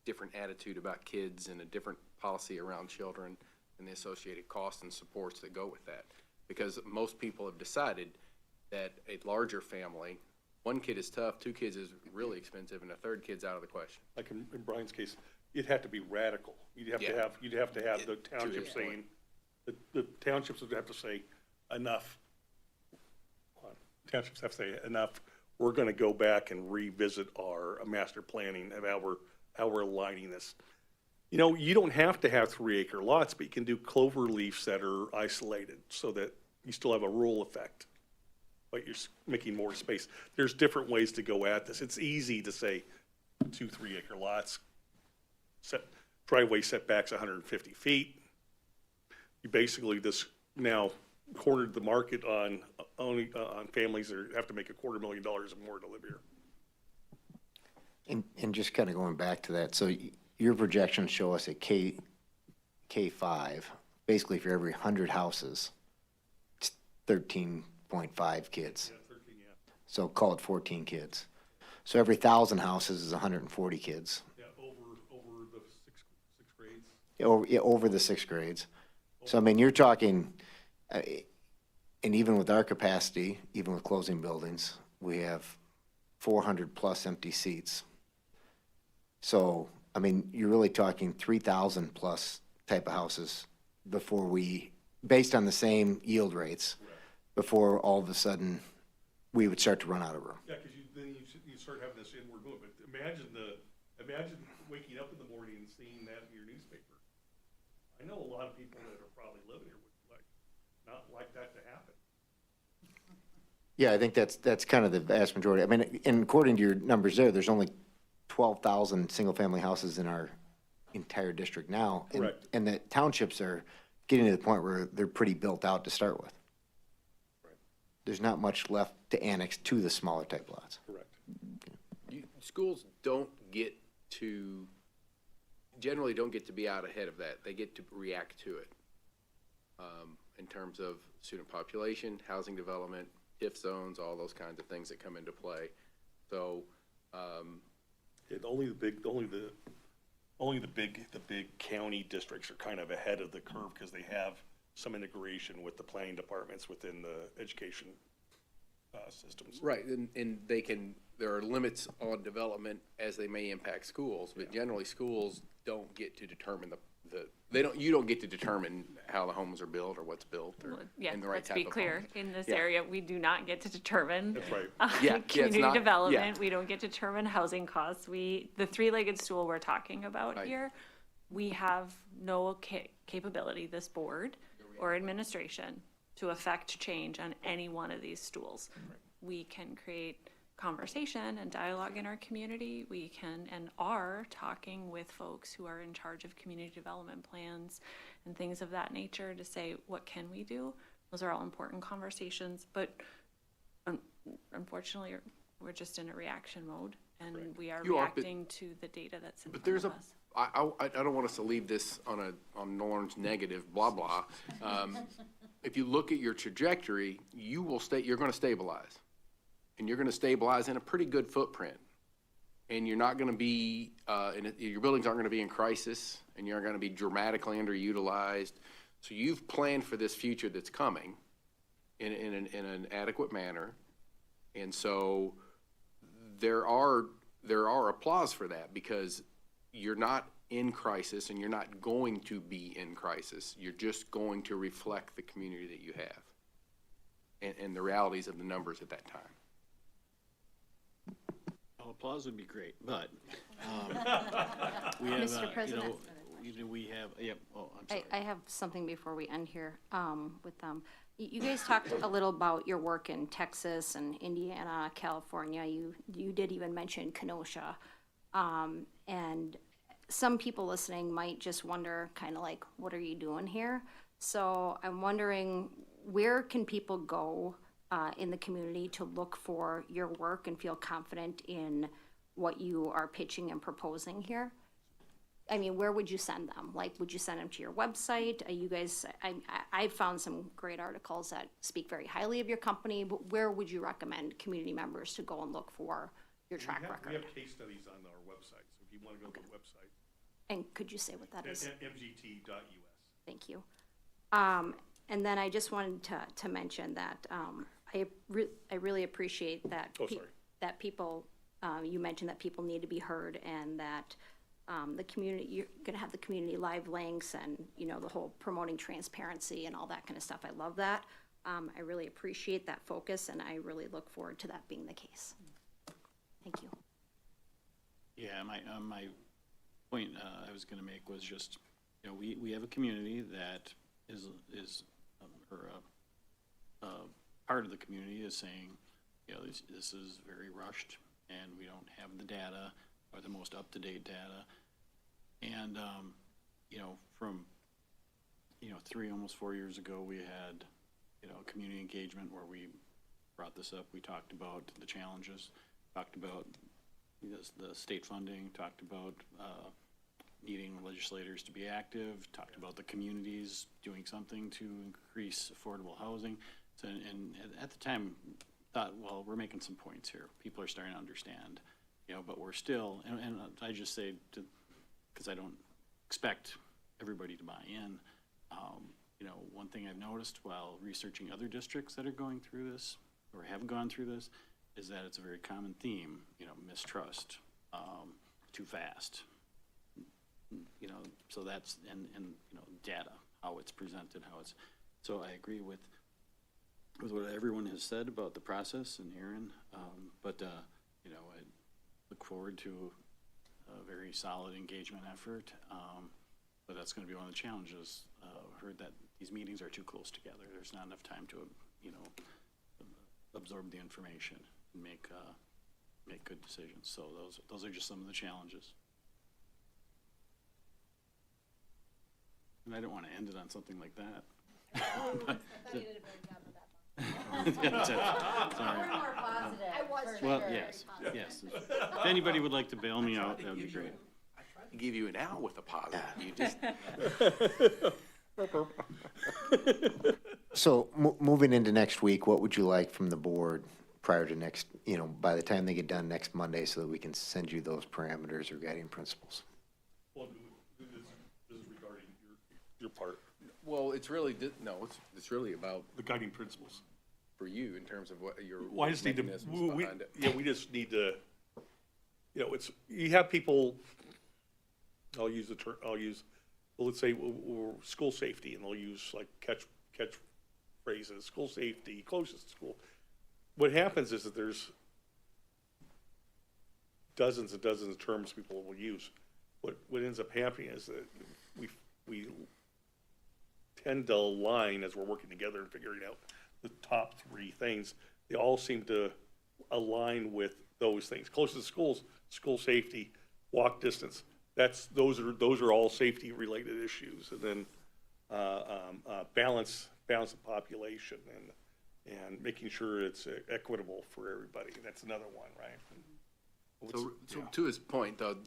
different attitude about kids and a different policy around children and the associated costs and supports that go with that. Because most people have decided that a larger family, one kid is tough, two kids is really expensive, and a third kid's out of the question. Like in Brian's case, it'd have to be radical. You'd have to have the township his saying, the townships would have to say, enough. Townships have to say, enough. We're gonna go back and revisit our master planning of how we're aligning this. You know, you don't have to have 3-acre lots, but you can do clover leaves that are isolated so that you still have a rural effect, but you're making more space. There's different ways to go at this. It's easy to say 2 3-acre lots, driveway setbacks 150 feet. You basically just now cornered the market on families that have to make $250,000 or more to live here. And just kind of going back to that, so your projections show us at K5, basically for every 100 houses, it's 13.5 kids. Yeah, 13, yeah. So call it 14 kids. So every 1,000 houses is 140 kids. Yeah, over the six grades. Over the 6 grades. So, I mean, you're talking, and even with our capacity, even with closing buildings, we have 400 plus empty seats. So, I mean, you're really talking 3,000 plus type of houses before based on the same yield rates, before all of a sudden we would start to run out of room. Yeah, because you start having this inward movement. Imagine waking up in the morning and seeing that in your newspaper. I know a lot of people that are probably living here would not like that to happen. Yeah, I think that's kind of the vast majority. I mean, and according to your numbers there's only 12,000 single-family houses in our entire district now. Correct. And the townships are getting to the point where they're pretty built out to start with. Right. There's not much left to annex to the smaller type lots. Correct. Schools generally don't get to be out ahead of that. They get to react to it in terms of student population, housing development, TIF zones, all those kinds of things that come into play. So, Only the big county districts are kind of ahead of the curve because they have some integration with the planning departments within the education systems. right, and there are limits on development as they may impact schools, but generally schools don't get to determine you don't get to determine how the homes are built or what's built or Yeah, in the right let's type be of clear, homes. in this Yeah. area, we do not get to determine That's right. Yeah, it's community not- development, yeah. we don't get to determine housing costs. The three-legged stool we're talking about Right. here, we have no capability, this board or administration, to affect change on any one of these stools. We can create conversation and dialogue in our community. We can and are talking with folks who are in charge of community development plans and things of that nature to say, what can we do? Those are all important conversations, but unfortunately, we're just in a reaction mode and we are You are, but- reacting to the data that's in But front there's of a, us. I don't want us to leave this on Norm's negative blah blah. If you look at your trajectory, you're gonna stabilize. And you're gonna stabilize in a pretty good footprint. And you're not gonna be, your buildings aren't gonna be in crisis, and you're gonna be dramatically underutilized. So you've planned for this future that's coming in an adequate manner. And so there are applause for that because you're not in crisis and you're not going to be in crisis. You're just going to reflect the community that you have and the realities of the numbers at that time. Well, applause would be great, but we have, Mr. President? we have, I'm sorry. I have something before we end here with them. You guys talked a little about your work in Texas and Indiana, California. You did even mention Kenosha. And some people listening might just wonder, kind of like, what are you doing here? So I'm wondering, where can people go in the community to look for your work and feel confident in what you are pitching and proposing here? I mean, where would you send them? Like, would you send them to your website? Are you guys, I've found some great articles that speak very highly of your company, but where would you recommend community members to go and look for your track record? We have case studies on our website, so if you want to go to the website. And could you say what that is? mgt.us. Thank you. And then I just wanted to mention that I really appreciate that. Oh, sorry. That people, you mentioned that people need to be heard, and that the community, you're going to have the community live links and, you know, the whole promoting transparency and all that kind of stuff. I love that. I really appreciate that focus, and I really look forward to that being the case. Thank you. Yeah, my point I was gonna make was just, you know, we have a community that is part of the community is saying, you know, this is very rushed, and we don't have the data or the most up-to-date data. And, you know, from, you know, almost 4 years ago, we had, you know, community engagement where we brought this up. We talked about the challenges, talked about the state funding, talked about needing legislators to be active, talked about the communities doing something to increase affordable housing. So, and at the time, thought, well, we're making some points here. People are starting to understand, you know, but we're still, and I just say, because I don't expect everybody to buy in, you know, one thing I've noticed while researching other districts that are going through this, or have gone through this, is that it's a very common theme, you know, mistrust, too fast. You know, so that's, and you know, data, how it's presented, how it's, so I agree with what everyone has said about the process and Aaron, but, you know, I look forward to a very solid engagement effort, but that's going to be one of the challenges. Heard that these meetings are too close together. There's not enough time to, you know, absorb the information and make good decisions. So those are just some of the challenges. And I don't want to end it on something like that. Sorry. Well, yes. If anybody would like to bail me out, that would be great. Give you an out with a positive. You just. So moving into next week, what would you like from the board prior to next, you know, by the time they get done next Monday, so that we can send you those parameters or guiding principles? Well, this is regarding your part, Well, it's really, it's really about the guiding principles. for you in terms of what your Well, I just need to, mechanisms behind it. yeah, we just need to, you know, you have people, well, let's say, school safety, and they'll use like catch phrases, school safety, closest to school. What happens is that there's dozens and dozens of terms people will use. What ends up happening is that we tend to align as we're working together and figuring out the top three things. They all seem to align with those things. Closest to schools, school safety, walk distance. Those are all safety related issues. And then balance the population and making sure it's equitable for everybody. That's another one, right? So to his point, though,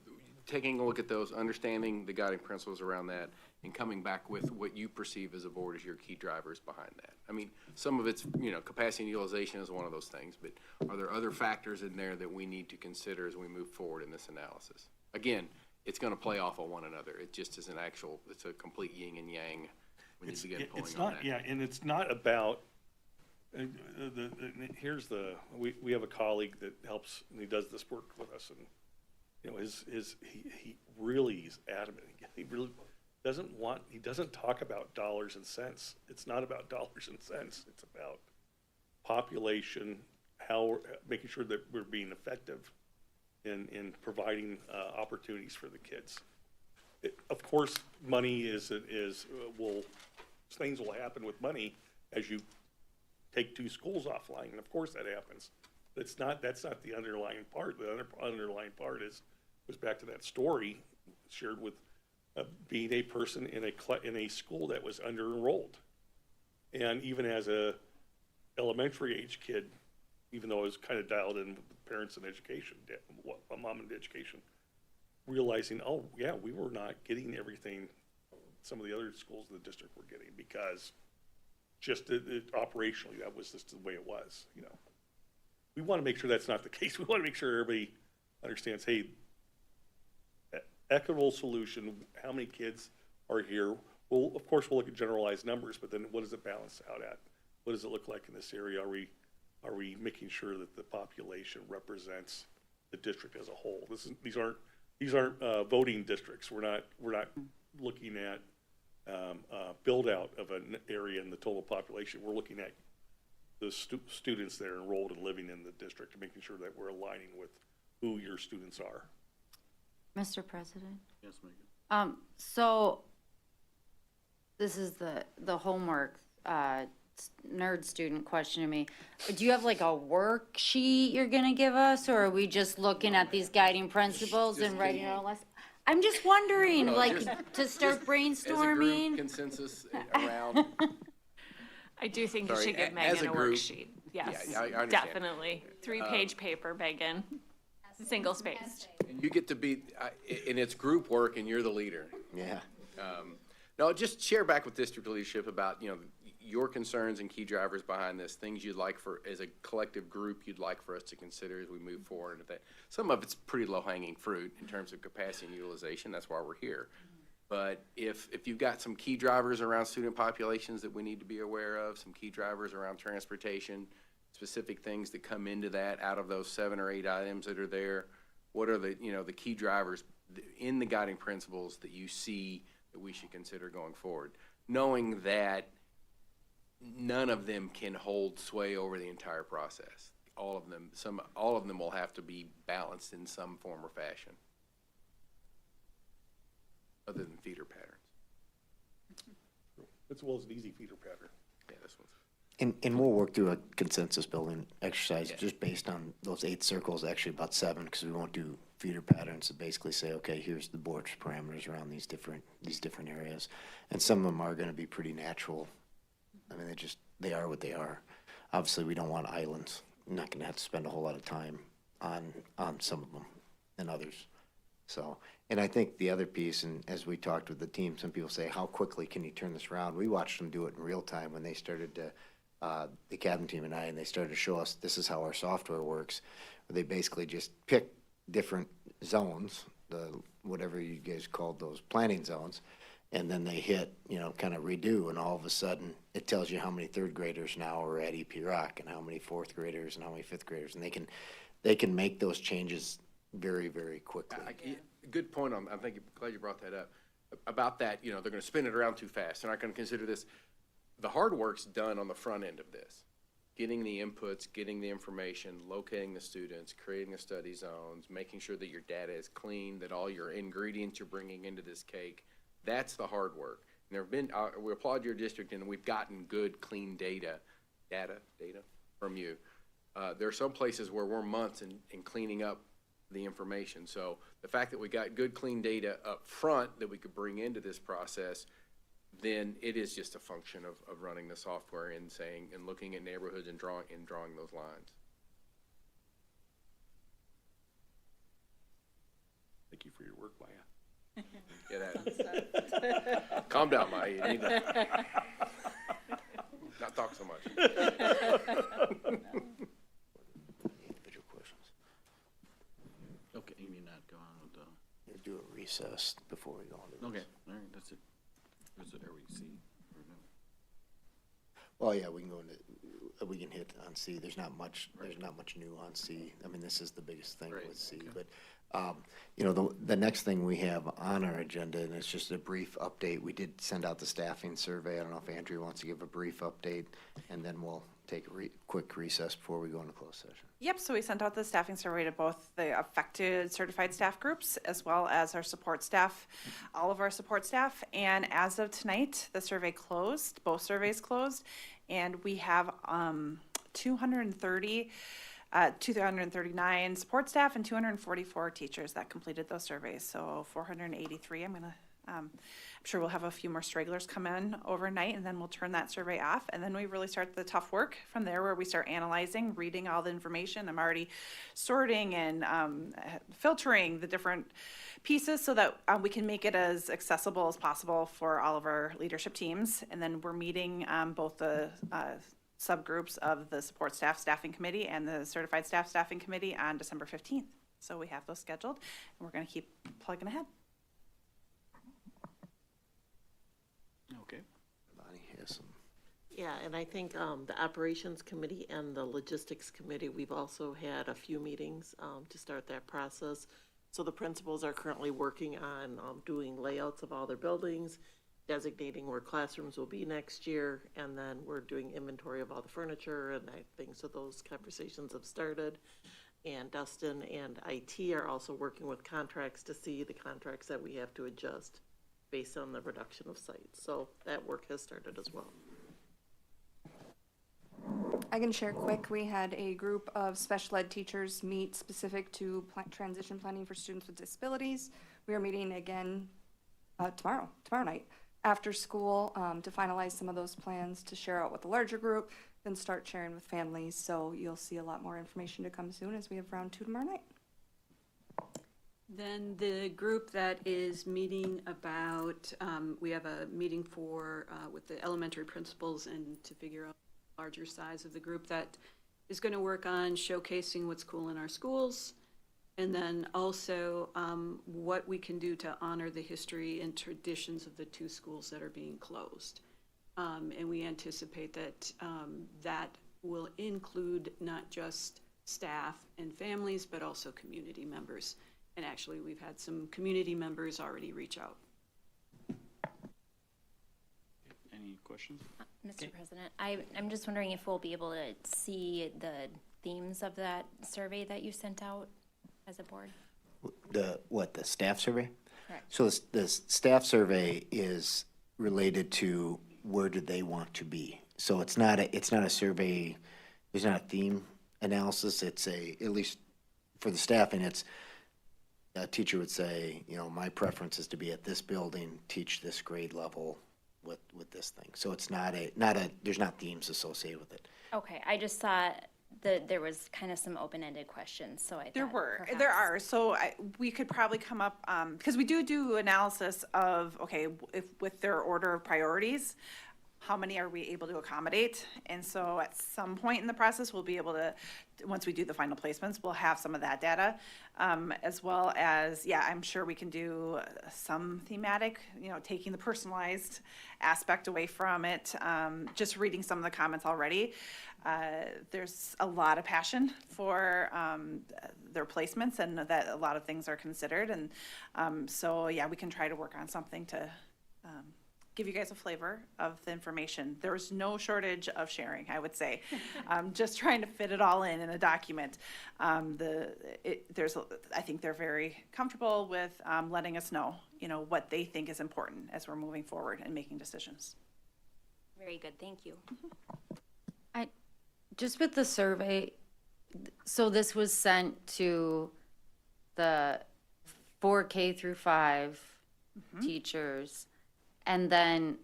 taking a look at those, understanding the guiding principles around that, and coming back with what you perceive as a board as your key drivers behind that. I mean, some of it's, you know, capacity utilization is one of those things, but are there other factors in there that we need to consider as we move forward in this analysis? Again, it's going to play off of one another. It just is it's a complete yin and yang when you begin pulling on that. Yeah, and it's not about, we have a colleague that helps, and he does this work with us, and, you know, he really is adamant. He really he doesn't talk about dollars and cents. It's not about dollars and cents. It's about population, making sure that we're being effective in providing opportunities for the kids. Of course, money things will happen with money as you take two schools offline, and of course that happens. That's not the underlying part. The underlying part is goes back to that story shared with being a person in a school that was under-enrolled. And even as a elementary age kid, even though I was kind of dialed in with parents and education, my mom and education, realizing, oh, yeah, we were not getting everything some of the other schools in the district were getting, because just operationally, that was just the way it was, you know. We want to make sure that's not the case. We want to make sure everybody understands, hey, equitable solution, how many kids are here? Well, of course, we'll look at generalized numbers, but then what does it balance out at? What does it look like in this area? Are we making sure that the population represents the district as a whole? These aren't voting districts. We're not looking at build out of an area in the total population. We're looking at the students that are enrolled and living in the district, and making sure that we're aligning with who your students are. Mr. President? Yes, Megan. So this is the homework, nerd student questioning me. Do you have like a worksheet you're gonna give us, or are we just looking at these guiding principles and writing our own lesson? I'm just wondering, No, like, just- to start As a brainstorming. group consensus around, I do think you Sorry, should give as Megan a a group, worksheet. Yes, yeah, I understand. definitely. 3-page paper, Megan, single spaced. and you get to be, and it's group work, and you're the leader. Yeah. No, just share back with district leadership about, you know, your concerns and key drivers behind this, things you'd like for, as a collective group, you'd like for us to consider as we move forward. If that, some of it's pretty low-hanging fruit in terms of capacity and utilization, that's why we're here. But if you've got some key drivers around student populations that we need to be aware of, some key drivers around transportation, specific things that come into that out of those 7 or 8 items that are there, what are the, you know, the key drivers in the guiding principles that you see that we should consider going forward, knowing that none of them can hold sway over the entire process. All of them will have to be balanced in some form or fashion, other than feeder patterns. As well as an easy feeder pattern. Yeah, this one's. And we'll work through a consensus building exercise Yeah. just based on those 8 circles, actually about 7, because we won't do feeder patterns to basically say, okay, here's the board's parameters around these different areas. And some of them are gonna be pretty natural. I mean, they are what they are. Obviously, we don't want islands. We're not gonna have to spend a whole lot of time on some of them and others. So, and I think the other piece, and as we talked with the team, some people say, how quickly can you turn this around? We watched them do it in real time when they started to, the cabin team and they started to show us, this is how our software works. They basically just pick different zones, whatever you guys called those planning zones, and then they hit, you know, kind of redo, and all of a sudden, it tells you how many 3rd graders now are at EP Rock, and how many 4th graders, and how many 5th graders, and they can make those changes very, very quickly. Good point on, I'm glad you brought that up, about that, you know, they're gonna spin it around too fast. They're not gonna consider this. The hard work's done on the front end of this. Getting the inputs, getting the information, locating the students, creating the study zones, making sure that your data is clean, that all your ingredients you're bringing into this cake, that's the hard work. And there have been, we applaud your district, and we've gotten good, clean data from you. There are some places where we're months in cleaning up the information. So the fact that we got good, clean data up front that we could bring into this process, then it is just a function of running the software and saying, and looking at neighborhoods and drawing those lines. Thank you for your work, Maya. Yeah, that. Calm down, Maya. You need to not talk so much. Individual questions. Okay, you mean not go on with the, We'll do a recess before we go on to this. okay, all right, that's it. Is it, are we C or no? Well, yeah, we can go into, we can hit on C. There's not much new on C. I mean, this is the biggest thing Right, with C, but, you know, the next thing we have on our agenda, and it's just a brief update, we did send out the staffing survey. I don't know if Andrew wants to give a brief update, and then we'll take a quick recess before we go into closed session. Yep, so we sent out the staffing survey to both the affected certified staff groups as well as our support staff, all of our support staff. And as of tonight, the survey closed, both surveys closed, and we have 230 239 support staff and 244 teachers that completed those surveys. So 483. I'm sure we'll have a few more stragglers come in overnight, and then we'll turn that survey off. And then we really start the tough work from there, where we start analyzing, reading all the information. I'm already sorting and filtering the different pieces so that we can make it as accessible as possible for all of our leadership teams. And then we're meeting both the subgroups of the support staff staffing committee and the certified staff staffing committee on December 15th. So we have those scheduled, and we're going to keep plugging ahead. Okay. Bonnie has some. Yeah, and I think the operations committee and the logistics committee, we've also had a few meetings to start that process. So the principals are currently working on doing layouts of all their buildings, designating where classrooms will be next year, and then we're doing inventory of all the furniture and I think so those conversations have started. And Dustin and IT are also working with contracts to see the contracts that we have to adjust based on the reduction of sites. So that work has started as well. I can share quick. We had a group of special ed teachers meet specific to transition planning for students with disabilities. We are meeting again tomorrow night after school to finalize some of those plans to share out with the larger group, then start sharing with families. So you'll see a lot more information to come soon as we have round 2 tomorrow night. Then the group that is meeting about, we have a meeting for, with the elementary principals and to figure out the larger size of the group that is going to work on showcasing what's cool in our schools. And then also what we can do to honor the history and traditions of the 2 schools that are being closed. And we anticipate that that will include not just staff and families, but also community members. And actually, we've had some community members already reach out. Any questions? Mr. President, I'm just wondering if we'll be able to see the themes of that survey that you sent out as a board? The staff survey? Correct. So the staff survey is related to where do they want to be. So it's not a survey, there's not a theme analysis, it's at least for the staff, and it's, a teacher would say, my preference is to be at this building, teach this grade level with this thing. So it's there's not themes associated with it. Okay, I just thought that there was kind of some open-ended questions, so I thought There perhaps. are. So we could probably come up, because we do analysis of, okay, if with their order of priorities, how many are we able to accommodate? And so at some point in the process, we'll be able to, once we do the final placements, we'll have some of that data, as well as, I'm sure we can do some thematic, taking the personalized aspect away from it. Just reading some of the comments already, there's a lot of passion for their placements and that a lot of things are considered. And so, we can try to work on something to give you guys a flavor of the information. There's no shortage of sharing, I would say. Just trying to fit it all in a document. I think they're very comfortable with letting us know, what they think is important as we're moving forward and making decisions. Very good, thank you. Just with the survey, so this was sent to the 4K through 5 teachers, and then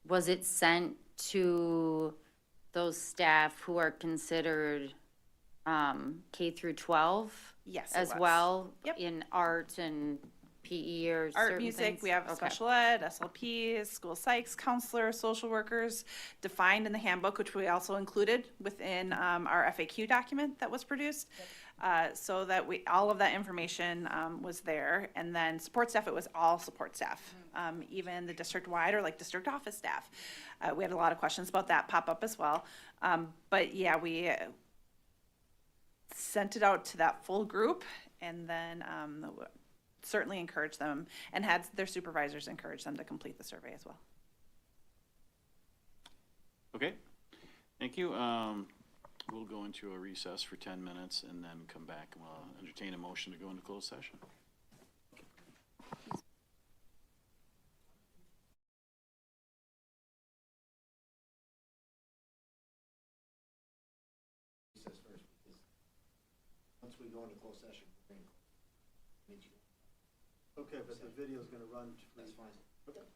was it sent to those staff who are considered K through 12? Yes, it as was. well? Yep. In art and PE or Art, certain music, things? we have Okay. special ed, SLPs, school psychs, counselors, social workers, defined in the handbook, which we also included within our FAQ document that was produced. So that all of that information was there. And then support staff, it was all support staff, even the district-wide or like district office staff. We had a lot of questions about that pop up as well. But we sent it out to that full group, and then certainly encouraged them and had their supervisors encourage them to complete the survey as well. Okay, thank you. We'll go into a recess for 10 minutes and then come back and we'll entertain a motion to go into closed session. go into closed session. Okay, but the video's gonna run. That's fine. Okay.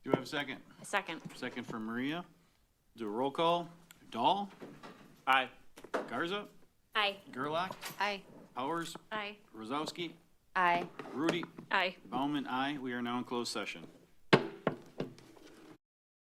Do I have a second? A second. Second from Maria. Do a roll call. Dahl, Aye. Garza, Aye. Gerlach, Aye. Powers, Aye. Rozowski, Aye. Rudy, Aye. Bauman, aye. We are now in closed session.